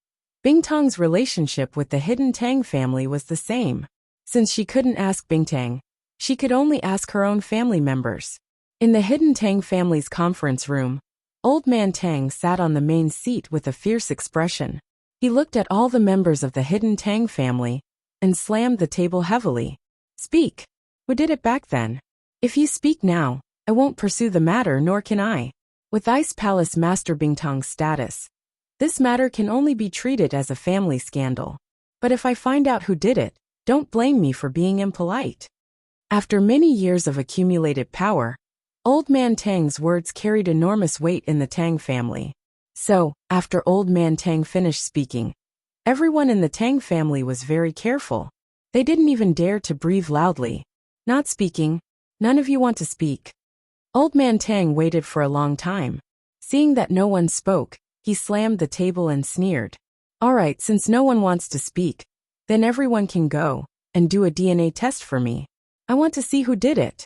Bingtang's relationship with the hidden Tang family was the same. Since she couldn't ask Bingtang, she could only ask her own family members. In the hidden Tang family's conference room, Old Man Tang sat on the main seat with a fierce expression. He looked at all the members of the hidden Tang family and slammed the table heavily. "Speak. Who did it back then? If you speak now, I won't pursue the matter, nor can I." With Ice Palace Master Bingtang's status, this matter can only be treated as a family scandal. But if I find out who did it, don't blame me for being impolite. After many years of accumulated power, Old Man Tang's words carried enormous weight in the Tang family. So, after Old Man Tang finished speaking, everyone in the Tang family was very careful. They didn't even dare to breathe loudly. "Not speaking. None of you want to speak." Old Man Tang waited for a long time. Seeing that no one spoke, he slammed the table and sneered. "All right, since no one wants to speak, then everyone can go and do a DNA test for me. I want to see who did it."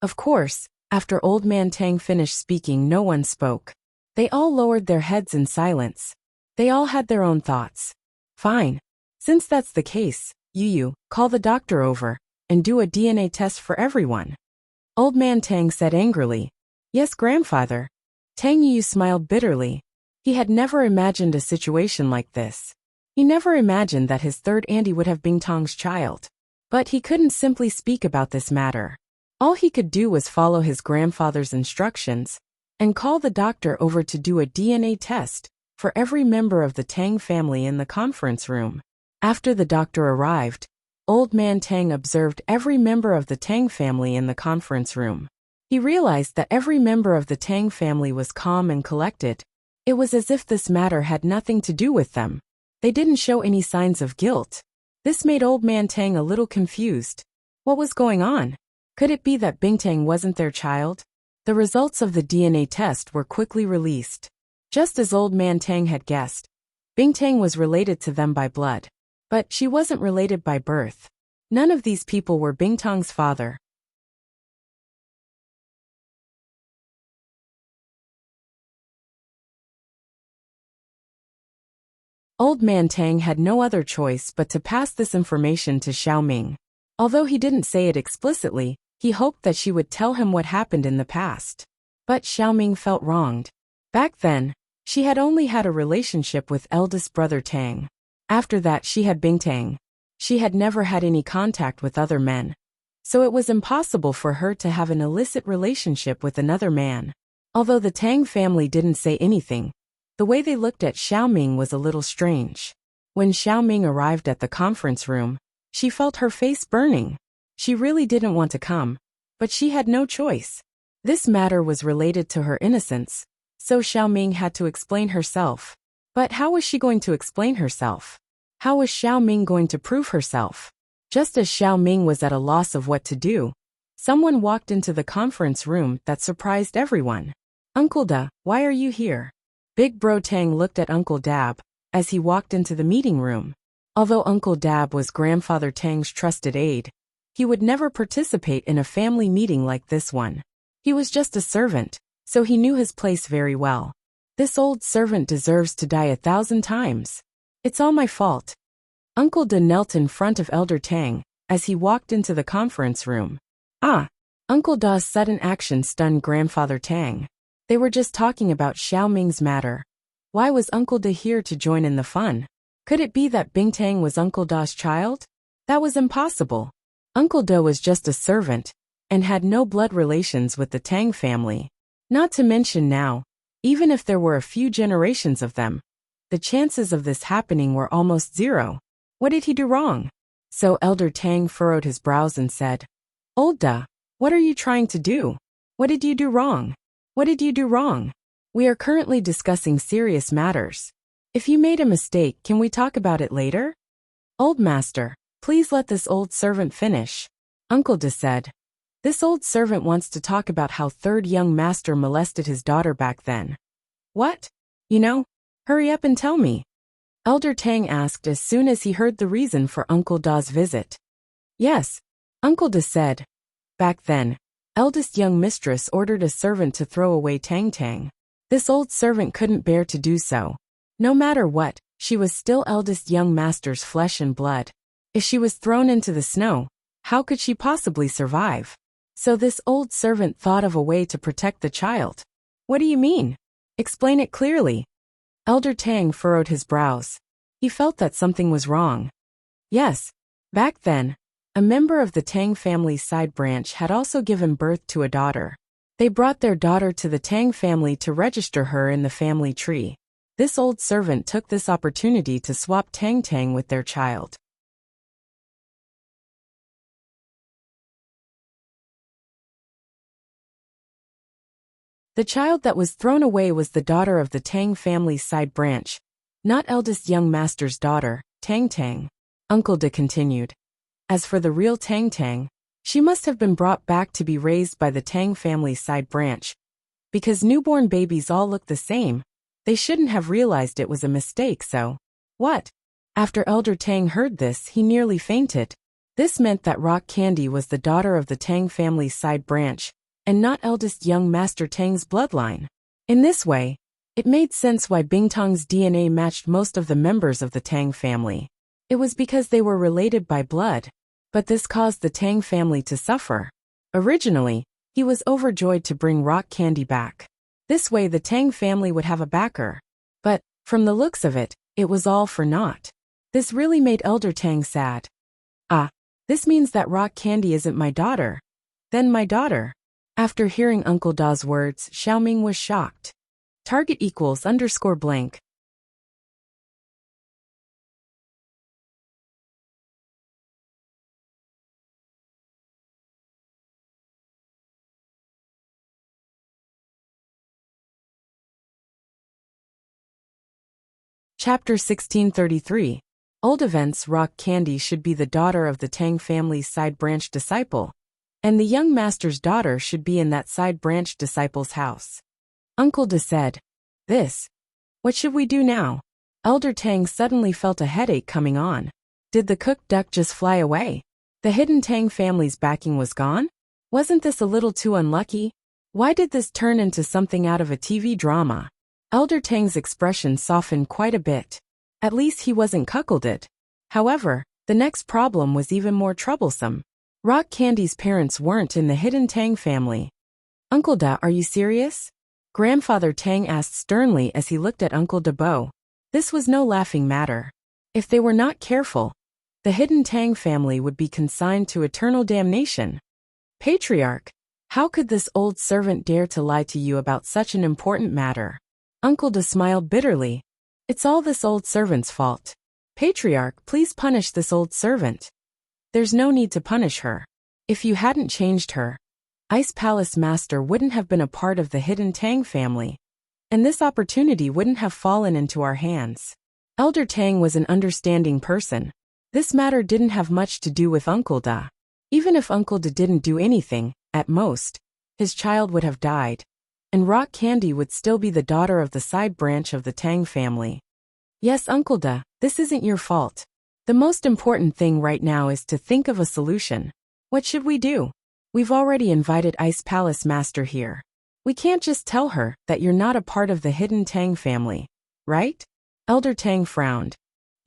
Of course, after Old Man Tang finished speaking, no one spoke. They all lowered their heads in silence. They all had their own thoughts. "Fine. Since that's the case, Yu, call the doctor over and do a DNA test for everyone." Old Man Tang said angrily. "Yes, grandfather." Tang Yu smiled bitterly. He had never imagined a situation like this. He never imagined that his third auntie would have Bingtang's child. But he couldn't simply speak about this matter. All he could do was follow his grandfather's instructions and call the doctor over to do a DNA test for every member of the Tang family in the conference room. After the doctor arrived, Old Man Tang observed every member of the Tang family in the conference room. He realized that every member of the Tang family was calm and collected. It was as if this matter had nothing to do with them. They didn't show any signs of guilt. This made Old Man Tang a little confused. What was going on? Could it be that Bingtang wasn't their child? The results of the DNA test were quickly released. Just as Old Man Tang had guessed, Bingtang was related to them by blood. But she wasn't related by birth. None of these people were Bingtang's father. Old Man Tang had no other choice but to pass this information to Xiaoming. Although he didn't say it explicitly, he hoped that she would tell him what happened in the past. But Xiaoming felt wronged. Back then, she had only had a relationship with eldest brother Tang. After that, she had Bingtang. She had never had any contact with other men. So it was impossible for her to have an illicit relationship with another man. Although the Tang family didn't say anything, the way they looked at Xiaoming was a little strange. When Xiaoming arrived at the conference room, she felt her face burning. She really didn't want to come, but she had no choice. This matter was related to her innocence, so Xiaoming had to explain herself. But how was she going to explain herself? How was Xiaoming going to prove herself? Just as Xiao Ming was at a loss of what to do, someone walked into the conference room that surprised everyone. Uncle Da, why are you here? Big Bro Tang looked at Uncle Dab as he walked into the meeting room. Although Uncle Dab was Grandfather Tang's trusted aide, he would never participate in a family meeting like this one. He was just a servant, so he knew his place very well. This old servant deserves to die 1,000 times. It's all my fault. Uncle Da knelt in front of Elder Tang as he walked into the conference room. Uncle Da's sudden action stunned Grandfather Tang. They were just talking about Xiao Ming's matter. Why was Uncle Da here to join in the fun? Could it be that Bing Tang was Uncle Da's child? That was impossible. Uncle Da was just a servant and had no blood relations with the Tang family. Not to mention now, even if there were a few generations of them, the chances of this happening were almost zero. What did he do wrong? So Elder Tang furrowed his brows and said, Old Da, what are you trying to do? What did you do wrong? What did you do wrong? We are currently discussing serious matters. If you made a mistake, can we talk about it later? Old Master, please let this old servant finish. Uncle Da said. This old servant wants to talk about how third young master molested his daughter back then. What? Hurry up and tell me. Elder Tang asked as soon as he heard the reason for Uncle Da's visit. Yes, Uncle Da said. Back then, eldest young mistress ordered a servant to throw away Tang Tang. This old servant couldn't bear to do so. No matter what, she was still eldest young master's flesh and blood. If she was thrown into the snow, how could she possibly survive? So this old servant thought of a way to protect the child. What do you mean? Explain it clearly. Elder Tang furrowed his brows. He felt that something was wrong. Yes, back then, a member of the Tang family's side branch had also given birth to a daughter. They brought their daughter to the Tang family to register her in the family tree. This old servant took this opportunity to swap Tang Tang with their child. The child that was thrown away was the daughter of the Tang family's side branch, not eldest young master's daughter, Tang Tang. Uncle Da continued. As for the real Tang Tang, she must have been brought back to be raised by the Tang family's side branch. Because newborn babies all look the same, they shouldn't have realized it was a mistake, so. What? After Elder Tang heard this, he nearly fainted. This meant that Rock Candy was the daughter of the Tang family's side branch, and not eldest young Master Tang's bloodline. In this way, it made sense why Bing Tang's DNA matched most of the members of the Tang family. It was because they were related by blood. But this caused the Tang family to suffer. Originally, he was overjoyed to bring Rock Candy back. This way the Tang family would have a backer. But, from the looks of it, it was all for naught. This really made Elder Tang sad. This means that Rock Candy isn't my daughter. Then my daughter. After hearing Uncle Da's words, Xiao Ming was shocked. Target =_blank. Chapter 1633. Old events. Rock Candy should be the daughter of the Tang family's side branch disciple, and the young master's daughter should be in that side branch disciple's house. Uncle Da said, What should we do now? Elder Tang suddenly felt a headache coming on. Did the cooked duck just fly away? The hidden Tang family's backing was gone? Wasn't this a little too unlucky? Why did this turn into something out of a TV drama? Elder Tang's expression softened quite a bit. At least he wasn't cuckolded. However, the next problem was even more troublesome. Rock Candy's parents weren't in the hidden Tang family. Uncle Da, are you serious? Grandfather Tang asked sternly as he looked at Uncle Da Bo. This was no laughing matter. If they were not careful, the hidden Tang family would be consigned to eternal damnation. Patriarch, how could this old servant dare to lie to you about such an important matter? Uncle Da smiled bitterly. It's all this old servant's fault. Patriarch, please punish this old servant. There's no need to punish her. If you hadn't changed her, Ice Palace Master wouldn't have been a part of the hidden Tang family, and this opportunity wouldn't have fallen into our hands. Elder Tang was an understanding person. This matter didn't have much to do with Uncle Da. Even if Uncle Da didn't do anything, at most, his child would have died, and Rock Candy would still be the daughter of the side branch of the Tang family. Yes, Uncle Da, this isn't your fault. The most important thing right now is to think of a solution. What should we do? We've already invited Ice Palace Master here. We can't just tell her that you're not a part of the hidden Tang family, right? Elder Tang frowned.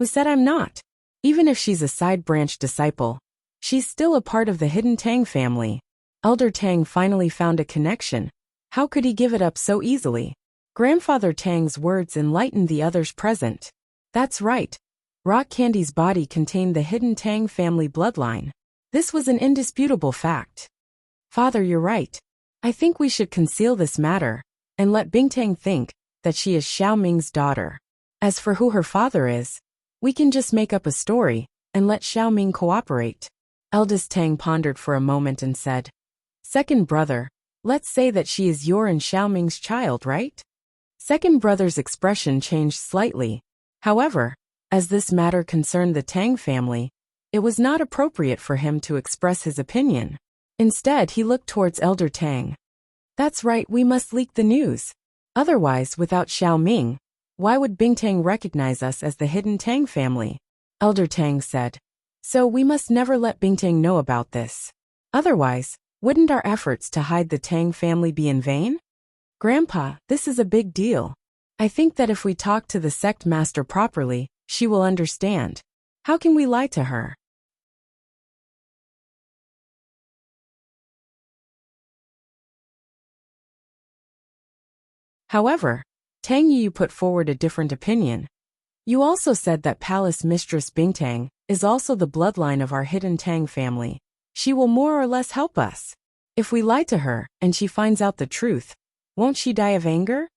Who said I'm not? Even if she's a side branch disciple, she's still a part of the hidden Tang family. Elder Tang finally found a connection. How could he give it up so easily? Grandfather Tang's words enlightened the others present. That's right. Rock Candy's body contained the hidden Tang family bloodline. This was an indisputable fact. Father, you're right. I think we should conceal this matter, and let Bingtang think that she is Xiao Ming's daughter. As for who her father is, we can just make up a story, and let Xiao Ming cooperate. Eldest Tang pondered for a moment and said, Second brother, let's say that she is your and Xiao Ming's child, right? Second brother's expression changed slightly. However, as this matter concerned the Tang family, it was not appropriate for him to express his opinion. Instead, he looked towards Elder Tang. That's right, we must leak the news. Otherwise, without Xiao Ming, why would Bingtang recognize us as the hidden Tang family? Elder Tang said. So we must never let Bingtang know about this. Otherwise, wouldn't our efforts to hide the Tang family be in vain? Grandpa, this is a big deal. I think that if we talk to the sect master properly, she will understand. How can we lie to her? However, Tang Yu put forward a different opinion. You also said that Palace Mistress Bingtang is also the bloodline of our hidden Tang family. She will more or less help us. If we lie to her and she finds out the truth, won't she die of anger?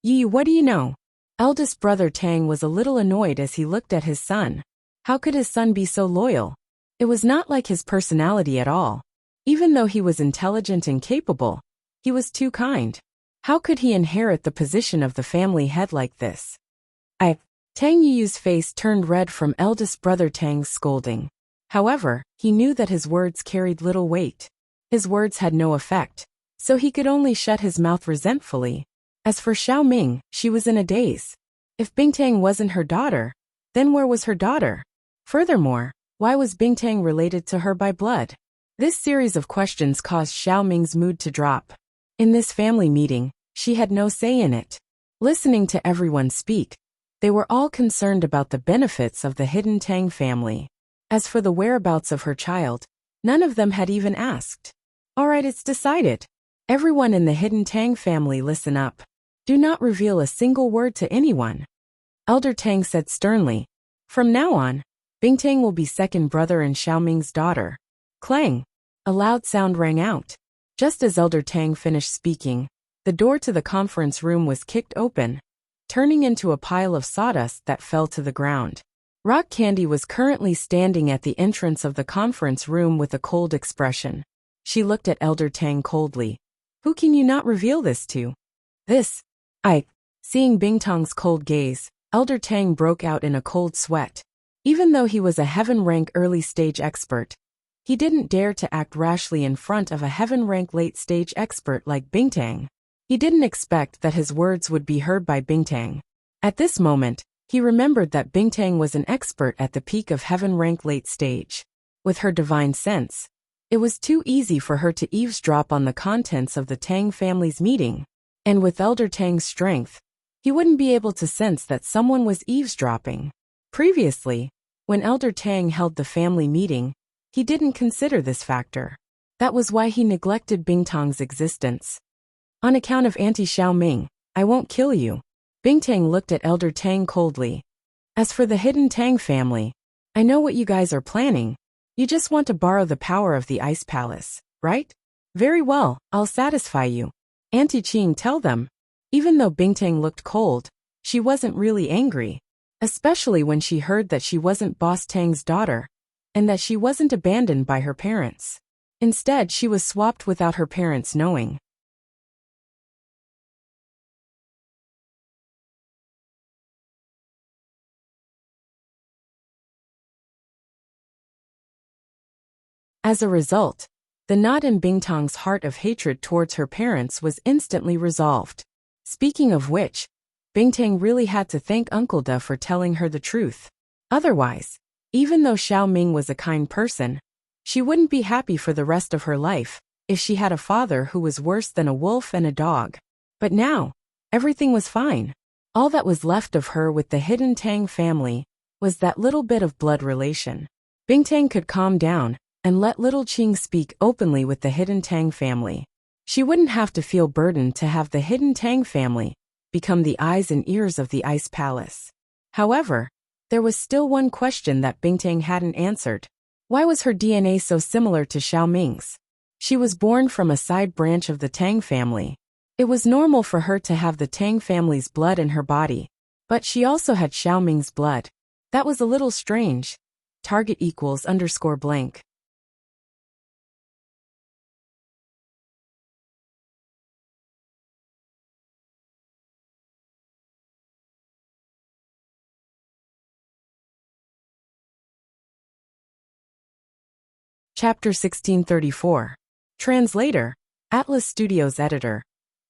Yi, what do you know? Eldest brother Tang was a little annoyed as he looked at his son. How could his son be so loyal? It was not like his personality at all. Even though he was intelligent and capable, he was too kind. How could he inherit the position of the family head like this? Tang Yuyu's face turned red from eldest brother Tang's scolding. However, he knew that his words carried little weight. His words had no effect, so he could only shut his mouth resentfully. As for Xiao Ming, she was in a daze. If Bingtang wasn't her daughter, then where was her daughter? Furthermore, why was Bingtang related to her by blood? This series of questions caused Xiao Ming's mood to drop. In this family meeting, she had no say in it. Listening to everyone speak, they were all concerned about the benefits of the hidden Tang family. As for the whereabouts of her child, none of them had even asked. All right, it's decided. Everyone in the hidden Tang family, listen up. Do not reveal a single word to anyone. Elder Tang said sternly. From now on, Bingtang will be second brother and Xiao Ming's daughter. Clang! A loud sound rang out. Just as Elder Tang finished speaking, the door to the conference room was kicked open, turning into a pile of sawdust that fell to the ground. Rock Candy was currently standing at the entrance of the conference room with a cold expression. She looked at Elder Tang coldly. Who can you not reveal this to? Seeing Bingtang's cold gaze, Elder Tang broke out in a cold sweat. Even though he was a heaven-rank early-stage expert, he didn't dare to act rashly in front of a heaven-rank late-stage expert like Bingtang. He didn't expect that his words would be heard by Bingtang. At this moment, he remembered that Bingtang was an expert at the peak of heaven-rank late-stage. With her divine sense, it was too easy for her to eavesdrop on the contents of the Tang family's meeting. And with Elder Tang's strength, he wouldn't be able to sense that someone was eavesdropping. Previously, when Elder Tang held the family meeting, he didn't consider this factor. That was why he neglected Bingtang's existence. On account of Auntie Xiao Ming, I won't kill you. Bingtang looked at Elder Tang coldly. As for the hidden Tang family, I know what you guys are planning. You just want to borrow the power of the Ice Palace, right? Very well, I'll satisfy you. Auntie Qing, tell them. Even though Bingtang looked cold, she wasn't really angry. Especially when she heard that she wasn't Boss Tang's daughter, and that she wasn't abandoned by her parents. Instead, she was swapped without her parents knowing. As a result, the knot in Bingtang's heart of hatred towards her parents was instantly resolved. Speaking of which, Bingtang really had to thank Uncle Da for telling her the truth. Otherwise, even though Xiao Ming was a kind person, she wouldn't be happy for the rest of her life if she had a father who was worse than a wolf and a dog. But now, everything was fine. All that was left of her with the hidden Tang family was that little bit of blood relation. Bingtang could calm down and let little Qing speak openly with the hidden Tang family. She wouldn't have to feel burdened to have the hidden Tang family become the eyes and ears of the Ice Palace. However, there was still one question that Bingtang hadn't answered. Why was her DNA so similar to Xiao Ming's? She was born from a side branch of the Tang family. It was normal for her to have the Tang family's blood in her body, but she also had Xiao Ming's blood. That was a little strange. Target =_blank. Chapter 1634. Translator, Atlas Studios editor.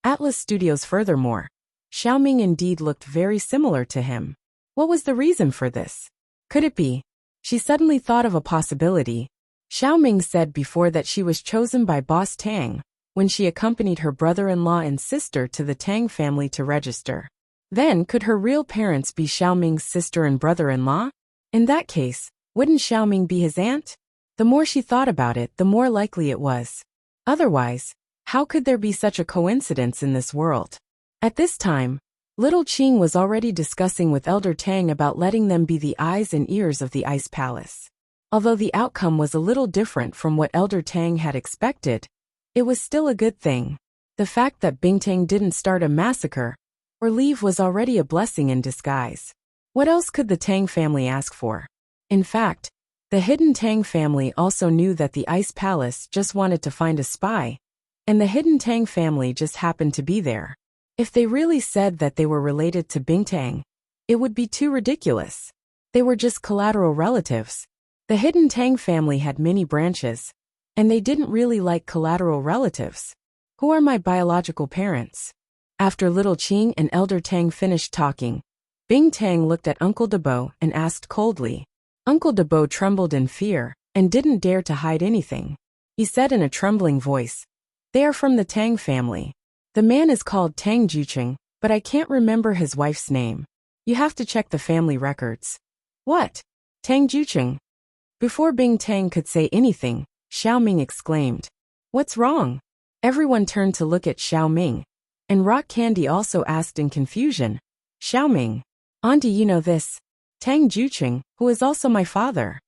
Atlas Studios. Furthermore, Xiao Ming indeed looked very similar to him. What was the reason for this? Could it be? She suddenly thought of a possibility. Xiao Ming said before that she was chosen by Boss Tang when she accompanied her brother-in-law and sister to the Tang family to register. Then, could her real parents be Xiao Ming's sister and brother-in-law? In that case, wouldn't Xiao Ming be his aunt? The more she thought about it, the more likely it was. Otherwise, how could there be such a coincidence in this world? At this time, little Qing was already discussing with Elder Tang about letting them be the eyes and ears of the Ice Palace. Although the outcome was a little different from what Elder Tang had expected, it was still a good thing. The fact that Bingtang didn't start a massacre or leave was already a blessing in disguise. What else could the Tang family ask for? In fact, the hidden Tang family also knew that the Ice Palace just wanted to find a spy, and the hidden Tang family just happened to be there. If they really said that they were related to Bingtang, it would be too ridiculous. They were just collateral relatives. The hidden Tang family had many branches, and they didn't really like collateral relatives. Who are my biological parents? After little Qing and Elder Tang finished talking, Bingtang looked at Uncle Debo and asked coldly. Uncle Debo trembled in fear and didn't dare to hide anything. He said in a trembling voice, "They are from the Tang family. The man is called Tang Jucheng, but I can't remember his wife's name. You have to check the family records." What? Tang Jucheng? Before Bingtang could say anything, Xiao Ming exclaimed, "What's wrong?" Everyone turned to look at Xiao Ming, and Rock Candy also asked in confusion, "Xiao Ming, Auntie, you know this Tang Jucheng, who is also my father.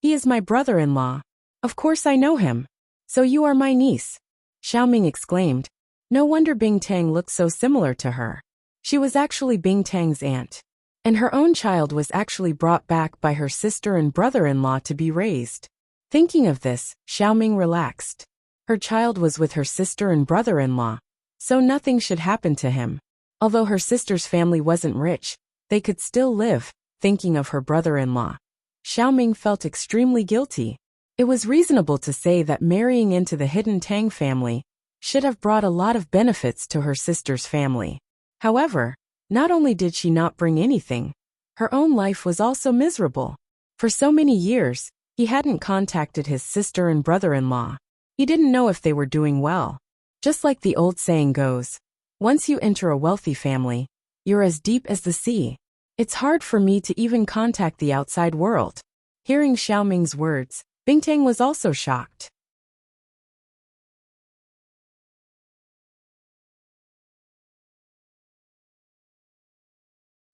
He is my brother-in-law. Of course I know him. So you are my niece." Xiao Ming exclaimed. No wonder Bingtang looked so similar to her. She was actually Bingtang's aunt. And her own child was actually brought back by her sister and brother-in-law to be raised. Thinking of this, Xiao Ming relaxed. Her child was with her sister and brother-in-law, so nothing should happen to him. Although her sister's family wasn't rich, they could still live. Thinking of her brother-in-law, Xiao Ming felt extremely guilty. It was reasonable to say that marrying into the hidden Tang family should have brought a lot of benefits to her sister's family. However, not only did she not bring anything, her own life was also miserable. For so many years, he hadn't contacted his sister and brother-in-law. He didn't know if they were doing well. Just like the old saying goes, once you enter a wealthy family, you're as deep as the sea. It's hard for me to even contact the outside world. Hearing Xiao Ming's words, Bingtang was also shocked.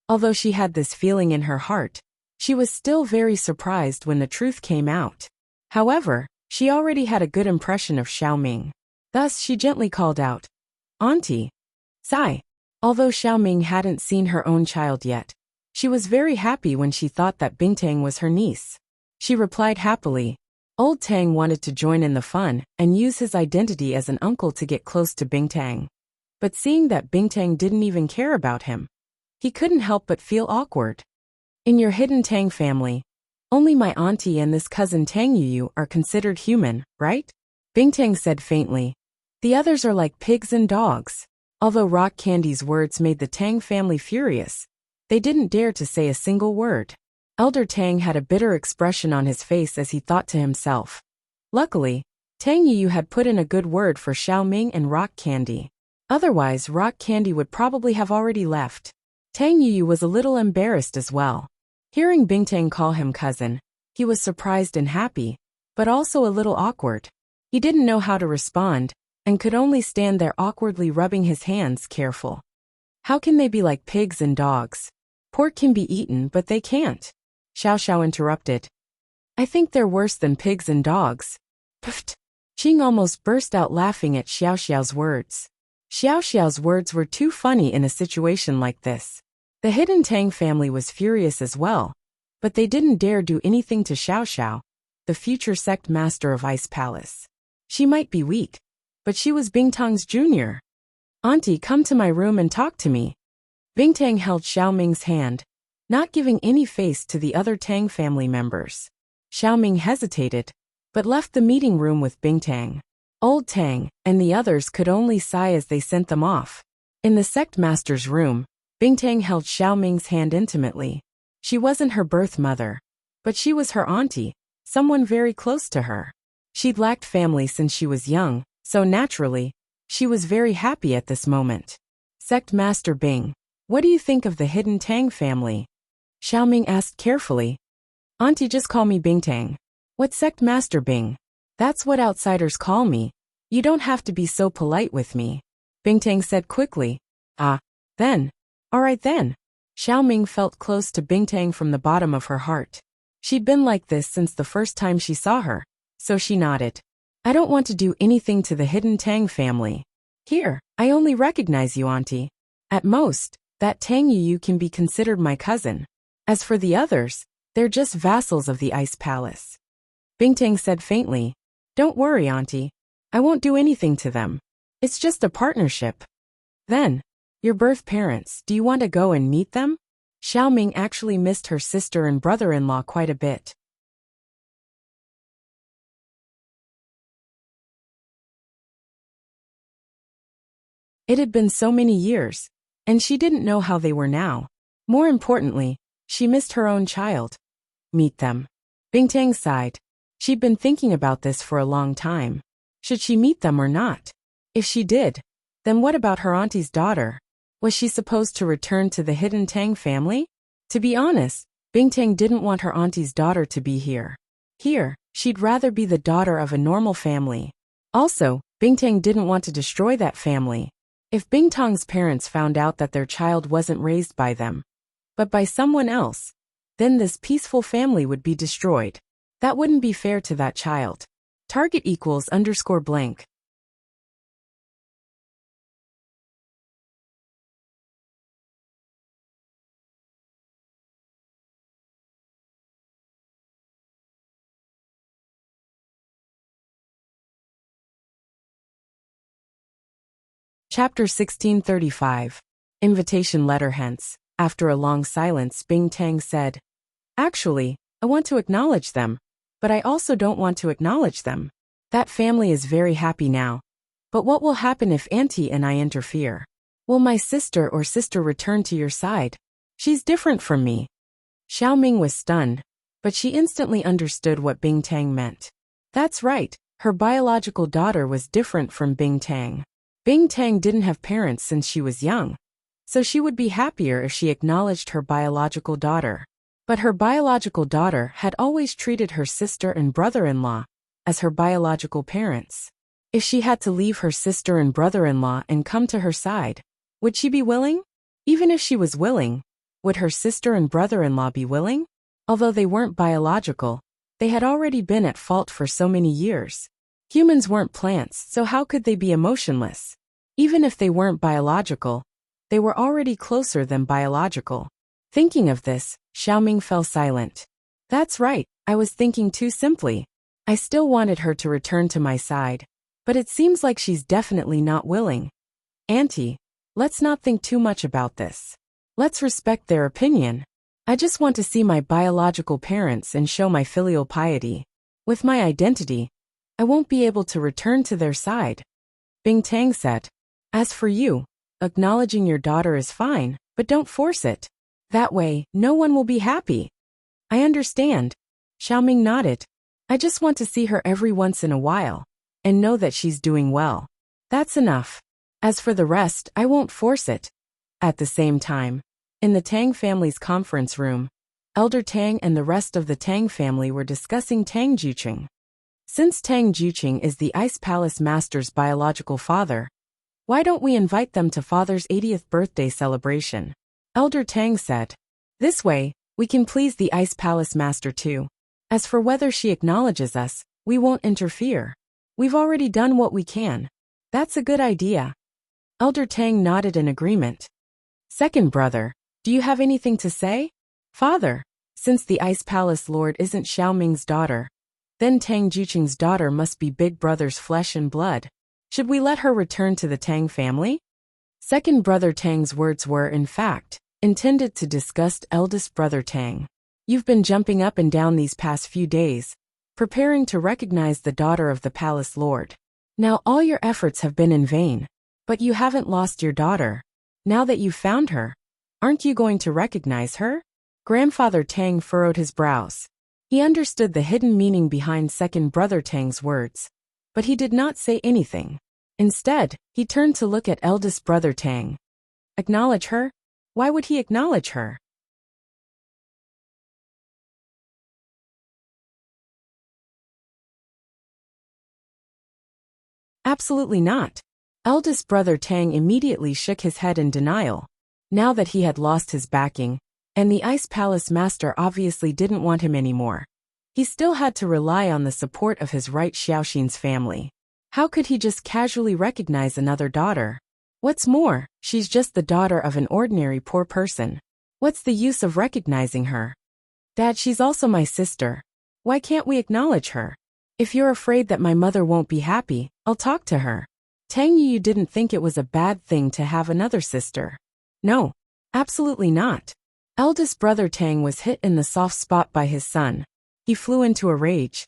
Although she had this feeling in her heart, she was still very surprised when the truth came out. However, she already had a good impression of Xiao Ming. Thus she gently called out, "Auntie." Sigh. Although Xiao Ming hadn't seen her own child yet, she was very happy when she thought that Bingtang was her niece. She replied happily. Old Tang wanted to join in the fun and use his identity as an uncle to get close to Bingtang. But seeing that Bingtang didn't even care about him, he couldn't help but feel awkward. In your hidden Tang family, Only my auntie and this cousin Tang Yu are considered human, right? Bingtang said faintly. The others are like pigs and dogs. Although Rock Candy's words made the Tang family furious, they didn't dare to say a single word. Elder Tang had a bitter expression on his face as he thought to himself. Luckily, Tang Yu had put in a good word for Xiaoming and Rock Candy. Otherwise, Rock Candy would probably have already left. Tang Yu was a little embarrassed as well. Hearing Bingtang call him cousin, he was surprised and happy, but also a little awkward. He didn't know how to respond, and could only stand there awkwardly rubbing his hands careful. How can they be like pigs and dogs? Pork can be eaten but they can't. Xiao Xiao interrupted. I think they're worse than pigs and dogs. Pfft! Qing almost burst out laughing at Xiao Xiao's words. Xiao Xiao's words were too funny in a situation like this. The hidden Tang family was furious as well, but they didn't dare do anything to Xiao Xiao, the future sect master of Ice Palace. She might be weak, but she was Bingtang's junior. Auntie, come to my room and talk to me. Bingtang held Xiaoming's hand, not giving any face to the other Tang family members. Xiaoming hesitated, but left the meeting room with Bingtang. Old Tang and the others could only sigh as they sent them off. In the sect master's room, Bingtang held Xiaoming's hand intimately. She wasn't her birth mother, but she was her auntie, someone very close to her. She'd lacked family since she was young, so naturally, she was very happy at this moment. Sect Master Bing, what do you think of the hidden Tang family? Xiaoming asked carefully. Auntie, just call me Bingtang. What Sect Master Bing? That's what outsiders call me. You don't have to be so polite with me. Bingtang said quickly. Ah, then. Alright then. Xiaoming felt close to Bingtang from the bottom of her heart. She'd been like this since the first time she saw her, so she nodded. I don't want to do anything to the hidden Tang family. Here, I only recognize you, auntie. At most, that Tang Yu can be considered my cousin. As for the others, they're just vassals of the Ice Palace. Bingtang said faintly. Don't worry, auntie. I won't do anything to them. It's just a partnership. Then, your birth parents, do you want to go and meet them? Xiaoming actually missed her sister and brother-in-law quite a bit. It had been so many years, and she didn't know how they were now. More importantly, she missed her own child. Meet them. Bingtang sighed. She'd been thinking about this for a long time. Should she meet them or not? If she did, then what about her auntie's daughter? Was she supposed to return to the hidden Tang family? To be honest, Bingtang didn't want her auntie's daughter to be here. Here, she'd rather be the daughter of a normal family. Also, Bingtang didn't want to destroy that family. If Bingtang's parents found out that their child wasn't raised by them, but by someone else, then this peaceful family would be destroyed. That wouldn't be fair to that child. Target equals _ blank. Chapter 1635. Invitation letter. Hence, after a long silence, Bingtang said, Actually, I want to acknowledge them, but I also don't want to acknowledge them. That family is very happy now. But what will happen if Auntie and I interfere? Will my sister or sister return to your side? She's different from me. Xiaoming was stunned, but she instantly understood what Bingtang meant. That's right, her biological daughter was different from Bingtang. Bingtang didn't have parents since she was young, so she would be happier if she acknowledged her biological daughter. But her biological daughter had always treated her sister and brother-in-law as her biological parents. If she had to leave her sister and brother-in-law and come to her side, would she be willing? Even if she was willing, would her sister and brother-in-law be willing? Although they weren't biological, they had already been at fault for so many years. Humans weren't plants, so how could they be emotionless? Even if they weren't biological, they were already closer than biological. Thinking of this, Xiaoming fell silent. That's right, I was thinking too simply. I still wanted her to return to my side, but it seems like she's definitely not willing. Auntie, let's not think too much about this. Let's respect their opinion. I just want to see my biological parents and show my filial piety. With my identity, I won't be able to return to their side. Bing Tang said. As for you, acknowledging your daughter is fine, but don't force it. That way, no one will be happy. I understand. Xiaoming nodded. I just want to see her every once in a while, and know that she's doing well. That's enough. As for the rest, I won't force it. At the same time, in the Tang family's conference room, Elder Tang and the rest of the Tang family were discussing Tang Juqing. Since Tang Juqing is the Ice Palace Master's biological father, why don't we invite them to Father's 80th birthday celebration? Elder Tang said. This way, we can please the Ice Palace Master too. As for whether she acknowledges us, we won't interfere. We've already done what we can. That's a good idea. Elder Tang nodded in agreement. Second brother, do you have anything to say? Father, since the Ice Palace Lord isn't Xiaoming's daughter, then Tang Juqing's daughter must be Big Brother's flesh and blood. Should we let her return to the Tang family? Second brother Tang's words were, in fact, intended to disgust eldest brother Tang. You've been jumping up and down these past few days, preparing to recognize the daughter of the palace lord. Now all your efforts have been in vain, but you haven't lost your daughter. Now that you've found her, aren't you going to recognize her? Grandfather Tang furrowed his brows. He understood the hidden meaning behind second brother Tang's words, but he did not say anything. Instead, he turned to look at eldest brother Tang. Acknowledge her? Why would he acknowledge her? Absolutely not. Eldest brother Tang immediately shook his head in denial. Now that he had lost his backing, and the Ice Palace Master obviously didn't want him anymore, he still had to rely on the support of his right Xiaoxin's family. How could he just casually recognize another daughter? What's more, she's just the daughter of an ordinary poor person. What's the use of recognizing her? Dad, she's also my sister. Why can't we acknowledge her? If you're afraid that my mother won't be happy, I'll talk to her. Tang Yu didn't think it was a bad thing to have another sister. No, absolutely not. Eldest brother Tang was hit in the soft spot by his son. He flew into a rage.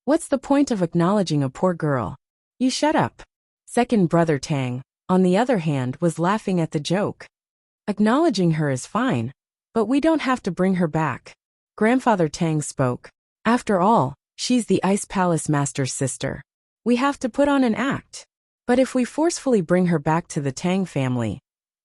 What's the point of acknowledging a poor girl? You shut up. Second brother Tang, on the other hand, was laughing at the joke. Acknowledging her is fine, but we don't have to bring her back. Grandfather Tang spoke. After all, she's the Ice Palace Master's sister. We have to put on an act. But if we forcefully bring her back to the Tang family,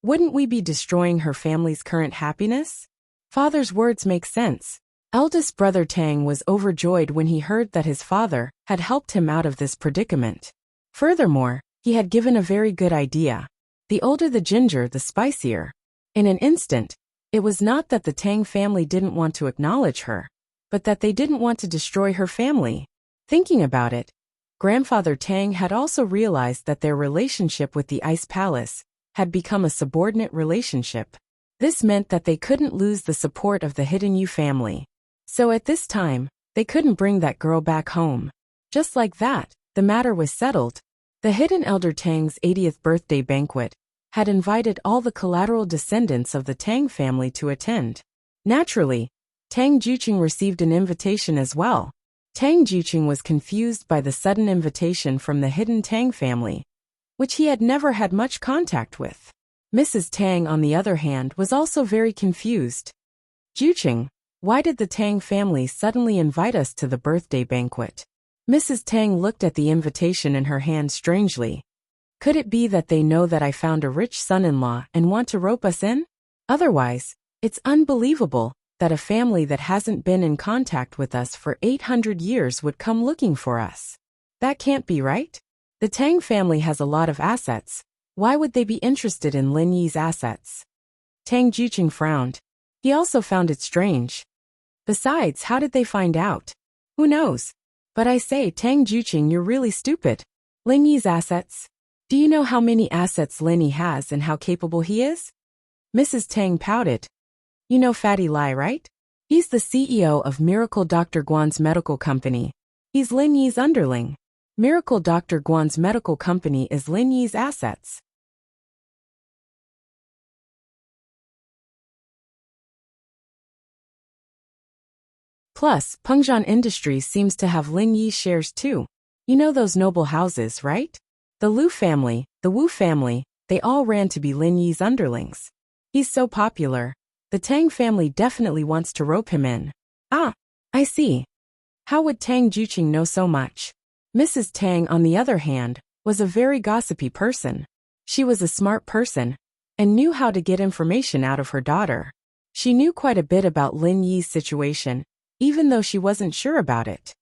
wouldn't we be destroying her family's current happiness? Father's words make sense. Eldest brother Tang was overjoyed when he heard that his father had helped him out of this predicament. Furthermore, he had given a very good idea. The older the ginger, the spicier. In an instant, it was not that the Tang family didn't want to acknowledge her, but that they didn't want to destroy her family. Thinking about it, Grandfather Tang had also realized that their relationship with the Ice Palace had become a subordinate relationship. This meant that they couldn't lose the support of the Hidden Yu family. So at this time, they couldn't bring that girl back home. Just like that, the matter was settled. The Hidden Elder Tang's 80th birthday banquet had invited all the collateral descendants of the Tang family to attend. Naturally, Tang Juqing received an invitation as well. Tang Juqing was confused by the sudden invitation from the Hidden Tang family, which he had never had much contact with. Mrs. Tang, on the other hand, was also very confused. Juqing, why did the Tang family suddenly invite us to the birthday banquet? Mrs. Tang looked at the invitation in her hand strangely. Could it be that they know that I found a rich son-in-law and want to rope us in? Otherwise, it's unbelievable that a family that hasn't been in contact with us for 800 years would come looking for us. That can't be right. The Tang family has a lot of assets. Why would they be interested in Lin Yi's assets? Tang Juqing frowned. He also found it strange. Besides, how did they find out? Who knows? But I say, Tang Juqing, you're really stupid. Lin Yi's assets? Do you know how many assets Lin Yi has and how capable he is? Mrs. Tang pouted. You know Fatty Lai, right? He's the CEO of Miracle Dr. Guan's medical company. He's Lin Yi's underling. Miracle Dr. Guan's medical company is Lin Yi's assets. Plus, Pengzhan Industries seems to have Lin Yi's shares too. You know those noble houses, right? The Lu family, the Wu family, they all ran to be Lin Yi's underlings. He's so popular. The Tang family definitely wants to rope him in. Ah, I see. How would Tang Juqing know so much? Mrs. Tang, on the other hand, was a very gossipy person. She was a smart person and knew how to get information out of her daughter. She knew quite a bit about Lin Yi's situation, even though she wasn't sure about it.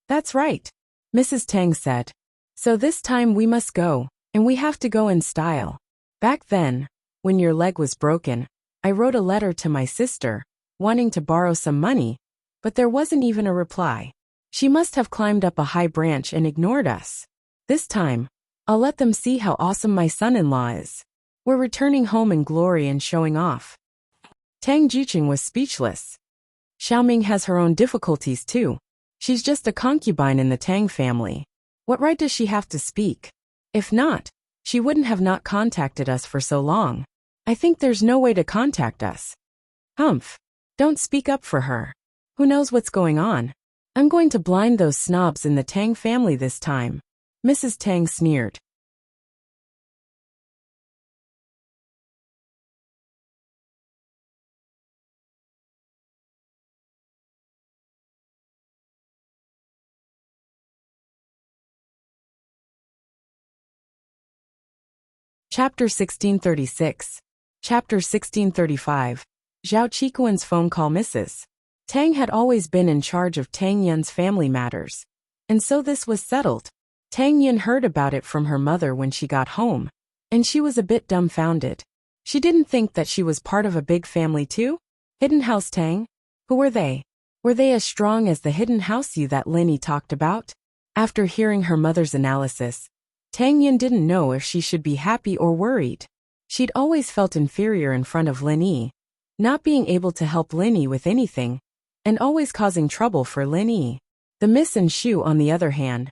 That's right, Mrs. Tang said. So this time we must go, and we have to go in style. Back then, when your leg was broken, I wrote a letter to my sister, wanting to borrow some money, but there wasn't even a reply. She must have climbed up a high branch and ignored us. This time, I'll let them see how awesome my son-in-law is. We're returning home in glory and showing off. Tang Juqing was speechless. Xiaoming has her own difficulties too. She's just a concubine in the Tang family. What right does she have to speak? If not, she wouldn't have not contacted us for so long. I think there's no way to contact us. Humph. Don't speak up for her. Who knows what's going on? I'm going to blind those snobs in the Tang family this time. Mrs. Tang sneered. Chapter 1636. Chapter 1635. Zhao Qikuan's phone call misses. Tang had always been in charge of Tang Yun's family matters, and so this was settled. Tang Yun heard about it from her mother when she got home, and she was a bit dumbfounded. She didn't think that she was part of a big family too. Hidden House Tang? Who were they? Were they as strong as the Hidden House you that Lin Yi talked about? After hearing her mother's analysis, Tang Yun didn't know if she should be happy or worried. She'd always felt inferior in front of Lin Yi, not being able to help Lin Yi with anything, and always causing trouble for Lin Yi. The Miss and Shu, on the other hand,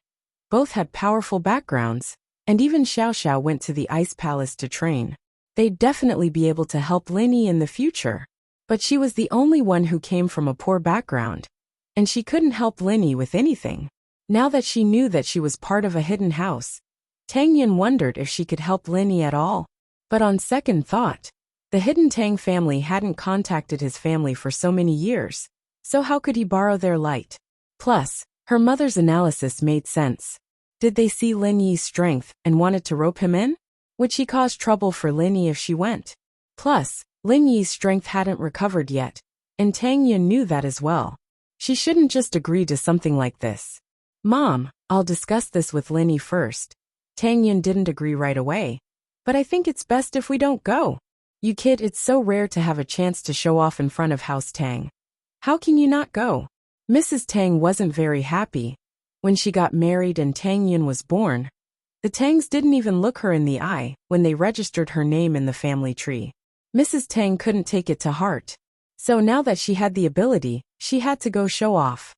both had powerful backgrounds, and even Xiao Xiao went to the Ice Palace to train. They'd definitely be able to help Lin Yi in the future. But she was the only one who came from a poor background, and she couldn't help Lin Yi with anything. Now that she knew that she was part of a hidden house, Tang Yun wondered if she could help Lin Yi at all. But on second thought, the hidden Tang family hadn't contacted his family for so many years, so how could he borrow their light? Plus, her mother's analysis made sense. Did they see Lin Yi's strength and wanted to rope him in? Would she cause trouble for Lin Yi if she went? Plus, Lin Yi's strength hadn't recovered yet, and Tang Yun knew that as well. She shouldn't just agree to something like this. Mom, I'll discuss this with Lin Yi first. Tang Yun didn't agree right away. But I think it's best if we don't go. You kid, it's so rare to have a chance to show off in front of House Tang. How can you not go? Mrs. Tang wasn't very happy. When she got married and Tang Yun was born, the Tangs didn't even look her in the eye when they registered her name in the family tree. Mrs. Tang couldn't take it to heart. So now that she had the ability, she had to go show off.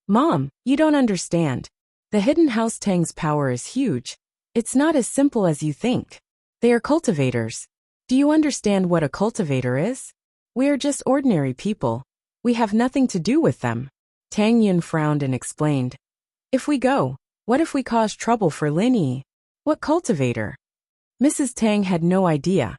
Mom, you don't understand. The hidden House Tang's power is huge. It's not as simple as you think. They are cultivators. Do you understand what a cultivator is? We are just ordinary people. We have nothing to do with them. Tang Yun frowned and explained. If we go, what if we cause trouble for Lin Yi? What cultivator? Mrs. Tang had no idea.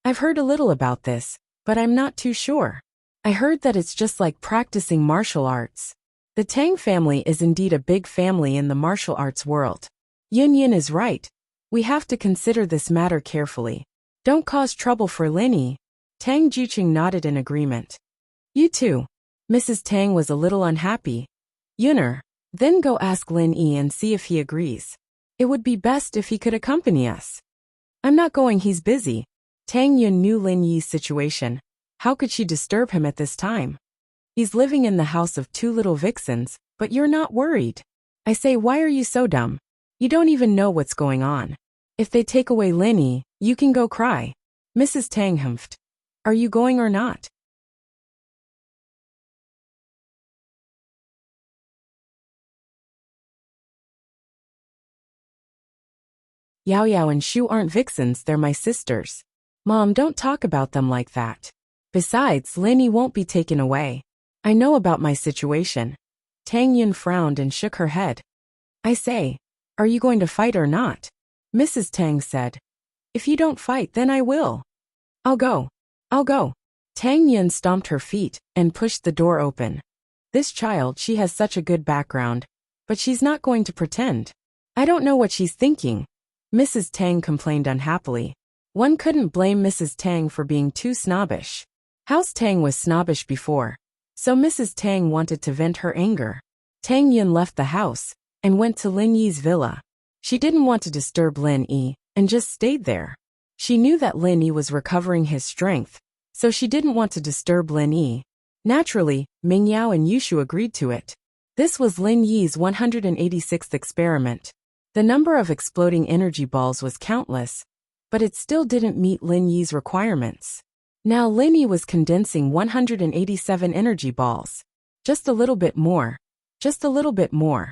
I've heard a little about this, but I'm not too sure. I heard that it's just like practicing martial arts. The Tang family is indeed a big family in the martial arts world. Yun Yin is right. We have to consider this matter carefully. Don't cause trouble for Lin Yi. Tang Juqing nodded in agreement. You too. Mrs. Tang was a little unhappy. Yuner, then go ask Lin Yi and see if he agrees. It would be best if he could accompany us. I'm not going, he's busy. Tang Yun knew Lin Yi's situation. How could she disturb him at this time? He's living in the house of two little vixens, but you're not worried. I say, why are you so dumb? You don't even know what's going on. If they take away Lin Yi, you can go cry. Mrs. Tang humphed. Are you going or not? Yao Yao and Shu aren't vixens, they're my sisters. Mom, don't talk about them like that. Besides, Lin Yi won't be taken away. I know about my situation. Tang Yun frowned and shook her head. I say, are you going to fight or not? Mrs. Tang said. If you don't fight, then I will. I'll go. I'll go. Tang Yun stomped her feet and pushed the door open. This child, she has such a good background, but she's not going to pretend. I don't know what she's thinking. Mrs. Tang complained unhappily. One couldn't blame Mrs. Tang for being too snobbish. House Tang was snobbish before, so Mrs. Tang wanted to vent her anger. Tang Yun left the house and went to Lin Yi's villa. She didn't want to disturb Lin Yi and just stayed there. She knew that Lin Yi was recovering his strength, so she didn't want to disturb Lin Yi. Naturally, Ming Yao and Yushu agreed to it. This was Lin Yi's 186th experiment. The number of exploding energy balls was countless, but it still didn't meet Lin Yi's requirements. Now Lin Yi was condensing 187 energy balls. Just a little bit more. Just a little bit more.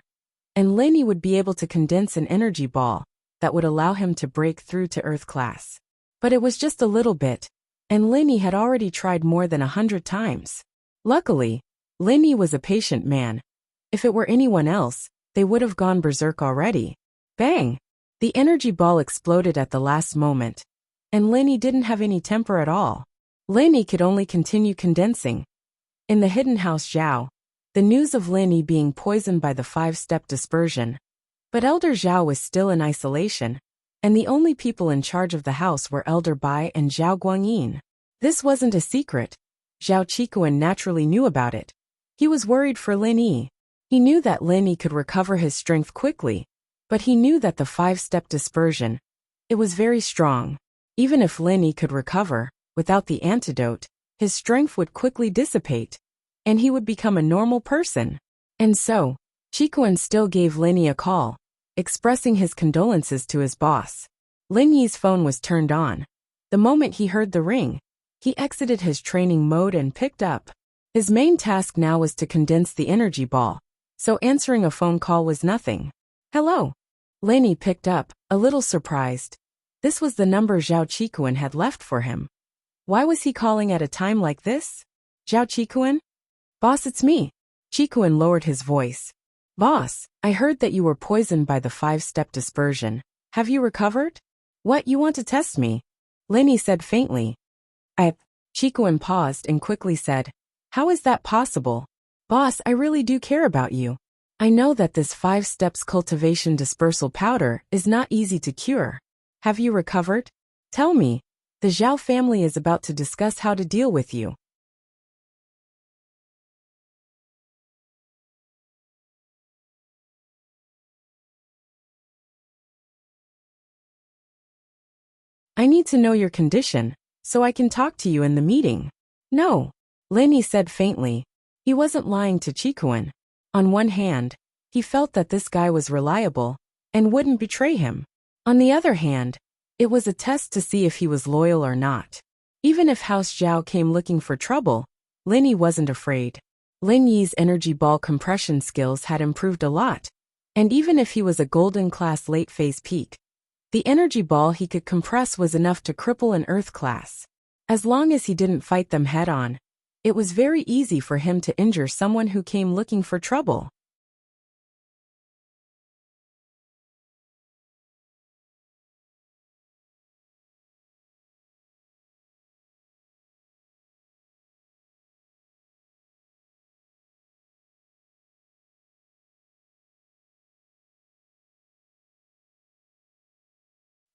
And Lin Yi would be able to condense an energy ball that would allow him to break through to Earth class. But it was just a little bit, and Lin Yi had already tried more than 100 times. Luckily, Lin Yi was a patient man. If it were anyone else, they would have gone berserk already. Bang! The energy ball exploded at the last moment, and Lin Yi didn't have any temper at all. Lin Yi could only continue condensing. In the hidden house Zhao, the news of Lin Yi being poisoned by the 5-step dispersion. But Elder Zhao was still in isolation, and the only people in charge of the house were Elder Bai and Zhao Guangyin. This wasn't a secret. Zhao Qikuan naturally knew about it. He was worried for Lin Yi. He knew that Lin Yi could recover his strength quickly, but he knew that the 5-step dispersion, it was very strong. Even if Lin Yi could recover, without the antidote, his strength would quickly dissipate, and he would become a normal person. And so, Qikuan still gave Lin Yi a call, expressing his condolences to his boss. Lin Yi's phone was turned on. The moment he heard the ring, he exited his training mode and picked up. His main task now was to condense the energy ball, so answering a phone call was nothing. Hello. Lin Yi picked up, a little surprised. This was the number Zhao Qikuan had left for him. Why was he calling at a time like this? Zhao Qikuan? Boss, it's me. Qikuan lowered his voice. Boss, I heard that you were poisoned by the 5-step dispersion. Have you recovered? What, you want to test me? Lin Yi said faintly. Qikuan paused and quickly said, how is that possible? Boss, I really do care about you. I know that this 5 steps cultivation dispersal powder is not easy to cure. Have you recovered? Tell me. The Zhao family is about to discuss how to deal with you. I need to know your condition, so I can talk to you in the meeting. No, Lin Yi said faintly. He wasn't lying to Qikuan. On one hand, he felt that this guy was reliable and wouldn't betray him. On the other hand, it was a test to see if he was loyal or not. Even if House Zhao came looking for trouble, Lin Yi wasn't afraid. Lin Yi's energy ball compression skills had improved a lot, and even if he was a golden class late phase peak, the energy ball he could compress was enough to cripple an Earth class. As long as he didn't fight them head-on, it was very easy for him to injure someone who came looking for trouble.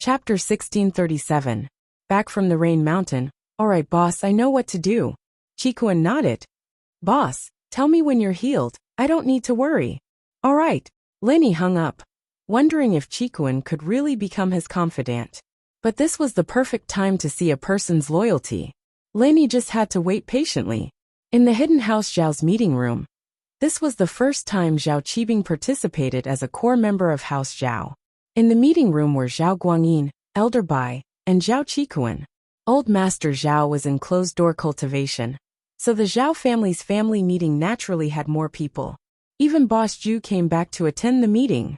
Chapter 1637. Back from the Rain Mountain. Alright boss, I know what to do. Qikuan nodded. Boss, tell me when you're healed, I don't need to worry. Alright. Lin Yi hung up, wondering if Qikuan could really become his confidant. But this was the perfect time to see a person's loyalty. Lin Yi just had to wait patiently. In the hidden house Zhao's meeting room. This was the first time Zhao Qibing participated as a core member of House Zhao. In the meeting room were Zhao Guangyin, Elder Bai, and Zhao Qikuan. Old Master Zhao was in closed-door cultivation, so the Zhao family's family meeting naturally had more people. Even Boss Zhu came back to attend the meeting.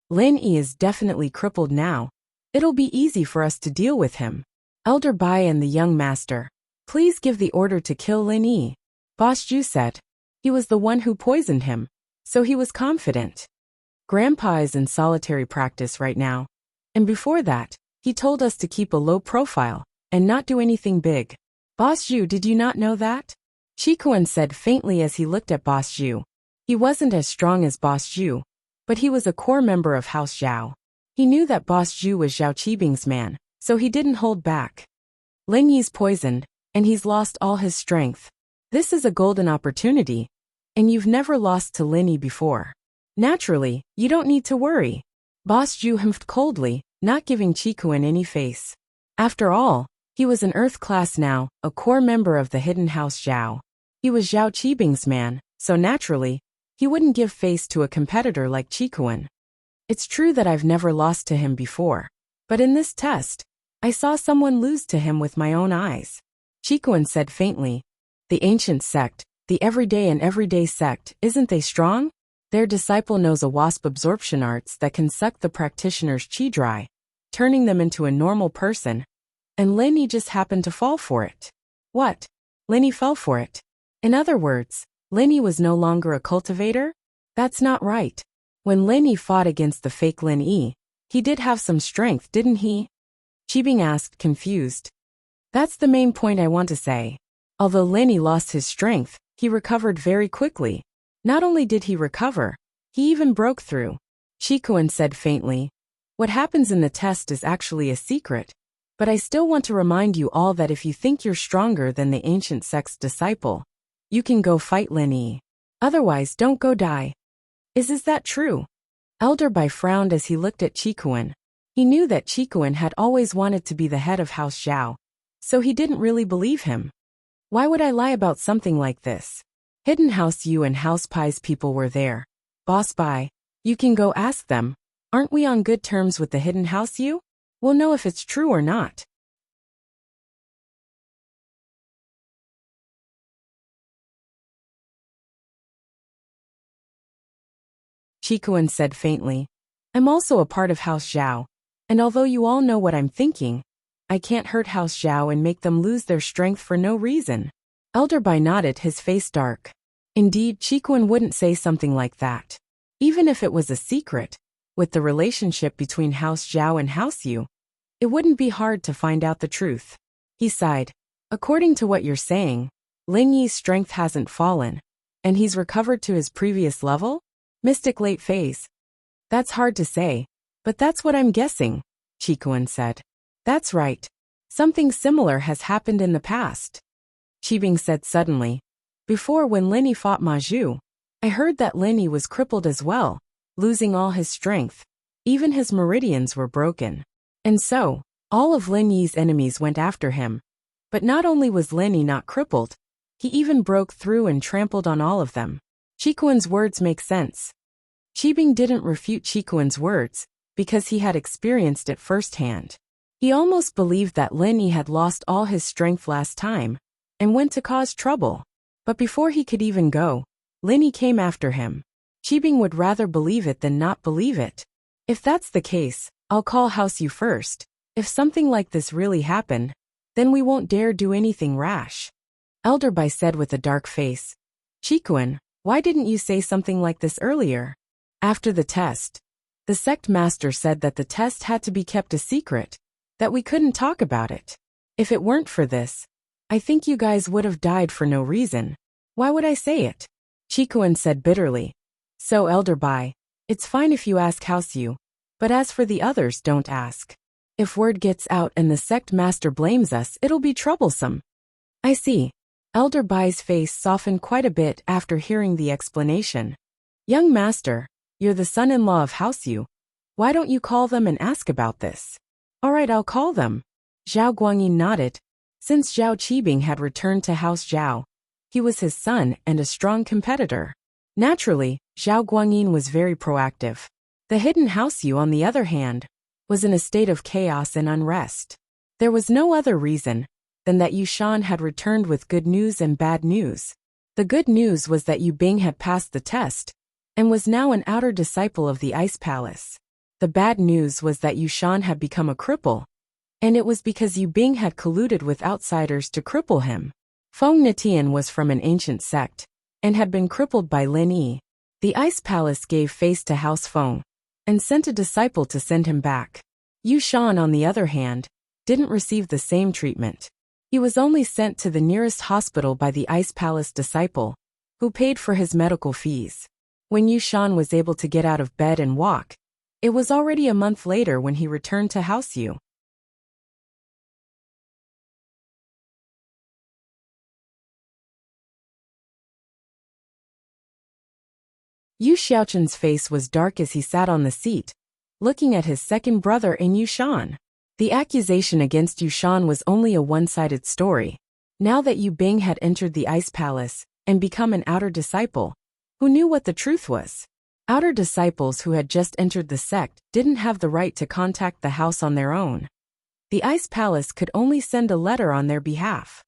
Lin Yi is definitely crippled now. It'll be easy for us to deal with him. Elder Bai and the young master, please give the order to kill Lin Yi. Boss Zhu said. He was the one who poisoned him, so he was confident. Grandpa is in solitary practice right now. And before that, he told us to keep a low profile and not do anything big. Boss Zhu, did you not know that? Chikuan said faintly as he looked at Boss Zhu. He wasn't as strong as Boss Zhu, but he was a core member of House Zhao. He knew that Boss Zhu was Zhao Qibing's man, so he didn't hold back. Lin Yi's poisoned, and he's lost all his strength. This is a golden opportunity, and you've never lost to Lin Yi before. Naturally, you don't need to worry. Boss Zhu humphed coldly, not giving Chikuan any face. After all, he was an Earth class now, a core member of the hidden House Zhao. He was Zhao Qibing's man, so naturally, he wouldn't give face to a competitor like Chikuan. It's true that I've never lost to him before, but in this test, I saw someone lose to him with my own eyes. Chikuan said faintly. The ancient sect, the everyday sect, isn't they strong? Their disciple knows a wasp absorption arts that can suck the practitioner's chi dry, turning them into a normal person. And Lin Yi just happened to fall for it. What? Lin Yi fell for it? In other words, Lin Yi was no longer a cultivator? That's not right. When Lin Yi fought against the fake Lin Yi, he did have some strength, didn't he? Qibing asked, confused. That's the main point I want to say. Although Lin Yi lost his strength, he recovered very quickly. Not only did he recover, he even broke through. Chikuan said faintly. What happens in the test is actually a secret, but I still want to remind you all that if you think you're stronger than the ancient sect's disciple, you can go fight Lin Yi. Otherwise, don't go die. Is that true? Elder Bai frowned as he looked at Chikuan. He knew that Chikuan had always wanted to be the head of House Zhao, so he didn't really believe him. Why would I lie about something like this? Hidden House Yu and House Pai's people were there. Boss Bai, you can go ask them. Aren't we on good terms with the Hidden House Yu? We'll know if it's true or not. Chikuan said faintly. I'm also a part of House Zhao, and although you all know what I'm thinking, I can't hurt House Zhao and make them lose their strength for no reason. Elder Bai nodded, his face dark. Indeed, Chikuan wouldn't say something like that. Even if it was a secret, with the relationship between House Zhao and House Yu, it wouldn't be hard to find out the truth. He sighed. According to what you're saying, Lin Yi's strength hasn't fallen, and he's recovered to his previous level? Mystic late phase. That's hard to say, but that's what I'm guessing, Chikuan said. That's right. Something similar has happened in the past. Qibing said suddenly. Before, when Lin Yi fought Ma Zhu, I heard that Lin Yi was crippled as well, losing all his strength. Even his meridians were broken. And so, all of Lin Yi's enemies went after him. But not only was Lin Yi not crippled, he even broke through and trampled on all of them. Chikuan's words make sense. Qibing didn't refute Chikuan's words, because he had experienced it firsthand. He almost believed that Lin Yi had lost all his strength last time, and went to cause trouble. But before he could even go, Lin Yi came after him. Qibing would rather believe it than not believe it. If that's the case, I'll call House Yu first. If something like this really happened, then we won't dare do anything rash. Elder Bai said with a dark face. Chikuan, why didn't you say something like this earlier? After the test, the sect master said that the test had to be kept a secret, that we couldn't talk about it. If it weren't for this, I think you guys would have died for no reason. Why would I say it? Chikuan said bitterly. So Elder Bai, it's fine if you ask House Yu, but as for the others, don't ask. If word gets out and the sect master blames us, it'll be troublesome. I see. Elder Bai's face softened quite a bit after hearing the explanation. Young master, you're the son-in-law of House Yu. Why don't you call them and ask about this? All right, I'll call them. Zhao Guangyin nodded. Since Zhao Qibing had returned to House Zhao, he was his son and a strong competitor. Naturally, Zhao Guangyin was very proactive. The hidden House Yu, on the other hand, was in a state of chaos and unrest. There was no other reason than that Yu Shan had returned with good news and bad news. The good news was that Yu Bing had passed the test and was now an outer disciple of the Ice Palace. The bad news was that Yu Shan had become a cripple, and it was because Yu Bing had colluded with outsiders to cripple him. Feng Netian was from an ancient sect, and had been crippled by Lin Yi. The Ice Palace gave face to House Feng and sent a disciple to send him back. Yu Shan, on the other hand, didn't receive the same treatment. He was only sent to the nearest hospital by the Ice Palace disciple, who paid for his medical fees. When Yu Shan was able to get out of bed and walk, it was already a month later when he returned to House Yu. Yu Xiaochun's face was dark as he sat on the seat, looking at his second brother in Yu Shan. The accusation against Yu Shan was only a one-sided story. Now that Yu Bing had entered the Ice Palace and become an outer disciple, who knew what the truth was? Outer disciples who had just entered the sect didn't have the right to contact the house on their own. The Ice Palace could only send a letter on their behalf.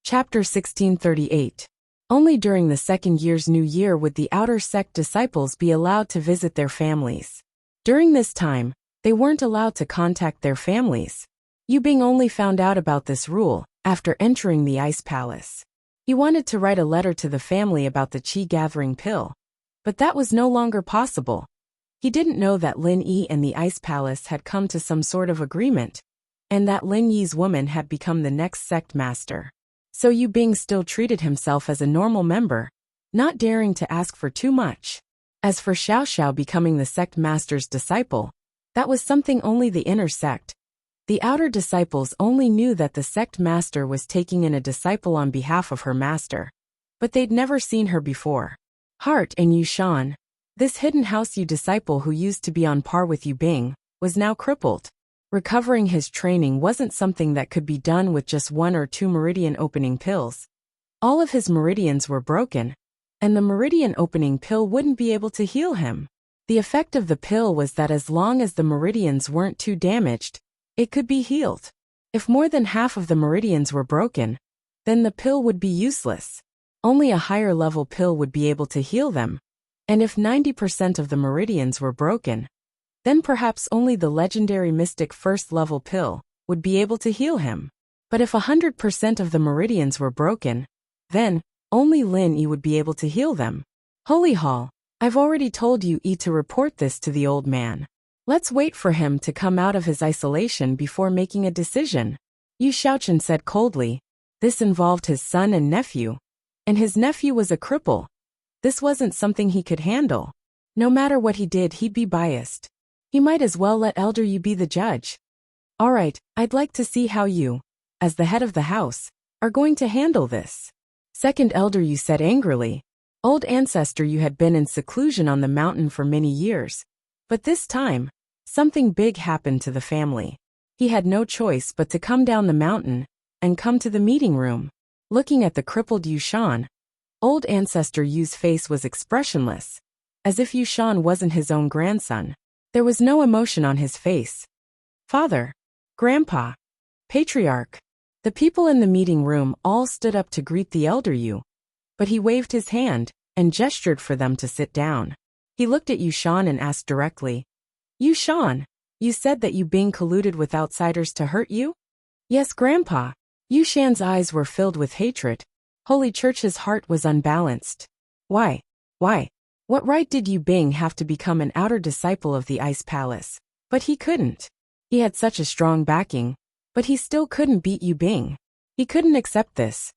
Chapter 1638. Only during the second year's new year would the outer sect disciples be allowed to visit their families. During this time, they weren't allowed to contact their families. Yu Bing only found out about this rule after entering the Ice Palace. He wanted to write a letter to the family about the qi-gathering pill, but that was no longer possible. He didn't know that Lin Yi and the Ice Palace had come to some sort of agreement, and that Lin Yi's woman had become the next sect master. So Yu Bing still treated himself as a normal member, not daring to ask for too much. As for Xiao Xiao becoming the sect master's disciple, that was something only the inner sect. The outer disciples only knew that the sect master was taking in a disciple on behalf of her master, but they'd never seen her before. Heart and Yu Shan, this hidden house Yu disciple who used to be on par with Yu Bing, was now crippled. Recovering his training wasn't something that could be done with just 1 or 2 meridian opening pills. All of his meridians were broken, and the meridian opening pill wouldn't be able to heal him. The effect of the pill was that as long as the meridians weren't too damaged, it could be healed. If more than half of the meridians were broken, then the pill would be useless. Only a higher level pill would be able to heal them. And if 90% of the meridians were broken, then perhaps only the legendary mystic first-level pill would be able to heal him. But if 100% of the meridians were broken, then only Lin Yi would be able to heal them. Holy Hall, I've already told Yu Yi to report this to the old man. Let's wait for him to come out of his isolation before making a decision. Yu Xiaochun said coldly. This involved his son and nephew, and his nephew was a cripple. This wasn't something he could handle. No matter what he did, he'd be biased. He might as well let Elder Yu be the judge. All right, I'd like to see how you, as the head of the house, are going to handle this. Second Elder Yu said angrily. Old ancestor Yu had been in seclusion on the mountain for many years, but this time, something big happened to the family. He had no choice but to come down the mountain and come to the meeting room. Looking at the crippled Yu Shan, old ancestor Yu's face was expressionless, as if Yu Shan wasn't his own grandson. There was no emotion on his face. Father, Grandpa, Patriarch. The people in the meeting room all stood up to greet the elder Yu, but he waved his hand and gestured for them to sit down. He looked at Yu Shan and asked directly, Yu Shan, you said that Yu Bing colluded with outsiders to hurt you? Yes, Grandpa. Yu Shan's eyes were filled with hatred. Holy Church's heart was unbalanced. Why? What right did Yu Bing have to become an outer disciple of the Ice Palace? But he couldn't. He had such a strong backing, but he still couldn't beat Yu Bing. He couldn't accept this.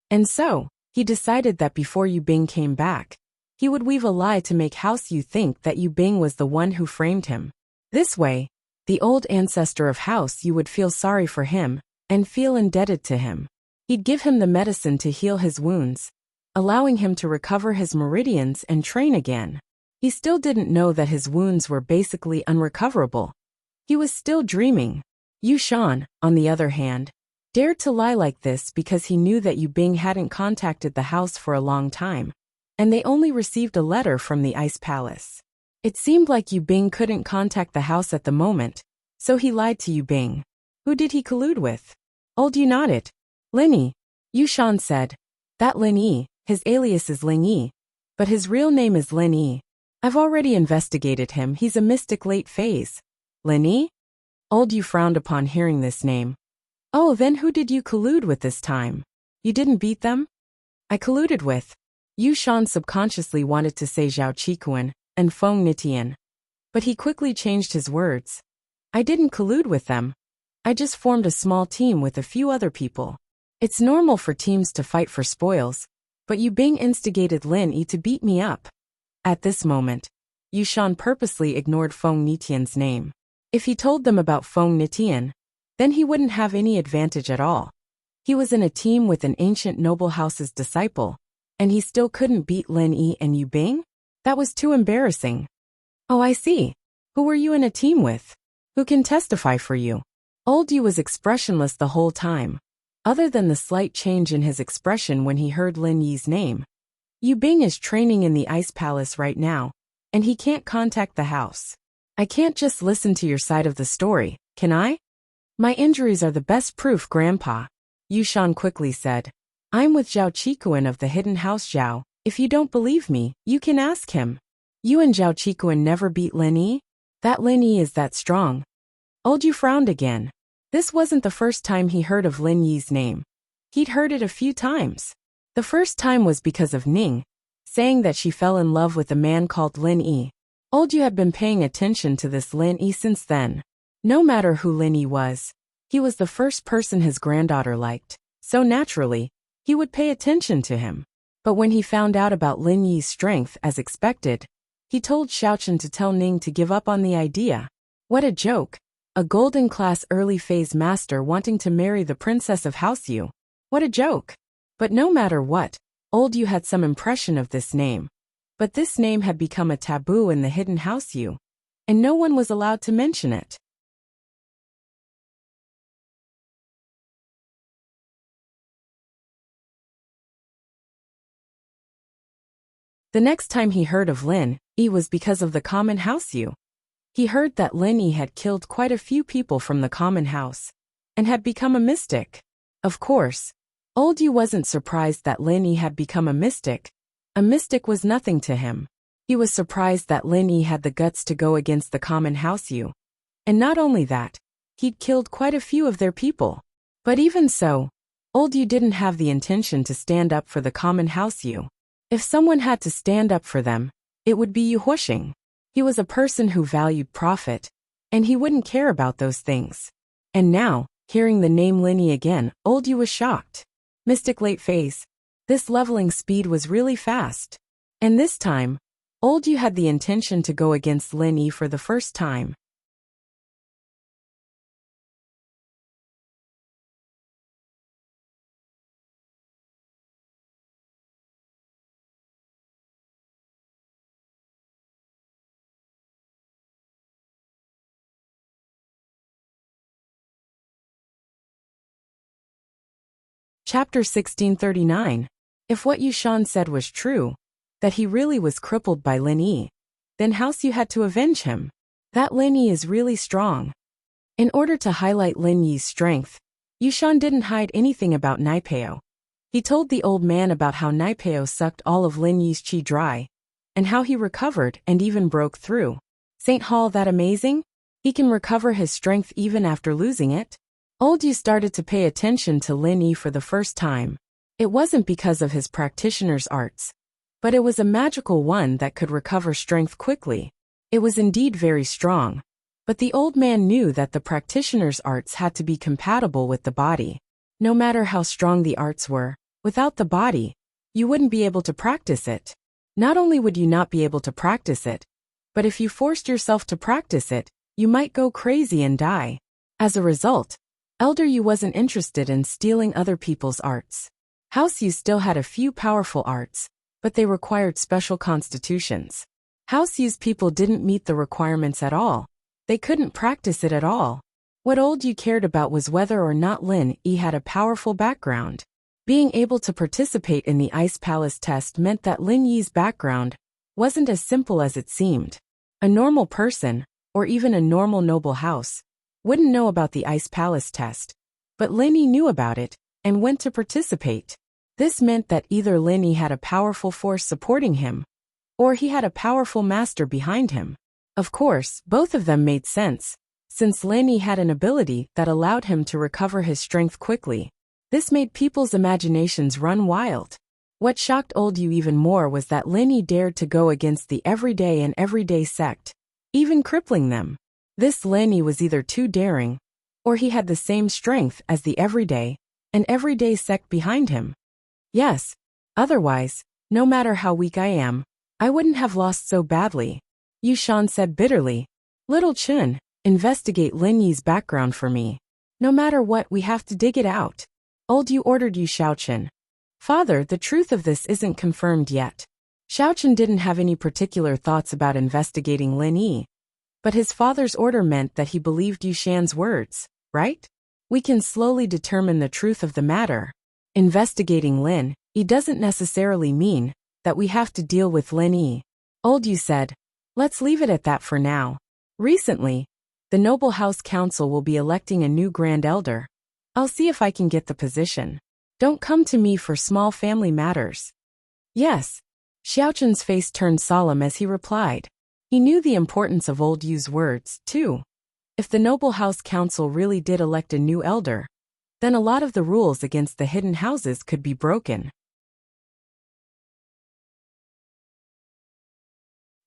And so, he decided that before Yu Bing came back, he would weave a lie to make House Yu think that Yu Bing was the one who framed him. This way, the old ancestor of House Yu would feel sorry for him and feel indebted to him. He'd give him the medicine to heal his wounds, allowing him to recover his meridians and train again. He still didn't know that his wounds were basically unrecoverable. He was still dreaming. Yu Shan, on the other hand, dared to lie like this because he knew that Yu Bing hadn't contacted the house for a long time. and they only received a letter from the Ice Palace. It seemed like Yu Bing couldn't contact the house at the moment, so he lied to Yu Bing. Who did he collude with? Old Yu nodded. Lin Yi. Yu Shan said. That Lin Yi, his alias is Ling Yi, but his real name is Lin Yi. I've already investigated him, he's a mystic late phase. Lin Yi? Old Yu frowned upon hearing this name. Oh, then who did you collude with this time? You didn't beat them? I colluded with. Yu Shan subconsciously wanted to say Zhao Qikuan and Feng Nitian, but he quickly changed his words. I didn't collude with them. I just formed a small team with a few other people. It's normal for teams to fight for spoils, but Yu Bing instigated Lin Yi to beat me up. At this moment, Yu Shan purposely ignored Feng Nitian's name. If he told them about Feng Nitian, then he wouldn't have any advantage at all. He was in a team with an ancient noble house's disciple, and he still couldn't beat Lin Yi and Yu Bing? That was too embarrassing. Oh, I see. Who were you in a team with? Who can testify for you? Old Yu was expressionless the whole time, other than the slight change in his expression when he heard Lin Yi's name. Yu Bing is training in the Ice Palace right now, and he can't contact the house. I can't just listen to your side of the story, can I? My injuries are the best proof, Grandpa, Yu Shan quickly said. I'm with Zhao Qikuan of the Hidden House Zhao. If you don't believe me, you can ask him. You and Zhao Qikuan never beat Lin Yi? That Lin Yi is that strong. Old Yu frowned again. This wasn't the first time he heard of Lin Yi's name. He'd heard it a few times. The first time was because of Ning, saying that she fell in love with a man called Lin Yi. Old Yu had been paying attention to this Lin Yi since then. No matter who Lin Yi was, he was the first person his granddaughter liked, so naturally, he would pay attention to him. But when he found out about Lin Yi's strength as expected, he told Xiaochen to tell Ning to give up on the idea. What a joke. A golden class early phase master wanting to marry the princess of House Yu. What a joke. But no matter what, Old Yu had some impression of this name. But this name had become a taboo in the Hidden House Yu, and no one was allowed to mention it. The next time he heard of Lin Yi was because of the common house Yu. He heard that Lin Yi had killed quite a few people from the common house, and had become a mystic. Of course, Old Yu wasn't surprised that Lin Yi had become a mystic. A mystic was nothing to him. He was surprised that Lin Yi had the guts to go against the common house Yu. And not only that, he'd killed quite a few of their people. But even so, Old Yu didn't have the intention to stand up for the common house Yu. If someone had to stand up for them, it would be Yu Huixing. He was a person who valued profit, and he wouldn't care about those things. And now, hearing the name Lin Yi again, Old Yu was shocked. Mystic late phase. This leveling speed was really fast. And this time, Old Yu had the intention to go against Lin Yi for the first time. Chapter 1639. If what Yu Shan said was true, that he really was crippled by Lin Yi, then House Yu had to avenge him. That Lin Yi is really strong. In order to highlight Lin Yi's strength, Yu Shan didn't hide anything about Naipeo. He told the old man about how Naipeo sucked all of Lin Yi's qi dry, and how he recovered and even broke through. Saint Hall that amazing? He can recover his strength even after losing it? Old Yu started to pay attention to Lin Yi for the first time. It wasn't because of his practitioner's arts, but it was a magical one that could recover strength quickly. It was indeed very strong, but the old man knew that the practitioner's arts had to be compatible with the body. No matter how strong the arts were, without the body, you wouldn't be able to practice it. Not only would you not be able to practice it, but if you forced yourself to practice it, you might go crazy and die. As a result, Elder Yu wasn't interested in stealing other people's arts. House Yu still had a few powerful arts, but they required special constitutions. House Yu's people didn't meet the requirements at all. They couldn't practice it at all. What Old Yu cared about was whether or not Lin Yi had a powerful background. Being able to participate in the Ice Palace test meant that Lin Yi's background wasn't as simple as it seemed. A normal person, or even a normal noble house, wouldn't know about the Ice Palace test. But Lin Yi knew about it, and went to participate. This meant that either Lin Yi had a powerful force supporting him, or he had a powerful master behind him. Of course, both of them made sense, since Lin Yi had an ability that allowed him to recover his strength quickly. This made people's imaginations run wild. What shocked old Yu even more was that Lin Yi dared to go against the everyday and everyday sect, even crippling them. This Lin Yi was either too daring, or he had the same strength as the everyday and everyday sect behind him. Yes, otherwise, no matter how weak I am, I wouldn't have lost so badly, Yu Shan said bitterly. Little Chun, investigate Lin Yi's background for me. No matter what, we have to dig it out. Old Yu ordered Yu Shaochen. Father, the truth of this isn't confirmed yet. Shaochen didn't have any particular thoughts about investigating Lin Yi, but his father's order meant that he believed Yu Shan's words, right? We can slowly determine the truth of the matter. Investigating Lin Yi doesn't necessarily mean that we have to deal with Lin Yi. Old Yu said, let's leave it at that for now. Recently, the Noble House Council will be electing a new Grand Elder. I'll see if I can get the position. Don't come to me for small family matters. Yes. Xiaochun's face turned solemn as he replied. He knew the importance of old Yu's words, too. If the Noble House Council really did elect a new elder, then a lot of the rules against the hidden houses could be broken.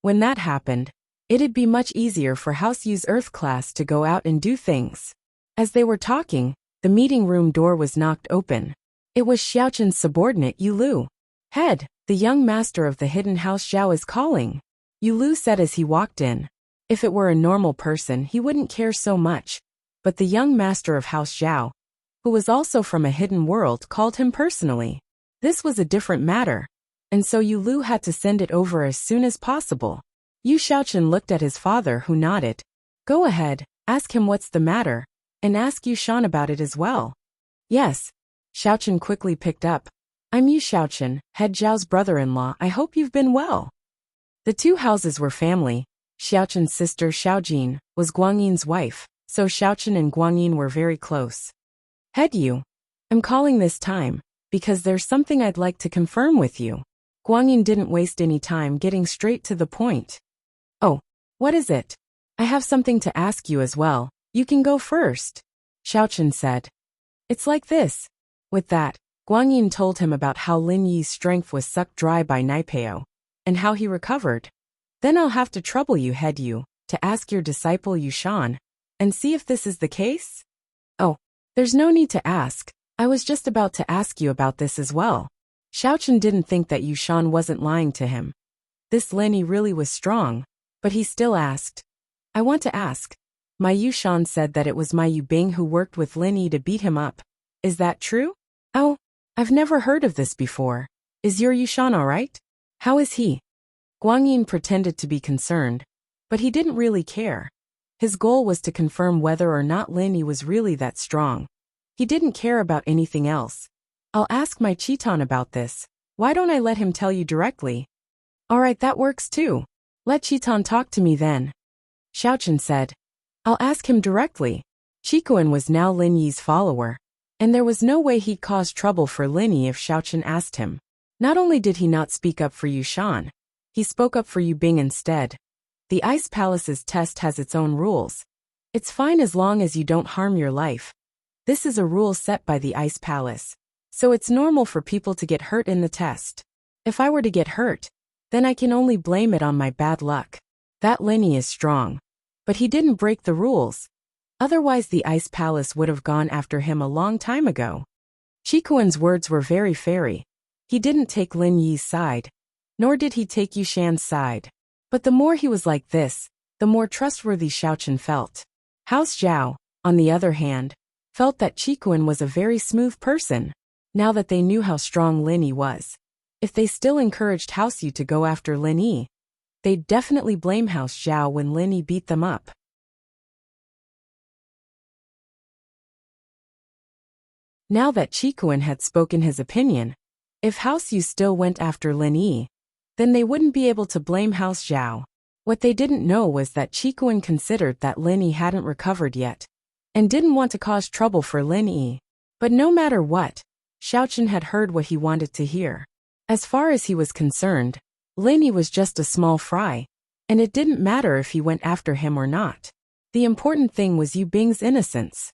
When that happened, it'd be much easier for House Yu's Earth class to go out and do things. As they were talking, the meeting room door was knocked open. It was Xiaochun's subordinate Yu Lu. Head, the young master of the hidden house Zhao is calling, Yu Lu said as he walked in. If it were a normal person, he wouldn't care so much, but the young master of House Zhao, who was also from a hidden world, called him personally. This was a different matter, and so Yu Lu had to send it over as soon as possible. Yu Shaochen looked at his father, who nodded. Go ahead, ask him what's the matter, and ask Yu Shan about it as well. Yes. Xiaochen quickly picked up. I'm Yu Shaochen, head Zhao's brother-in-law. I hope you've been well. The two houses were family. Xiaochen's sister Xiaojin was Guangyin's wife, so Xiaochen and Guangyin were very close. Head Yu, I'm calling this time because there's something I'd like to confirm with you. Guangyin didn't waste any time, getting straight to the point. Oh, what is it? I have something to ask you as well. You can go first, Xiaochen said. It's like this. With that, Guangyin told him about how Lin Yi's strength was sucked dry by Naipeo, and how he recovered. Then I'll have to trouble you, head Yu, to ask your disciple Yu Shan, and see if this is the case? Oh, there's no need to ask. I was just about to ask you about this as well. Xiaochen didn't think that Yu Shan wasn't lying to him. This Lin Yi really was strong, but he still asked. I want to ask. My Yu Shan said that it was my Yu Bing who worked with Lin Yi to beat him up. Is that true? Oh, I've never heard of this before. Is your Yu Shan alright? How is he? Guangyin pretended to be concerned, but he didn't really care. His goal was to confirm whether or not Lin Yi was really that strong. He didn't care about anything else. I'll ask my Chiton about this. Why don't I let him tell you directly? Alright, that works too. Let Chiton talk to me then. Xiaochen said. I'll ask him directly. Chikuan was now Lin Yi's follower, and there was no way he'd cause trouble for Lin Yi if Xiaochen asked him. Not only did he not speak up for Yu Shan, he spoke up for Yu Bing instead. The Ice Palace's test has its own rules. It's fine as long as you don't harm your life. This is a rule set by the Ice Palace, so it's normal for people to get hurt in the test. If I were to get hurt, then I can only blame it on my bad luck. That Lin Yi is strong, but he didn't break the rules. Otherwise the Ice Palace would have gone after him a long time ago. Chikuan's words were very fairy. He didn't take Lin Yi's side, nor did he take Yu Shan's side. But the more he was like this, the more trustworthy Xiaochen felt. House Zhao, on the other hand, felt that Chikuan was a very smooth person, now that they knew how strong Lin Yi was. If they still encouraged House Yu to go after Lin Yi, they'd definitely blame House Zhao when Lin Yi beat them up. Now that Chikuan had spoken his opinion, if House Yu still went after Lin Yi, then they wouldn't be able to blame House Zhao. What they didn't know was that Chikuan considered that Lin Yi hadn't recovered yet, and didn't want to cause trouble for Lin Yi. But no matter what, Xiaochen had heard what he wanted to hear. As far as he was concerned, Lin Yi was just a small fry, and it didn't matter if he went after him or not. The important thing was Yu Bing's innocence.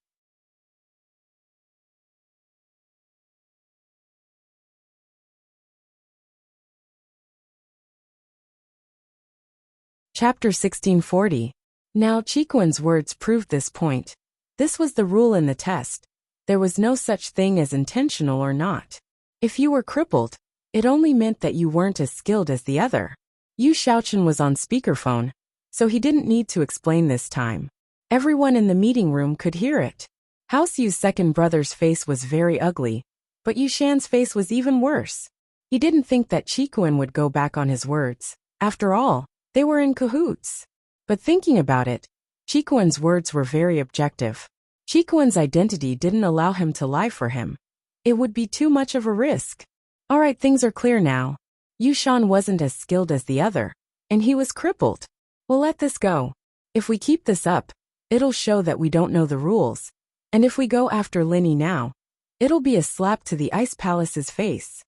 Chapter 1640. Now Chikuan's words proved this point. This was the rule in the test. There was no such thing as intentional or not. If you were crippled, it only meant that you weren't as skilled as the other. Yu Xiaochen was on speakerphone, so he didn't need to explain this time. Everyone in the meeting room could hear it. House Yu's second brother's face was very ugly, but Yu Shan's face was even worse. He didn't think that Chikuan would go back on his words. After all, they were in cahoots. But thinking about it, Chikuan's words were very objective. Chikuan's identity didn't allow him to lie for him. It would be too much of a risk. Alright, things are clear now. Yu Shan wasn't as skilled as the other, and he was crippled. We'll let this go. If we keep this up, it'll show that we don't know the rules. And if we go after Lin Yi now, it'll be a slap to the Ice Palace's face.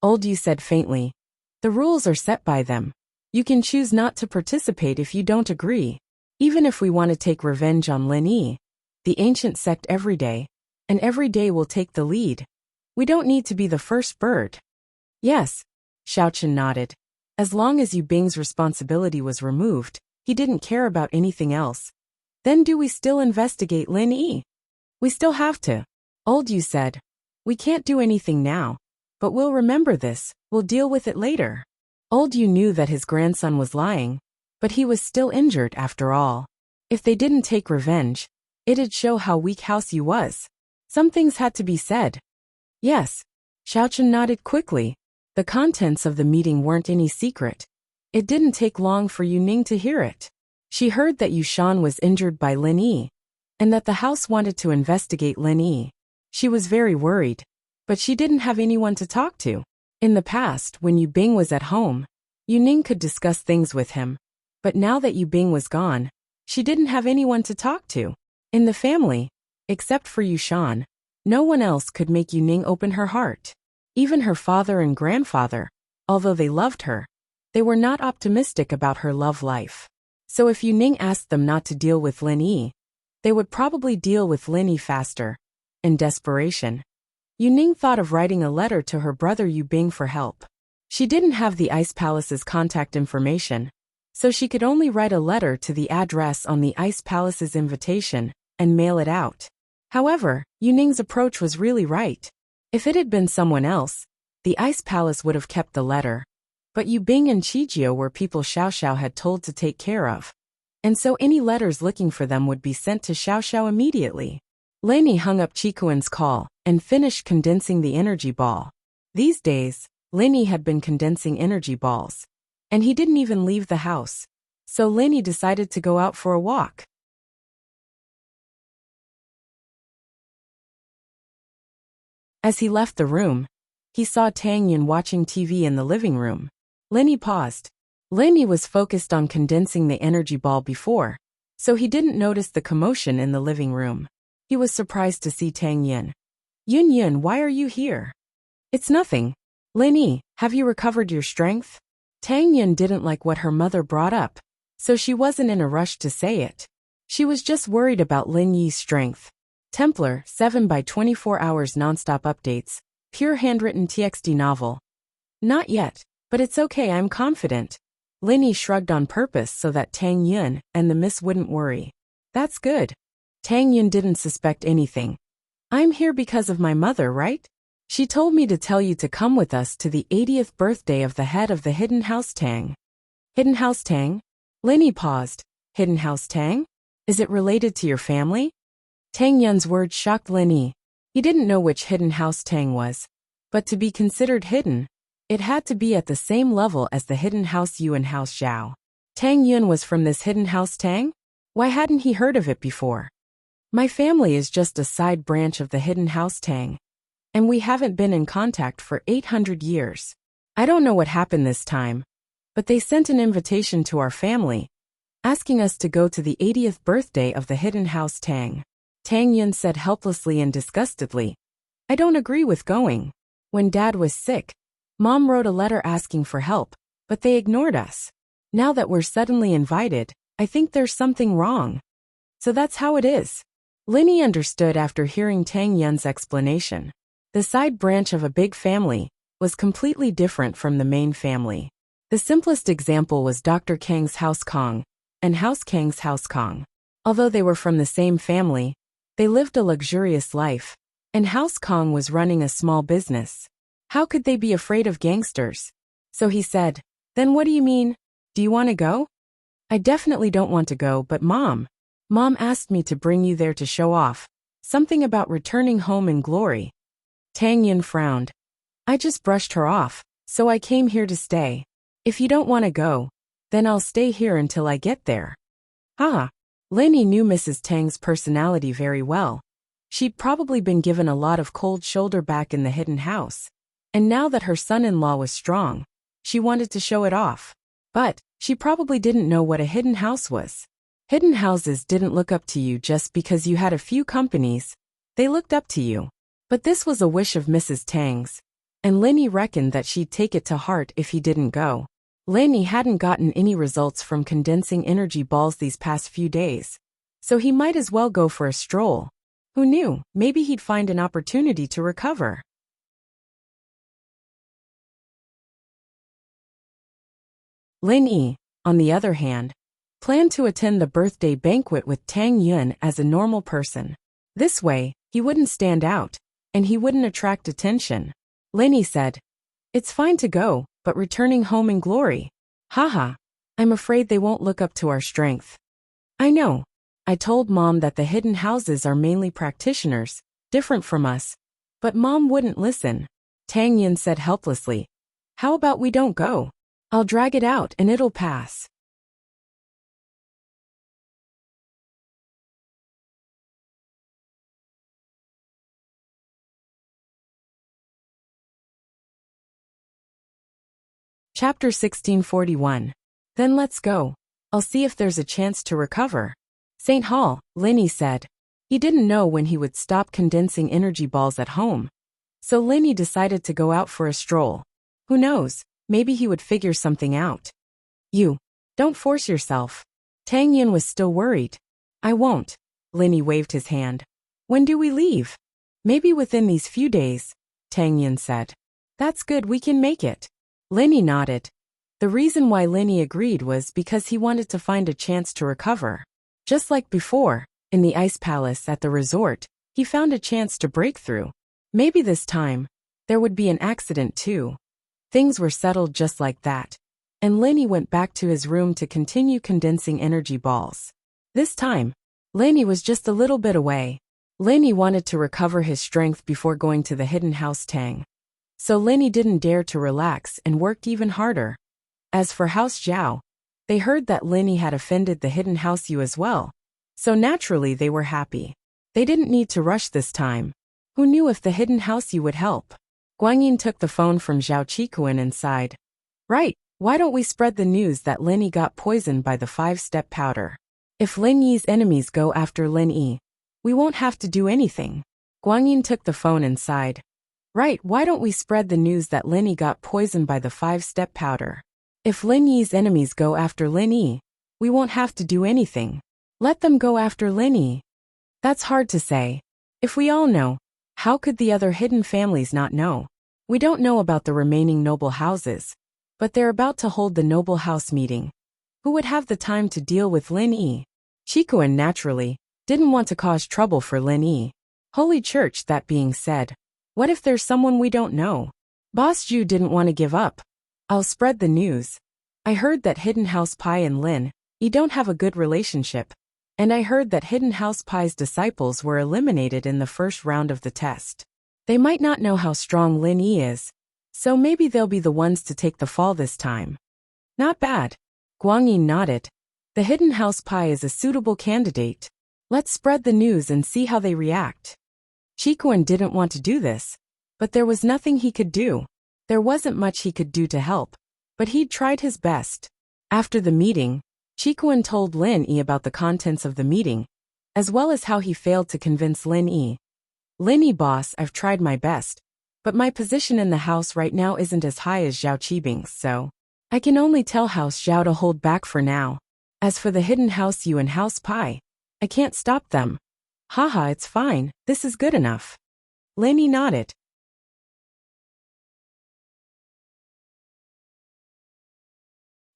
Old Yu said faintly. The rules are set by them. You can choose not to participate if you don't agree. Even if we want to take revenge on Lin Yi, the ancient sect every day, and every day will take the lead. We don't need to be the first bird. Yes, Xiaochen nodded. As long as Yu Bing's responsibility was removed, he didn't care about anything else. Then do we still investigate Lin Yi? We still have to. Old Yu said. We can't do anything now, but we'll remember this, we'll deal with it later. Old Yu knew that his grandson was lying, but he was still injured after all. If they didn't take revenge, it'd show how weak House Yu was. Some things had to be said. Yes. Xiaochen nodded quickly. The contents of the meeting weren't any secret. It didn't take long for Yu Ning to hear it. She heard that Yu Shan was injured by Lin Yi, and that the house wanted to investigate Lin Yi. She was very worried, but she didn't have anyone to talk to. In the past, when Yu Bing was at home, Yu Ning could discuss things with him. But now that Yu Bing was gone, she didn't have anyone to talk to. In the family, except for Yu Shan, no one else could make Yu Ning open her heart. Even her father and grandfather, although they loved her, they were not optimistic about her love life. So if Yu Ning asked them not to deal with Lin Yi, they would probably deal with Lin Yi faster. In desperation, Yu Ning thought of writing a letter to her brother Yu Bing for help. She didn't have the Ice Palace's contact information, so she could only write a letter to the address on the Ice Palace's invitation and mail it out. However, Yu Ning's approach was really right. If it had been someone else, the Ice Palace would have kept the letter. But Yu Bing and Qijio were people Xiao Xiao had told to take care of. And so any letters looking for them would be sent to Xiao Xiao immediately. Lin Yi hung up Chikuan's call and finished condensing the energy ball. These days, Lin Yi had been condensing energy balls, and he didn't even leave the house. So Lin Yi decided to go out for a walk. As he left the room, he saw Tang Yun watching TV in the living room. Lin Yi paused. Lin Yi was focused on condensing the energy ball before, so he didn't notice the commotion in the living room. He was surprised to see Tang Yun. Yun Yun, why are you here? It's nothing. Lin Yi, have you recovered your strength? Tang Yun didn't like what her mother brought up, so she wasn't in a rush to say it. She was just worried about Lin Yi's strength. Templar, 7 by 24 hours nonstop updates. Pure handwritten TXT novel. Not yet, but it's okay, I'm confident. Lin Yi shrugged on purpose so that Tang Yun and the miss wouldn't worry. That's good. Tang Yun didn't suspect anything. I'm here because of my mother, right? She told me to tell you to come with us to the 80th birthday of the head of the Hidden House Tang. Hidden House Tang? Lin Yi paused. Hidden House Tang? Is it related to your family? Tang Yun's words shocked Lin Yi. He didn't know which Hidden House Tang was. But to be considered hidden, it had to be at the same level as the Hidden House Yu and House Zhao. Tang Yun was from this Hidden House Tang? Why hadn't he heard of it before? My family is just a side branch of the hidden house Tang, and we haven't been in contact for 800 years. I don't know what happened this time, but they sent an invitation to our family, asking us to go to the 80th birthday of the hidden house Tang. Tang Yun said helplessly and disgustedly, I don't agree with going. When Dad was sick, Mom wrote a letter asking for help, but they ignored us. Now that we're suddenly invited, I think there's something wrong. So that's how it is. Linny understood after hearing Tang Yun's explanation. The side branch of a big family was completely different from the main family. The simplest example was Dr. Kang's House Kong and House Kang's House Kong. Although they were from the same family, they lived a luxurious life, and House Kong was running a small business. How could they be afraid of gangsters? So he said, Then what do you mean? Do you want to go? I definitely don't want to go, but Mom asked me to bring you there to show off. Something about returning home in glory. Tang Yun frowned. I just brushed her off, so I came here to stay. If you don't want to go, then I'll stay here until I get there. Ah. Linny knew Mrs. Tang's personality very well. She'd probably been given a lot of cold shoulder back in the hidden house. And now that her son-in-law was strong, she wanted to show it off. But she probably didn't know what a hidden house was. Hidden houses didn't look up to you just because you had a few companies. They looked up to you. But this was a wish of Mrs. Tang's, and Linny reckoned that she'd take it to heart if he didn't go. Linny hadn't gotten any results from condensing energy balls these past few days, so he might as well go for a stroll. Who knew, maybe he'd find an opportunity to recover. Linny, on the other hand, planned to attend the birthday banquet with Tang Yun as a normal person. This way, he wouldn't stand out, and he wouldn't attract attention. Linny said, It's fine to go, but returning home in glory. Haha, I'm afraid they won't look up to our strength. I know. I told Mom that the hidden houses are mainly practitioners, different from us. But Mom wouldn't listen. Tang Yun said helplessly, How about we don't go? I'll drag it out and it'll pass. Chapter 1641. Then let's go. I'll see if there's a chance to recover. St. Hall, Linny said. He didn't know when he would stop condensing energy balls at home. So Linny decided to go out for a stroll. Who knows, maybe he would figure something out. You, don't force yourself. Tang Yun was still worried. I won't. Linny waved his hand. When do we leave? Maybe within these few days, Tang Yun said. That's good, we can make it. Linny nodded. The reason why Linny agreed was because he wanted to find a chance to recover. Just like before, in the ice palace at the resort, he found a chance to break through. Maybe this time, there would be an accident too. Things were settled just like that, and Linny went back to his room to continue condensing energy balls. This time, Linny was just a little bit away. Linny wanted to recover his strength before going to the hidden house Tang. So Linny didn't dare to relax and worked even harder. As for House Zhao, they heard that Linny had offended the hidden house Yu as well. So naturally they were happy. They didn't need to rush this time. Who knew if the hidden house Yu would help? Guanyin took the phone from Zhao Qikuan and sighed. Right, why don't we spread the news that Linny got poisoned by the 5-step powder? If Lin Yi's enemies go after Lin Yi, we won't have to do anything. Guanyin took the phone and sighed. Right, why don't we spread the news that Lin Yi got poisoned by the 5-step powder? If Lin Yi's enemies go after Lin Yi, we won't have to do anything. Let them go after Lin Yi. That's hard to say. If we all know, how could the other hidden families not know? We don't know about the remaining noble houses, but they're about to hold the noble house meeting. Who would have the time to deal with Lin Yi? Qikuan naturally didn't want to cause trouble for Lin Yi. Holy Church, that being said, what if there's someone we don't know? Boss Ju didn't want to give up. I'll spread the news. I heard that Hidden House Pai and Lin Yi don't have a good relationship, and I heard that Hidden House Pai's disciples were eliminated in the first round of the test. They might not know how strong Lin Yi is, so maybe they'll be the ones to take the fall this time. Not bad. Guanyin nodded. The Hidden House Pai is a suitable candidate. Let's spread the news and see how they react. Chikuan didn't want to do this, but there was nothing he could do. There wasn't much he could do to help, but he'd tried his best. After the meeting, Chikuan told Lin Yi about the contents of the meeting, as well as how he failed to convince Lin Yi. Lin Yi boss, I've tried my best, but my position in the house right now isn't as high as Zhao Qibing's, so I can only tell House Zhao to hold back for now. As for the hidden House Yu and House Pai, I can't stop them. Haha, it's fine, this is good enough. Lin Yi nodded.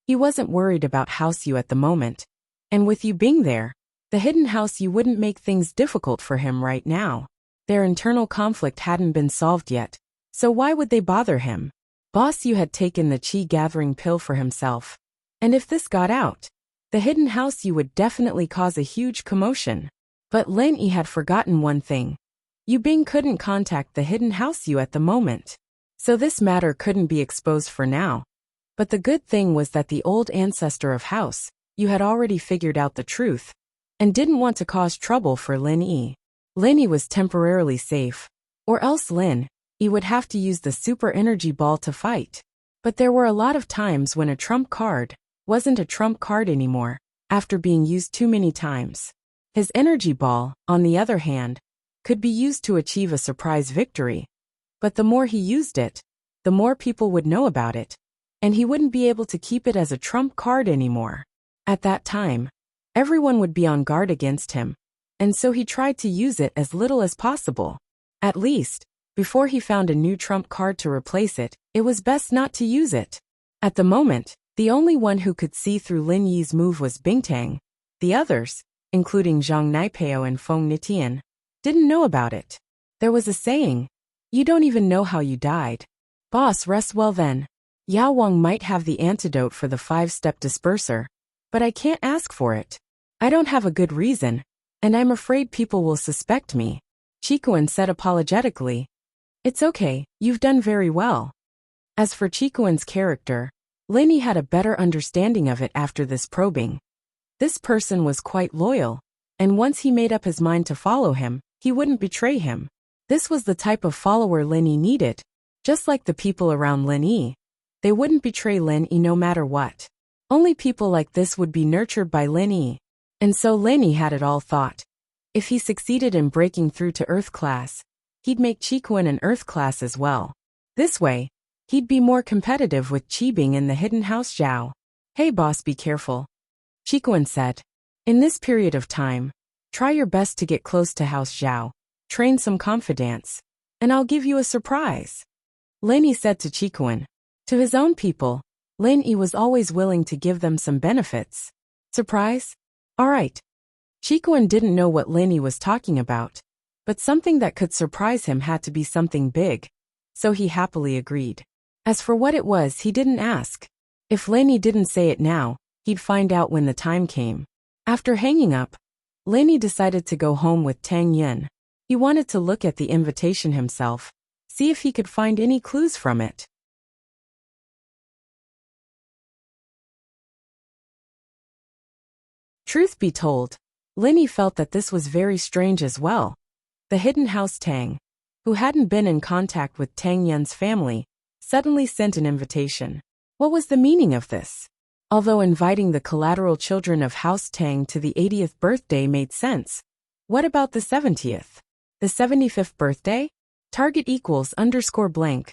He wasn't worried about House Yu at the moment, and with you being there, the hidden House Yu wouldn't make things difficult for him right now. Their internal conflict hadn't been solved yet, so why would they bother him? Boss Yu had taken the qi gathering pill for himself, and if this got out, the hidden House Yu would definitely cause a huge commotion. But Lin Yi had forgotten one thing. Yu Bing couldn't contact the hidden House Yu at the moment, so this matter couldn't be exposed for now. But the good thing was that the old ancestor of House Yu had already figured out the truth, and didn't want to cause trouble for Lin Yi. Lin Yi was temporarily safe, or else Lin Yi would have to use the super energy ball to fight. But there were a lot of times when a trump card wasn't a trump card anymore, after being used too many times. His energy ball, on the other hand, could be used to achieve a surprise victory. But the more he used it, the more people would know about it, and he wouldn't be able to keep it as a trump card anymore. At that time, everyone would be on guard against him, and so he tried to use it as little as possible. At least, before he found a new trump card to replace it, it was best not to use it. At the moment, the only one who could see through Lin Yi's move was Bingtang. The others, including Zhang Naipeo and Feng Nitian, didn't know about it. There was a saying, "You don't even know how you died." Boss, rest well then. Yao Wang might have the antidote for the 5-step disperser, but I can't ask for it. I don't have a good reason, and I'm afraid people will suspect me. Chikuan said apologetically. It's okay, you've done very well. As for Chikuan's character, Lin Yi had a better understanding of it after this probing. This person was quite loyal, and once he made up his mind to follow him, he wouldn't betray him. This was the type of follower Lin Yi needed, just like the people around Lin Yi. They wouldn't betray Lin Yi no matter what. Only people like this would be nurtured by Lin Yi. And so Lin Yi had it all thought. If he succeeded in breaking through to Earth class, he'd make Chikuan an Earth class as well. This way, he'd be more competitive with Qibing in the hidden House Zhao. Hey boss, be careful. Chikuan said. In this period of time, try your best to get close to House Zhao, train some confidence, and I'll give you a surprise. Lin Yi said to Chikuan. To his own people, Lin Yi was always willing to give them some benefits. Surprise? Alright. Chikuan didn't know what Lin Yi was talking about, but something that could surprise him had to be something big, so he happily agreed. As for what it was, he didn't ask. If Lin Yi didn't say it now, he'd find out when the time came. After hanging up, Lin Yi decided to go home with Tang Yun. He wanted to look at the invitation himself, see if he could find any clues from it. Truth be told, Lin Yi felt that this was very strange as well. The hidden House Tang, who hadn't been in contact with Tang Yun's family, suddenly sent an invitation. What was the meaning of this? Although inviting the collateral children of House Tang to the 80th birthday made sense, what about the 70th? The 75th birthday? Target equals _blank.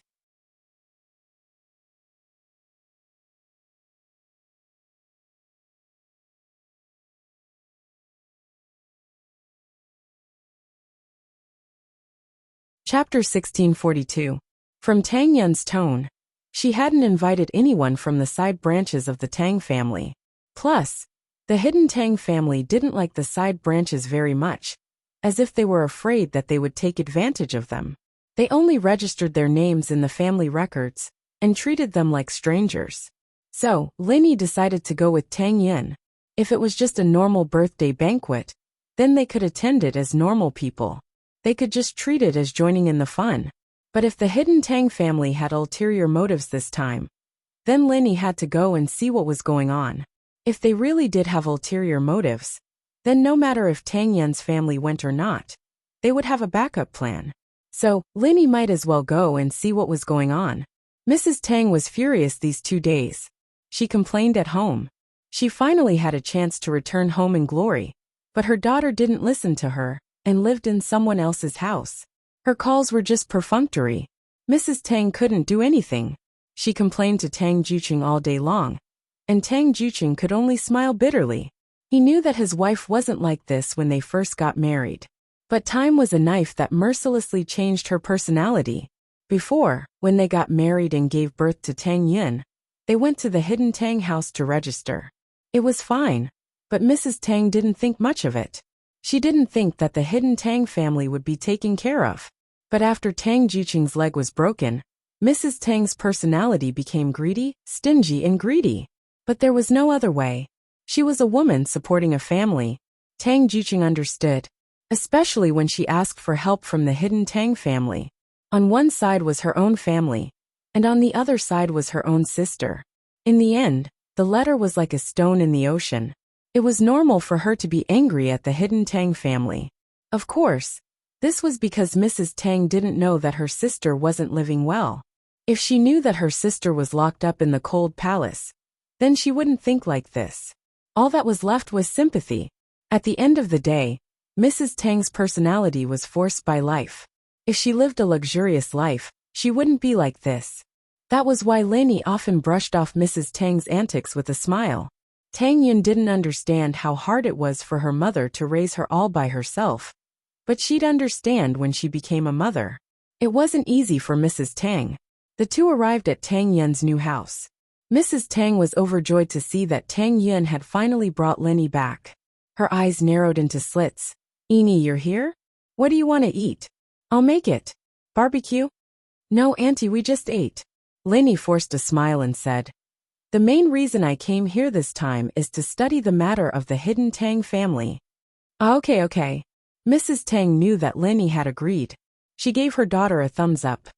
Chapter 1642. From Tang Yun's tone, she hadn't invited anyone from the side branches of the Tang family. Plus, the hidden Tang family didn't like the side branches very much, as if they were afraid that they would take advantage of them. They only registered their names in the family records, and treated them like strangers. So, Lin Yi decided to go with Tang Yun. If it was just a normal birthday banquet, then they could attend it as normal people. They could just treat it as joining in the fun. But if the hidden Tang family had ulterior motives this time, then Lin Yi had to go and see what was going on. If they really did have ulterior motives, Then no matter if Tang Yun's family went or not, they would have a backup plan. So, Linny might as well go and see what was going on. Mrs. Tang was furious these 2 days. She complained at home. She finally had a chance to return home in glory, but her daughter didn't listen to her and lived in someone else's house. Her calls were just perfunctory. Mrs. Tang couldn't do anything. She complained to Tang Juqing all day long, and Tang Juqing could only smile bitterly. He knew that his wife wasn't like this when they first got married. But time was a knife that mercilessly changed her personality. Before, when they got married and gave birth to Tang Yun, they went to the hidden Tang house to register. It was fine, but Mrs. Tang didn't think much of it. She didn't think that the hidden Tang family would be taken care of. But after Tang Juqing's leg was broken, Mrs. Tang's personality became greedy, stingy and greedy. But there was no other way. She was a woman supporting a family. Tang Juqing understood, especially when she asked for help from the hidden Tang family. On one side was her own family, and on the other side was her own sister. In the end, the letter was like a stone in the ocean. It was normal for her to be angry at the hidden Tang family. Of course, this was because Mrs. Tang didn't know that her sister wasn't living well. If she knew that her sister was locked up in the cold palace, then she wouldn't think like this. All that was left was sympathy. At the end of the day, Mrs. Tang's personality was forced by life. If she lived a luxurious life, she wouldn't be like this. That was why Linny often brushed off Mrs. Tang's antics with a smile. Tang Yun didn't understand how hard it was for her mother to raise her all by herself. But she'd understand when she became a mother. It wasn't easy for Mrs. Tang. The two arrived at Tang Yun's new house. Mrs. Tang was overjoyed to see that Tang Yun had finally brought Linny back. Her eyes narrowed into slits. "Eni, you're here? What do you want to eat? I'll make it. Barbecue?" "No, Auntie, we just ate." Linny forced a smile and said, "The main reason I came here this time is to study the matter of the hidden Tang family." Okay. Mrs. Tang knew that Linny had agreed. She gave her daughter a thumbs up.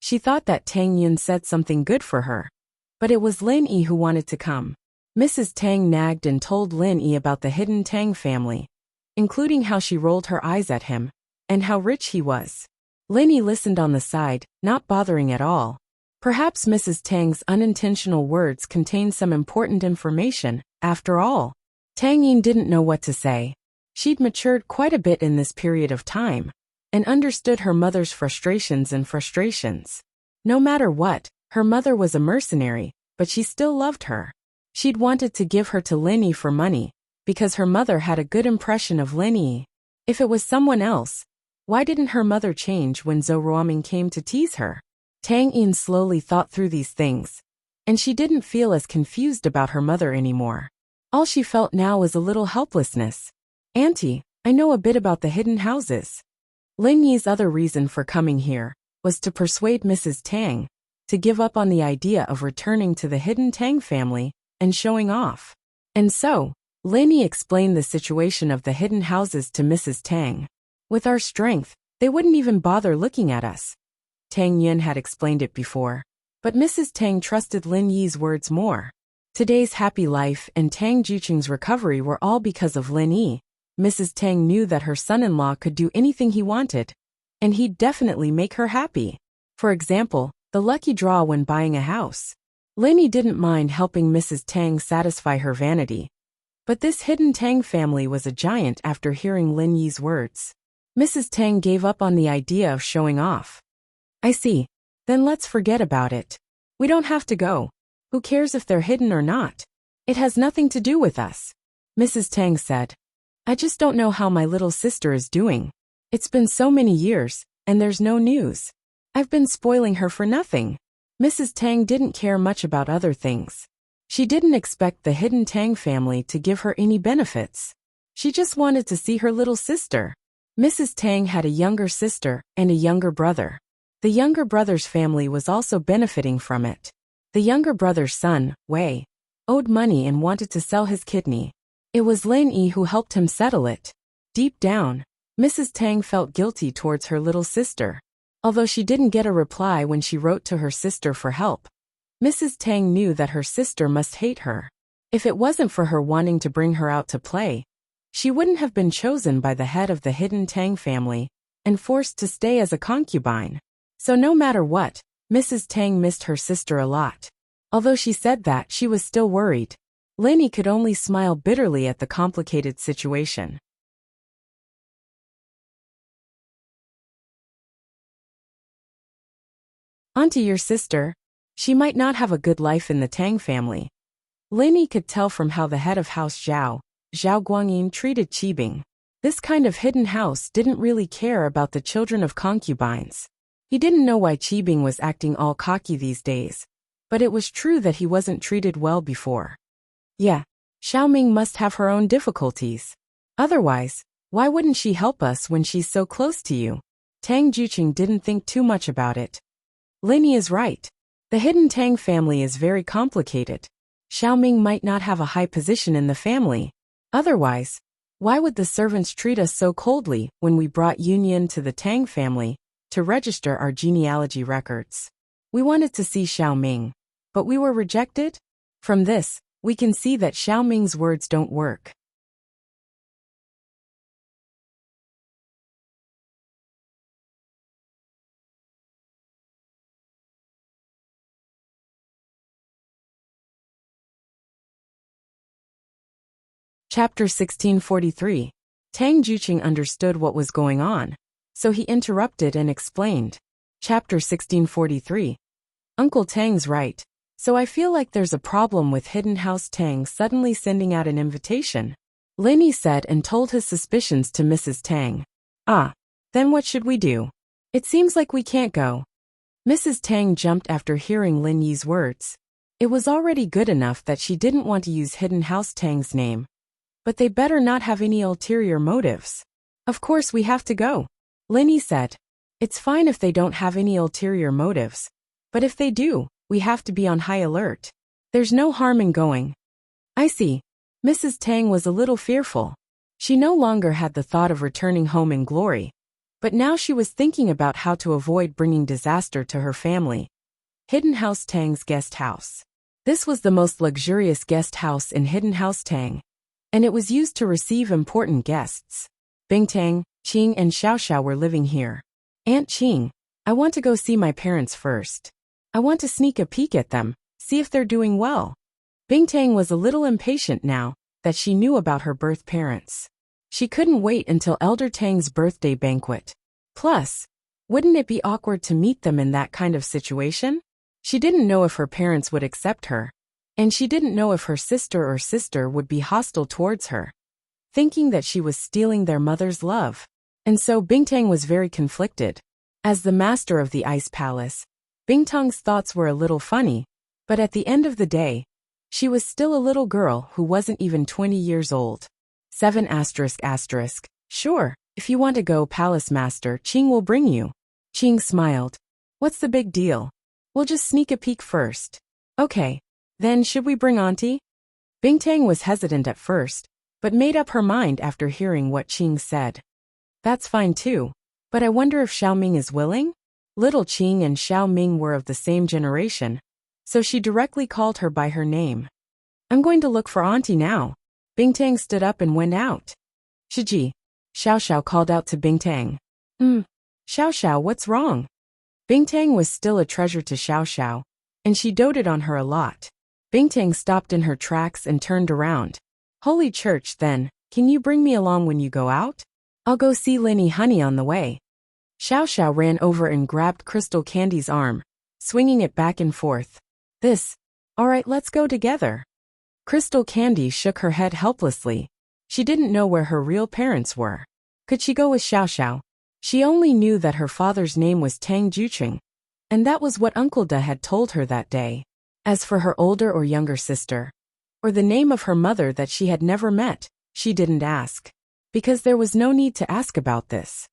She thought that Tang Yun said something good for her. But it was Lin Yi who wanted to come. Mrs. Tang nagged and told Lin Yi about the hidden Tang family, including how she rolled her eyes at him, and how rich he was. Lin Yi listened on the side, not bothering at all. Perhaps Mrs. Tang's unintentional words contained some important information, after all. Tang Yin didn't know what to say. She'd matured quite a bit in this period of time, and understood her mother's frustrations. No matter what, her mother was a mercenary, but she still loved her. She'd wanted to give her to Lin Yi for money, because her mother had a good impression of Lin Yi. If it was someone else, why didn't her mother change when Zhou Ruoming came to tease her? Tang Yin slowly thought through these things, and she didn't feel as confused about her mother anymore. All she felt now was a little helplessness. "Auntie, I know a bit about the hidden houses." Lin Yi's other reason for coming here was to persuade Mrs. Tang to give up on the idea of returning to the hidden Tang family and showing off. And so, Lin Yi explained the situation of the hidden houses to Mrs. Tang. "With our strength, they wouldn't even bother looking at us." Tang Yun had explained it before, but Mrs. Tang trusted Lin Yi's words more. Today's happy life and Tang Juqing's recovery were all because of Lin Yi. Mrs. Tang knew that her son-in-law could do anything he wanted, and he'd definitely make her happy. For example, the lucky draw when buying a house. Lin Yi didn't mind helping Mrs. Tang satisfy her vanity. But this hidden Tang family was a giant after hearing Lin Yi's words. Mrs. Tang gave up on the idea of showing off. "I see. Then let's forget about it. We don't have to go. Who cares if they're hidden or not? It has nothing to do with us," Mrs. Tang said. "I just don't know how my little sister is doing. It's been so many years, and there's no news. I've been spoiling her for nothing." Mrs. Tang didn't care much about other things. She didn't expect the hidden Tang family to give her any benefits. She just wanted to see her little sister. Mrs. Tang had a younger sister and a younger brother. The younger brother's family was also benefiting from it. The younger brother's son, Wei, owed money and wanted to sell his kidney. It was Lin Yi who helped him settle it. Deep down, Mrs. Tang felt guilty towards her little sister. Although she didn't get a reply when she wrote to her sister for help, Mrs. Tang knew that her sister must hate her. If it wasn't for her wanting to bring her out to play, she wouldn't have been chosen by the head of the hidden Tang family and forced to stay as a concubine. So no matter what, Mrs. Tang missed her sister a lot. Although she said that, she was still worried. Lenny could only smile bitterly at the complicated situation. Auntie, your sister, she might not have a good life in the Tang family. Lenny could tell from how the head of House Zhao Guangyin, treated Qibing. This kind of hidden house didn't really care about the children of concubines. He didn't know why Qibing was acting all cocky these days, but it was true that he wasn't treated well before. Yeah, Xiaoming must have her own difficulties. Otherwise, why wouldn't she help us when she's so close to you? Tang Juqing didn't think too much about it. Lenny is right. The hidden Tang family is very complicated. Xiaoming might not have a high position in the family. Otherwise, why would the servants treat us so coldly when we brought Yunyan to the Tang family to register our genealogy records? We wanted to see Xiaoming, but we were rejected? From this, we can see that Xiaoming's words don't work. Chapter 1643. Tang Juqing understood what was going on, so he interrupted and explained. Chapter 1643. Uncle Tang's right, so I feel like there's a problem with Hidden House Tang suddenly sending out an invitation. Lenny said and told his suspicions to Mrs. Tang. Then what should we do? It seems like we can't go. Mrs. Tang jumped after hearing Lin Yi's words. It was already good enough that she didn't want to use Hidden House Tang's name. But they better not have any ulterior motives. Of course we have to go, Lenny said. It's fine if they don't have any ulterior motives. But if they do, we have to be on high alert. There's no harm in going. I see. Mrs. Tang was a little fearful. She no longer had the thought of returning home in glory. But now she was thinking about how to avoid bringing disaster to her family. Hidden House Tang's guest house. This was the most luxurious guest house in Hidden House Tang, and it was used to receive important guests. Bingtang, Qing and Xiaoxiao were living here. Aunt Qing, I want to go see my parents first. I want to sneak a peek at them, see if they're doing well. Bingtang was a little impatient now that she knew about her birth parents. She couldn't wait until Elder Tang's birthday banquet. Plus, wouldn't it be awkward to meet them in that kind of situation? She didn't know if her parents would accept her. And she didn't know if her sister would be hostile towards her, thinking that she was stealing their mother's love. And so Bingtang was very conflicted. As the master of the ice palace, Bingtang's thoughts were a little funny, but at the end of the day, she was still a little girl who wasn't even 20 years old. 7 ***. Sure, if you want to go, Palace Master Qing will bring you. Qing smiled. What's the big deal? We'll just sneak a peek first. Okay. Then should we bring Auntie? Bingtang was hesitant at first, but made up her mind after hearing what Qing said. That's fine too, but I wonder if Xiaoming is willing? Little Qing and Xiaoming were of the same generation, so she directly called her by her name. I'm going to look for Auntie now. Bingtang stood up and went out. Shiji, Xiaoxiao called out to Bingtang. Xiaoxiao, what's wrong? Bingtang was still a treasure to Xiaoxiao, and she doted on her a lot. Bingtang stopped in her tracks and turned around. Holy Church, then, can you bring me along when you go out? I'll go see Lenny Honey on the way. Xiaoxiao ran over and grabbed Crystal Candy's arm, swinging it back and forth. All right, let's go together. Crystal Candy shook her head helplessly. She didn't know where her real parents were. Could she go with Xiaoxiao? She only knew that her father's name was Tang Juqing, and that was what Uncle Da had told her that day. As for her older or younger sister, or the name of her mother that she had never met, she didn't ask, because there was no need to ask about this.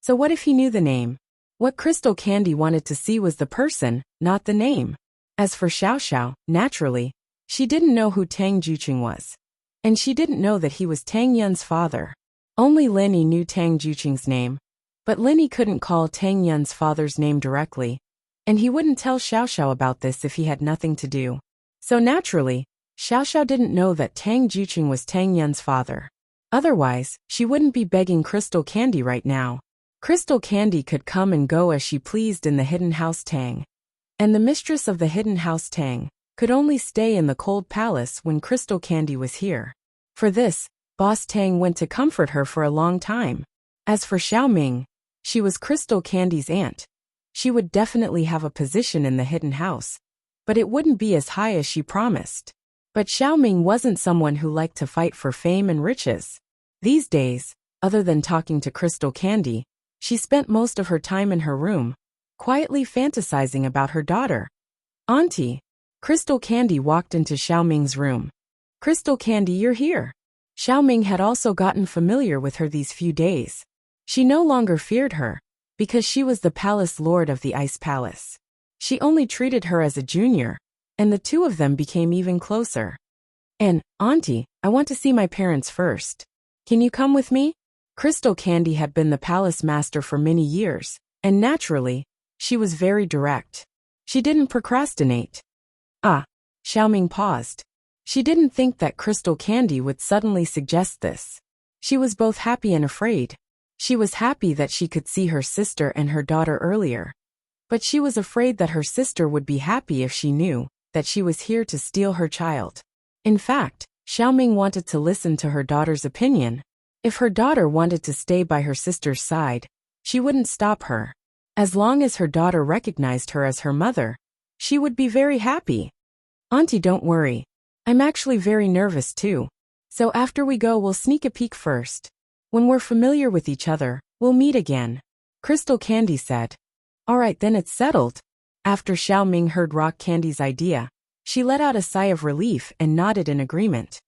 So what if he knew the name? What Crystal Candy wanted to see was the person, not the name. As for Xiaoxiao, naturally, she didn't know who Tang Juqing was. And she didn't know that he was Tang Yun's father. Only Linny knew Tang Juqing's name. But Linny couldn't call Tang Yun's father's name directly. And he wouldn't tell Xiao Xiao about this if he had nothing to do. So naturally, Xiao Xiao didn't know that Tang Juqing was Tang Yun's father. Otherwise, she wouldn't be begging Crystal Candy right now. Crystal Candy could come and go as she pleased in the hidden house Tang. And the mistress of the hidden house Tang could only stay in the cold palace when Crystal Candy was here. For this, Boss Tang went to comfort her for a long time. As for Xiaoming, she was Crystal Candy's aunt. She would definitely have a position in the hidden house, but it wouldn't be as high as she promised. But Xiaoming wasn't someone who liked to fight for fame and riches. These days, other than talking to Crystal Candy, she spent most of her time in her room, quietly fantasizing about her daughter. Auntie. Crystal Candy walked into Xiaoming's room. Crystal Candy, you're here. Xiaoming had also gotten familiar with her these few days. She no longer feared her, because she was the palace lord of the Ice Palace. She only treated her as a junior, and the two of them became even closer. And, Auntie, I want to see my parents first. Can you come with me? Crystal Candy had been the palace master for many years, and naturally, she was very direct. She didn't procrastinate. Xiaoming paused. She didn't think that Crystal Candy would suddenly suggest this. She was both happy and afraid. She was happy that she could see her sister and her daughter earlier. But she was afraid that her sister would be happy if she knew that she was here to steal her child. In fact, Xiaoming wanted to listen to her daughter's opinion. If her daughter wanted to stay by her sister's side, she wouldn't stop her. As long as her daughter recognized her as her mother, she would be very happy. Auntie, don't worry. I'm actually very nervous too. So after we go, we'll sneak a peek first. When we're familiar with each other, we'll meet again. Crystal Candy said. Alright, then it's settled. After Xiaoming heard Rock Candy's idea, she let out a sigh of relief and nodded in agreement.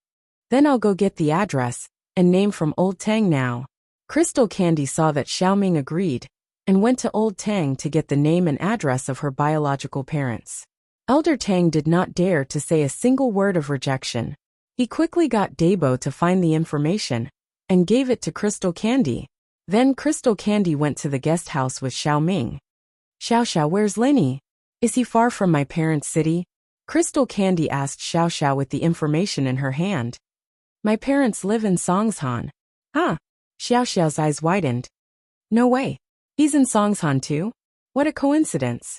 Then I'll go get the address and name from Old Tang now. Crystal Candy saw that Xiaoming agreed and went to Old Tang to get the name and address of her biological parents. Elder Tang did not dare to say a single word of rejection. He quickly got Dabo to find the information and gave it to Crystal Candy. Then Crystal Candy went to the guest house with Xiaoming. Xiao Xiao, where's Linny? Is he far from my parents' city? Crystal Candy asked Xiao Xiao with the information in her hand. My parents live in Songshan. Huh? Xiao Xiao's eyes widened. No way. He's in Songshan too? What a coincidence.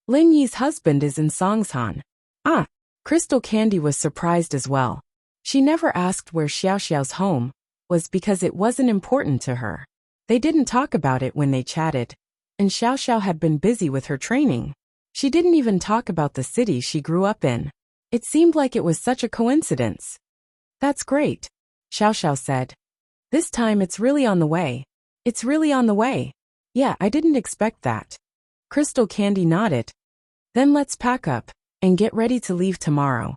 Lin Yi's husband is in Songshan. Crystal Candy was surprised as well. She never asked where Xiao Xiao's home was because it wasn't important to her. They didn't talk about it when they chatted, and Xiao Xiao had been busy with her training. She didn't even talk about the city she grew up in. It seemed like it was such a coincidence. That's great, Xiao Xiao said. This time it's really on the way. It's really on the way. Yeah, I didn't expect that. Crystal Candy nodded. Then let's pack up and get ready to leave tomorrow.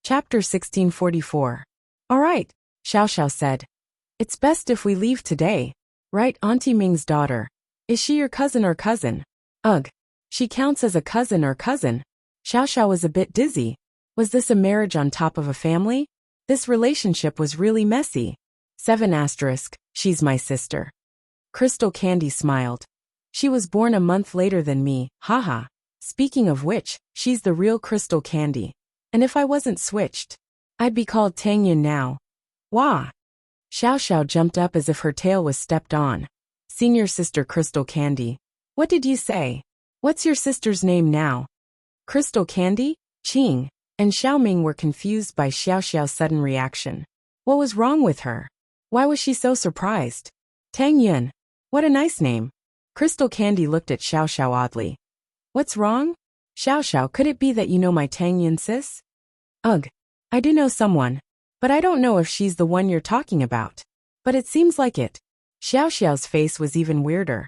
Chapter 1644. All right, Xiao Xiao said. It's best if we leave today. Right, Auntie Ming's daughter. Is she your cousin or cousin? Ugh. She counts as a cousin or cousin. Xiao Xiao was a bit dizzy. Was this a marriage on top of a family? This relationship was really messy. 7*, she's my sister. Crystal Candy smiled. She was born a month later than me, haha. Speaking of which, she's the real Crystal Candy. And if I wasn't switched, I'd be called Tang Yun now. Wah! Xiao Xiao jumped up as if her tail was stepped on. Senior sister Crystal Candy. What did you say? What's your sister's name now? Crystal Candy? Qing and Xiaoming were confused by Xiao Xiao's sudden reaction. What was wrong with her? Why was she so surprised? Tang Yun. What a nice name. Crystal Candy looked at Xiao Xiao oddly. What's wrong? Xiao Xiao, could it be that you know my Tang Yun sis? Ugh. I do know someone. But I don't know if she's the one you're talking about. But it seems like it. Xiao Xiao's face was even weirder.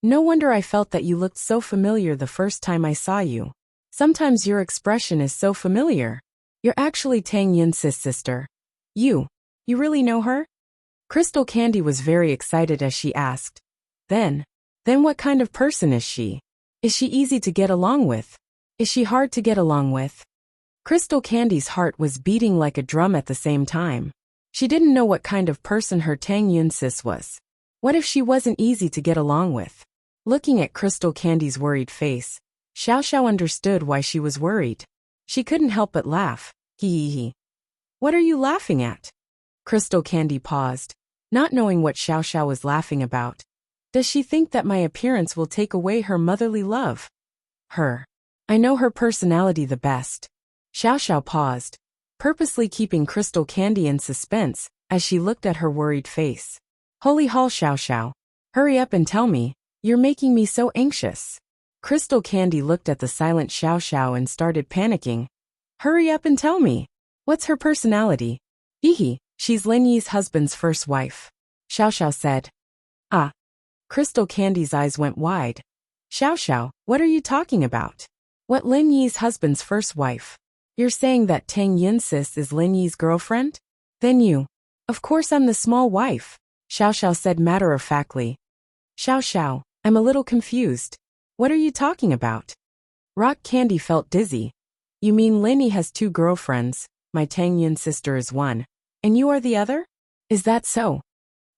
No wonder I felt that you looked so familiar the first time I saw you. Sometimes your expression is so familiar. You're actually Tang Yun's sister. You really know her? Crystal Candy was very excited as she asked. Then what kind of person is she? Is she easy to get along with? Is she hard to get along with? Crystal Candy's heart was beating like a drum at the same time. She didn't know what kind of person her Tang Yun sis was. What if she wasn't easy to get along with? Looking at Crystal Candy's worried face, Xiao Xiao understood why she was worried. She couldn't help but laugh. Hee. What are you laughing at? Crystal Candy paused, not knowing what Xiao Xiao was laughing about. Does she think that my appearance will take away her motherly love? I know her personality the best. Xiao Xiao paused, purposely keeping Crystal Candy in suspense as she looked at her worried face. Holy hall, Xiao Xiao. Hurry up and tell me. You're making me so anxious. Crystal Candy looked at the silent Xiao Xiao and started panicking. Hurry up and tell me. What's her personality? She's Lin Yi's husband's first wife. Xiao Xiao said. Ah. Crystal Candy's eyes went wide. Xiao Xiao, what are you talking about? What Lin Yi's husband's first wife? You're saying that Tang Yun sis is Lin Yi's girlfriend? Then you. Of course I'm the small wife, Xiao Xiao said matter-of-factly. Xiao Xiao, I'm a little confused. What are you talking about? Rock Candy felt dizzy. You mean Lin Yi has two girlfriends, my Tang Yun sister is one, and you are the other? Is that so?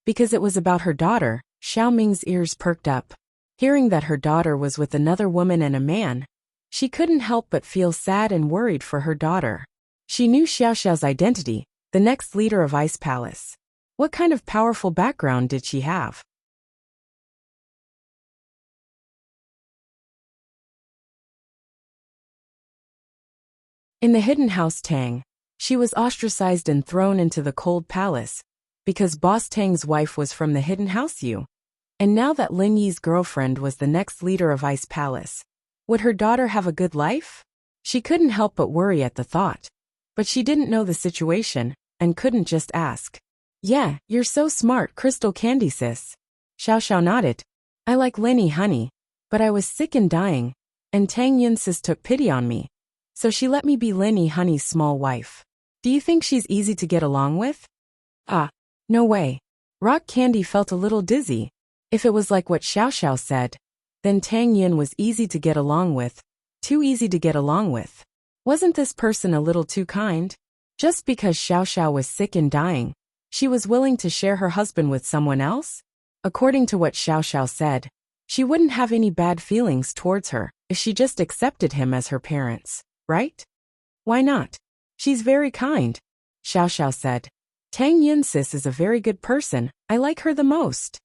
Because it was about her daughter, Xiao Ming's ears perked up. Hearing that her daughter was with another woman and a man, she couldn't help but feel sad and worried for her daughter. She knew Xiao Xiao's identity, the next leader of Ice Palace. What kind of powerful background did she have? In the hidden house Tang, she was ostracized and thrown into the cold palace, because Boss Tang's wife was from the hidden house Yu. And now that Lin Yi's girlfriend was the next leader of Ice Palace, would her daughter have a good life? She couldn't help but worry at the thought. But she didn't know the situation, and couldn't just ask. Yeah, you're so smart, Crystal Candy sis. Xiao Xiao nodded. I like Lin Yi, honey. But I was sick and dying, and Tang Yun sis took pity on me. So she let me be Lin Yi honey's small wife. Do you think she's easy to get along with? Ah, no way. Rock Candy felt a little dizzy. If it was like what Xiao Xiao said, then Tang Yun was easy to get along with. Too easy to get along with. Wasn't this person a little too kind? Just because Xiao Xiao was sick and dying, she was willing to share her husband with someone else? According to what Xiao Xiao said, she wouldn't have any bad feelings towards her if she just accepted him as her parents, right? Why not? She's very kind, Xiao Xiao said. Tang Yun sis is a very good person. I like her the most.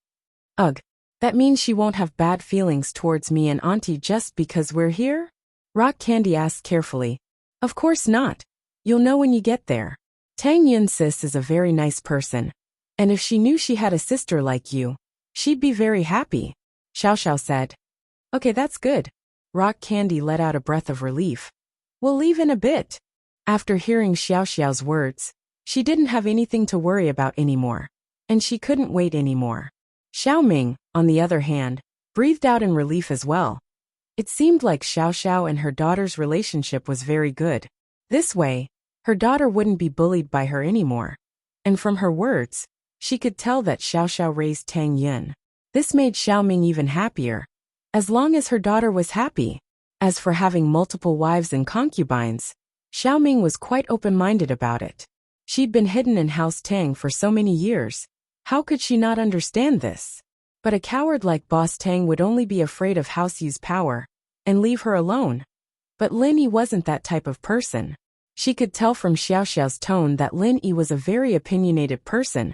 Ugh, that means she won't have bad feelings towards me and Auntie just because we're here? Rock Candy asked carefully. Of course not. You'll know when you get there. Tang Yun sis is a very nice person. And if she knew she had a sister like you, she'd be very happy, Xiao Xiao said. Okay, that's good. Rock Candy let out a breath of relief. We'll leave in a bit. After hearing Xiao Xiao's words, she didn't have anything to worry about anymore. And she couldn't wait anymore. Xiao Ming, on the other hand, breathed out in relief as well. It seemed like Xiao Xiao and her daughter's relationship was very good. This way, her daughter wouldn't be bullied by her anymore. And from her words, she could tell that Xiao Xiao raised Tang Yun. This made Xiao Ming even happier. As long as her daughter was happy. As for having multiple wives and concubines, Xiao Ming was quite open-minded about it. She'd been hidden in House Tang for so many years. How could she not understand this? But a coward like Boss Tang would only be afraid of House Yu's power and leave her alone. But Lin Yi wasn't that type of person. She could tell from Xiao Xiao's tone that Lin Yi was a very opinionated person.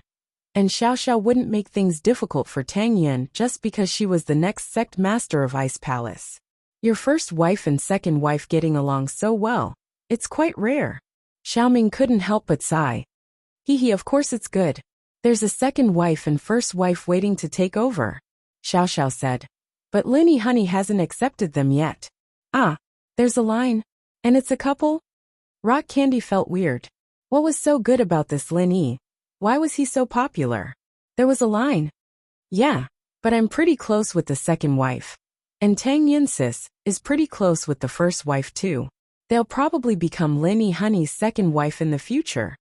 And Xiao Xiao wouldn't make things difficult for Tang Yun just because she was the next sect master of Ice Palace. Your first wife and second wife getting along so well. It's quite rare. Xiao Ming couldn't help but sigh. Of course it's good. There's a second wife and first wife waiting to take over, Xiao Xiao said. But Lin Yi honey hasn't accepted them yet. Ah, there's a line. And it's a couple? Rock Candy felt weird. What was so good about this Lin Yi? Why was he so popular? There was a line. Yeah, but I'm pretty close with the second wife. And Tang Yunsis is pretty close with the first wife too. They'll probably become Lin Yihani's second wife in the future.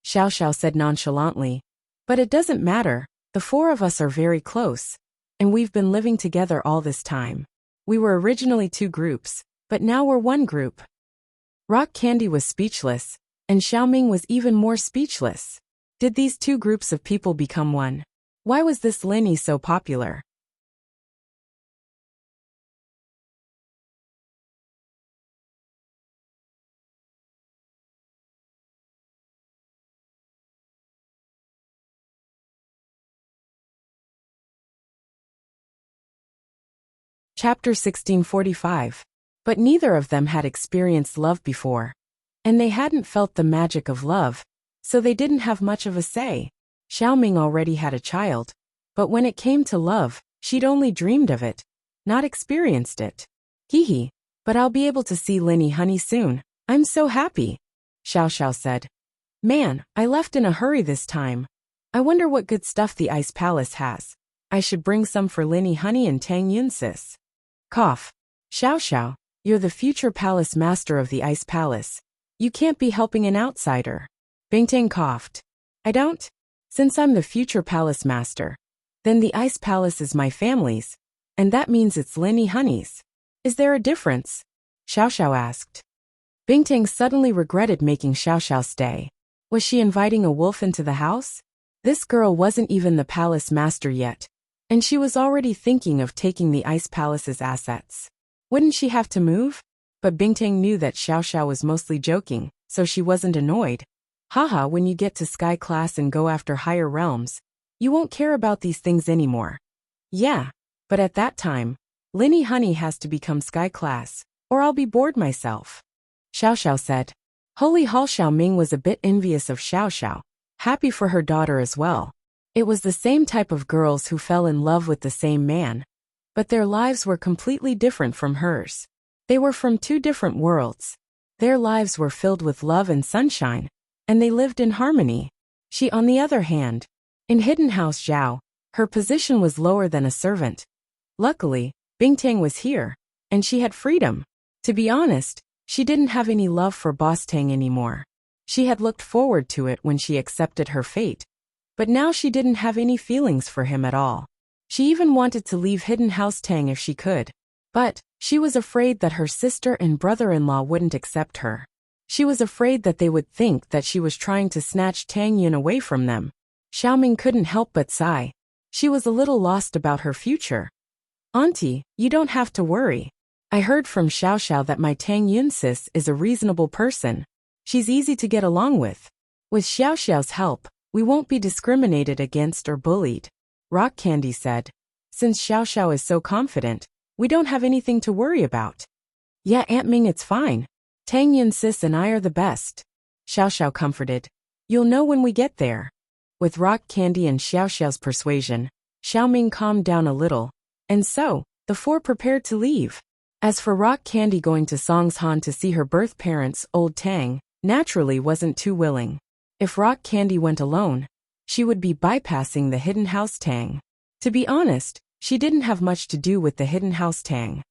Xiao Xiao said nonchalantly. But it doesn't matter, the four of us are very close. And we've been living together all this time. We were originally two groups, but now we're one group. Rock Candy was speechless, and Xiaoming was even more speechless. Did these two groups of people become one? Why was this Linny so popular? Chapter 1645. But neither of them had experienced love before. And they hadn't felt the magic of love, so they didn't have much of a say. Xiaoming already had a child, but when it came to love, she'd only dreamed of it, not experienced it. Hee, but I'll be able to see Lin Yihani soon. I'm so happy, Xiao Xiao said. Man, I left in a hurry this time. I wonder what good stuff the Ice Palace has. I should bring some for Lin Yihani and Tang Yunsis. Cough. Xiao Xiao, you're the future palace master of the Ice Palace. You can't be helping an outsider. Bingtang coughed. I don't? Since I'm the future palace master, then the Ice Palace is my family's, and that means it's Lin Yihani's. Is there a difference? Xiao Xiao asked. Bingtang suddenly regretted making Xiao Xiao stay. Was she inviting a wolf into the house? This girl wasn't even the palace master yet, and she was already thinking of taking the Ice Palace's assets. Wouldn't she have to move? But Bingtang knew that Xiao Xiao was mostly joking, so she wasn't annoyed. Haha, when you get to sky class and go after higher realms, you won't care about these things anymore. Yeah, but at that time, Lin Yihani has to become sky class, or I'll be bored myself. Xiao Xiao said. Holy Hall Xiaoming was a bit envious of Xiao Xiao, happy for her daughter as well. It was the same type of girls who fell in love with the same man, but their lives were completely different from hers. They were from two different worlds. Their lives were filled with love and sunshine, and they lived in harmony. She, on the other hand, in Hidden House Zhao, her position was lower than a servant. Luckily, Bingtang was here, and she had freedom. To be honest, she didn't have any love for Boss Tang anymore. She had looked forward to it when she accepted her fate, but now she didn't have any feelings for him at all. She even wanted to leave Hidden House Tang if she could, but she was afraid that her sister and brother-in-law wouldn't accept her. She was afraid that they would think that she was trying to snatch Tang Yun away from them. Xiaoming couldn't help but sigh. She was a little lost about her future. Auntie, you don't have to worry. I heard from Xiao Xiao that my Tang Yun sis is a reasonable person. She's easy to get along with. With Xiao Xiao's help, we won't be discriminated against or bullied, Rock Candy said. Since Xiao Xiao is so confident, we don't have anything to worry about. Yeah, Aunt Ming, it's fine. Tang Yun sis and I are the best, Xiao Xiao comforted. You'll know when we get there. With Rock Candy and Xiao Xiao's persuasion, Xiaoming calmed down a little, and so, the four prepared to leave. As for Rock Candy going to Songshan to see her birth parents, Old Tang, naturally wasn't too willing. If Rock Candy went alone, she would be bypassing the Hidden House Tang. To be honest, she didn't have much to do with the Hidden House Tang.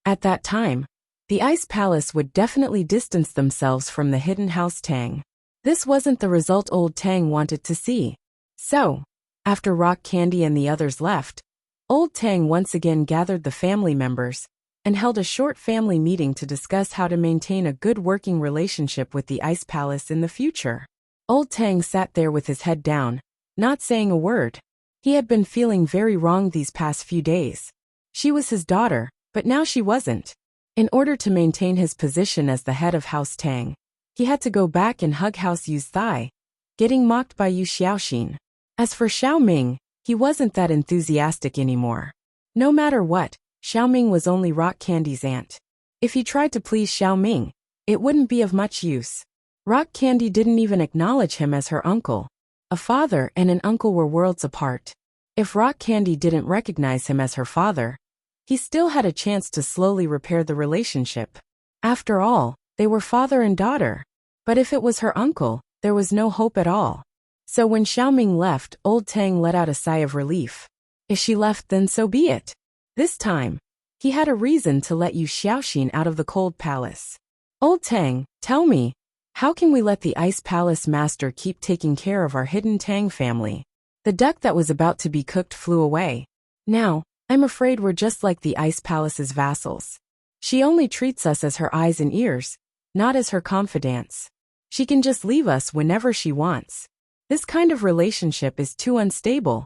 At that time, the Ice Palace would definitely distance themselves from the Hidden House Tang. This wasn't the result Old Tang wanted to see. So, after Rock Candy and the others left, Old Tang once again gathered the family members and held a short family meeting to discuss how to maintain a good working relationship with the Ice Palace in the future. Old Tang sat there with his head down, not saying a word. He had been feeling very wrong these past few days. She was his daughter, but now she wasn't. In order to maintain his position as the head of House Tang, he had to go back and hug House Yu's thigh, getting mocked by Yu Xiaoxin. As for Xiaoming, he wasn't that enthusiastic anymore. No matter what, Xiaoming was only Rock Candy's aunt. If he tried to please Xiaoming, it wouldn't be of much use. Rock Candy didn't even acknowledge him as her uncle. A father and an uncle were worlds apart. If Rock Candy didn't recognize him as her father, he still had a chance to slowly repair the relationship. After all, they were father and daughter. But if it was her uncle, there was no hope at all. So when Xiaoming left, old Tang let out a sigh of relief. If she left, then so be it. This time, he had a reason to let Yu Xiaoxin out of the cold palace. Old Tang, tell me, how can we let the Ice Palace master keep taking care of our hidden Tang family? The duck that was about to be cooked flew away. Now, I'm afraid we're just like the Ice Palace's vassals. She only treats us as her eyes and ears, not as her confidants. She can just leave us whenever she wants. This kind of relationship is too unstable.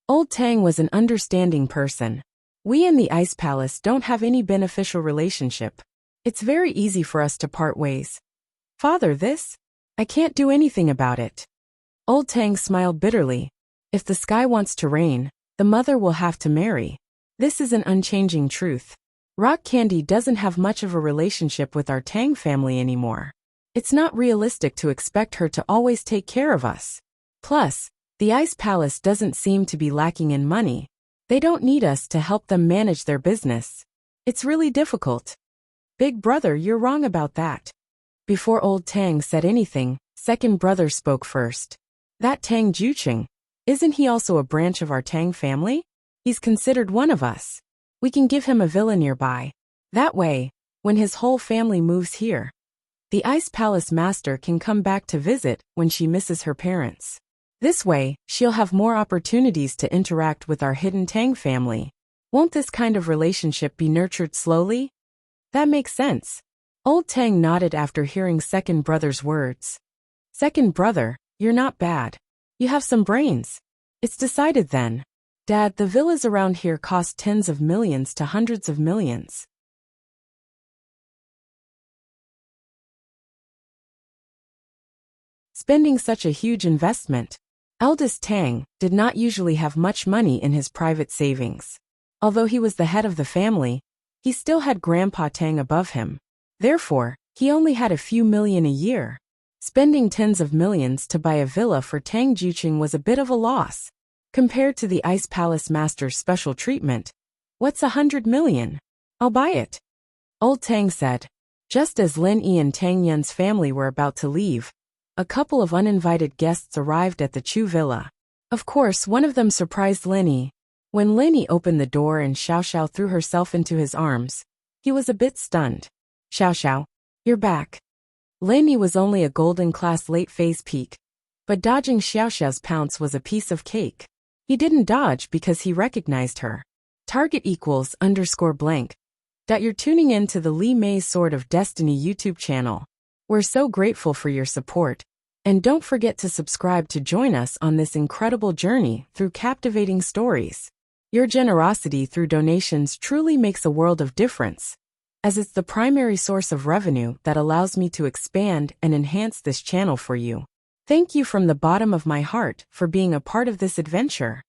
Old Tang was an understanding person. We and the Ice Palace don't have any beneficial relationship. It's very easy for us to part ways. Father, this? I can't do anything about it. Old Tang smiled bitterly. If the sky wants to rain, the mother will have to marry. This is an unchanging truth. Rock Candy doesn't have much of a relationship with our Tang family anymore. It's not realistic to expect her to always take care of us. Plus, the Ice Palace doesn't seem to be lacking in money. They don't need us to help them manage their business. It's really difficult. Big brother, you're wrong about that. Before old Tang said anything, second brother spoke first. That Tang Juqing, isn't he also a branch of our Tang family? He's considered one of us. We can give him a villa nearby. That way, when his whole family moves here, the Ice Palace master can come back to visit when she misses her parents. This way, she'll have more opportunities to interact with our hidden Tang family. Won't this kind of relationship be nurtured slowly? That makes sense. Old Tang nodded after hearing second brother's words. Second brother, you're not bad. You have some brains. It's decided then. Dad, the villas around here cost tens of millions to hundreds of millions. Spending such a huge investment. Eldest Tang did not usually have much money in his private savings. Although he was the head of the family, he still had Grandpa Tang above him. Therefore, he only had a few million a year. Spending tens of millions to buy a villa for Tang Juqing was a bit of a loss. Compared to the Ice Palace master's special treatment, what's 100 million? I'll buy it. Old Tang said. Just as Lin Yi and Tang Yun's family were about to leave, a couple of uninvited guests arrived at the Chu villa. Of course, one of them surprised Lin Yi. When Lin Yi opened the door and Xiao Xiao threw herself into his arms, he was a bit stunned. Xiao Xiao, you're back. Lin Yi was only a golden-class late-phase peak, but dodging Xiao Xiao's pounce was a piece of cake. He didn't dodge because he recognized her. Target equals _blank. You're tuning in to the Li Mei's Sword of Destiny YouTube channel. We're so grateful for your support, and don't forget to subscribe to join us on this incredible journey through captivating stories. Your generosity through donations truly makes a world of difference, as it's the primary source of revenue that allows me to expand and enhance this channel for you. Thank you from the bottom of my heart for being a part of this adventure.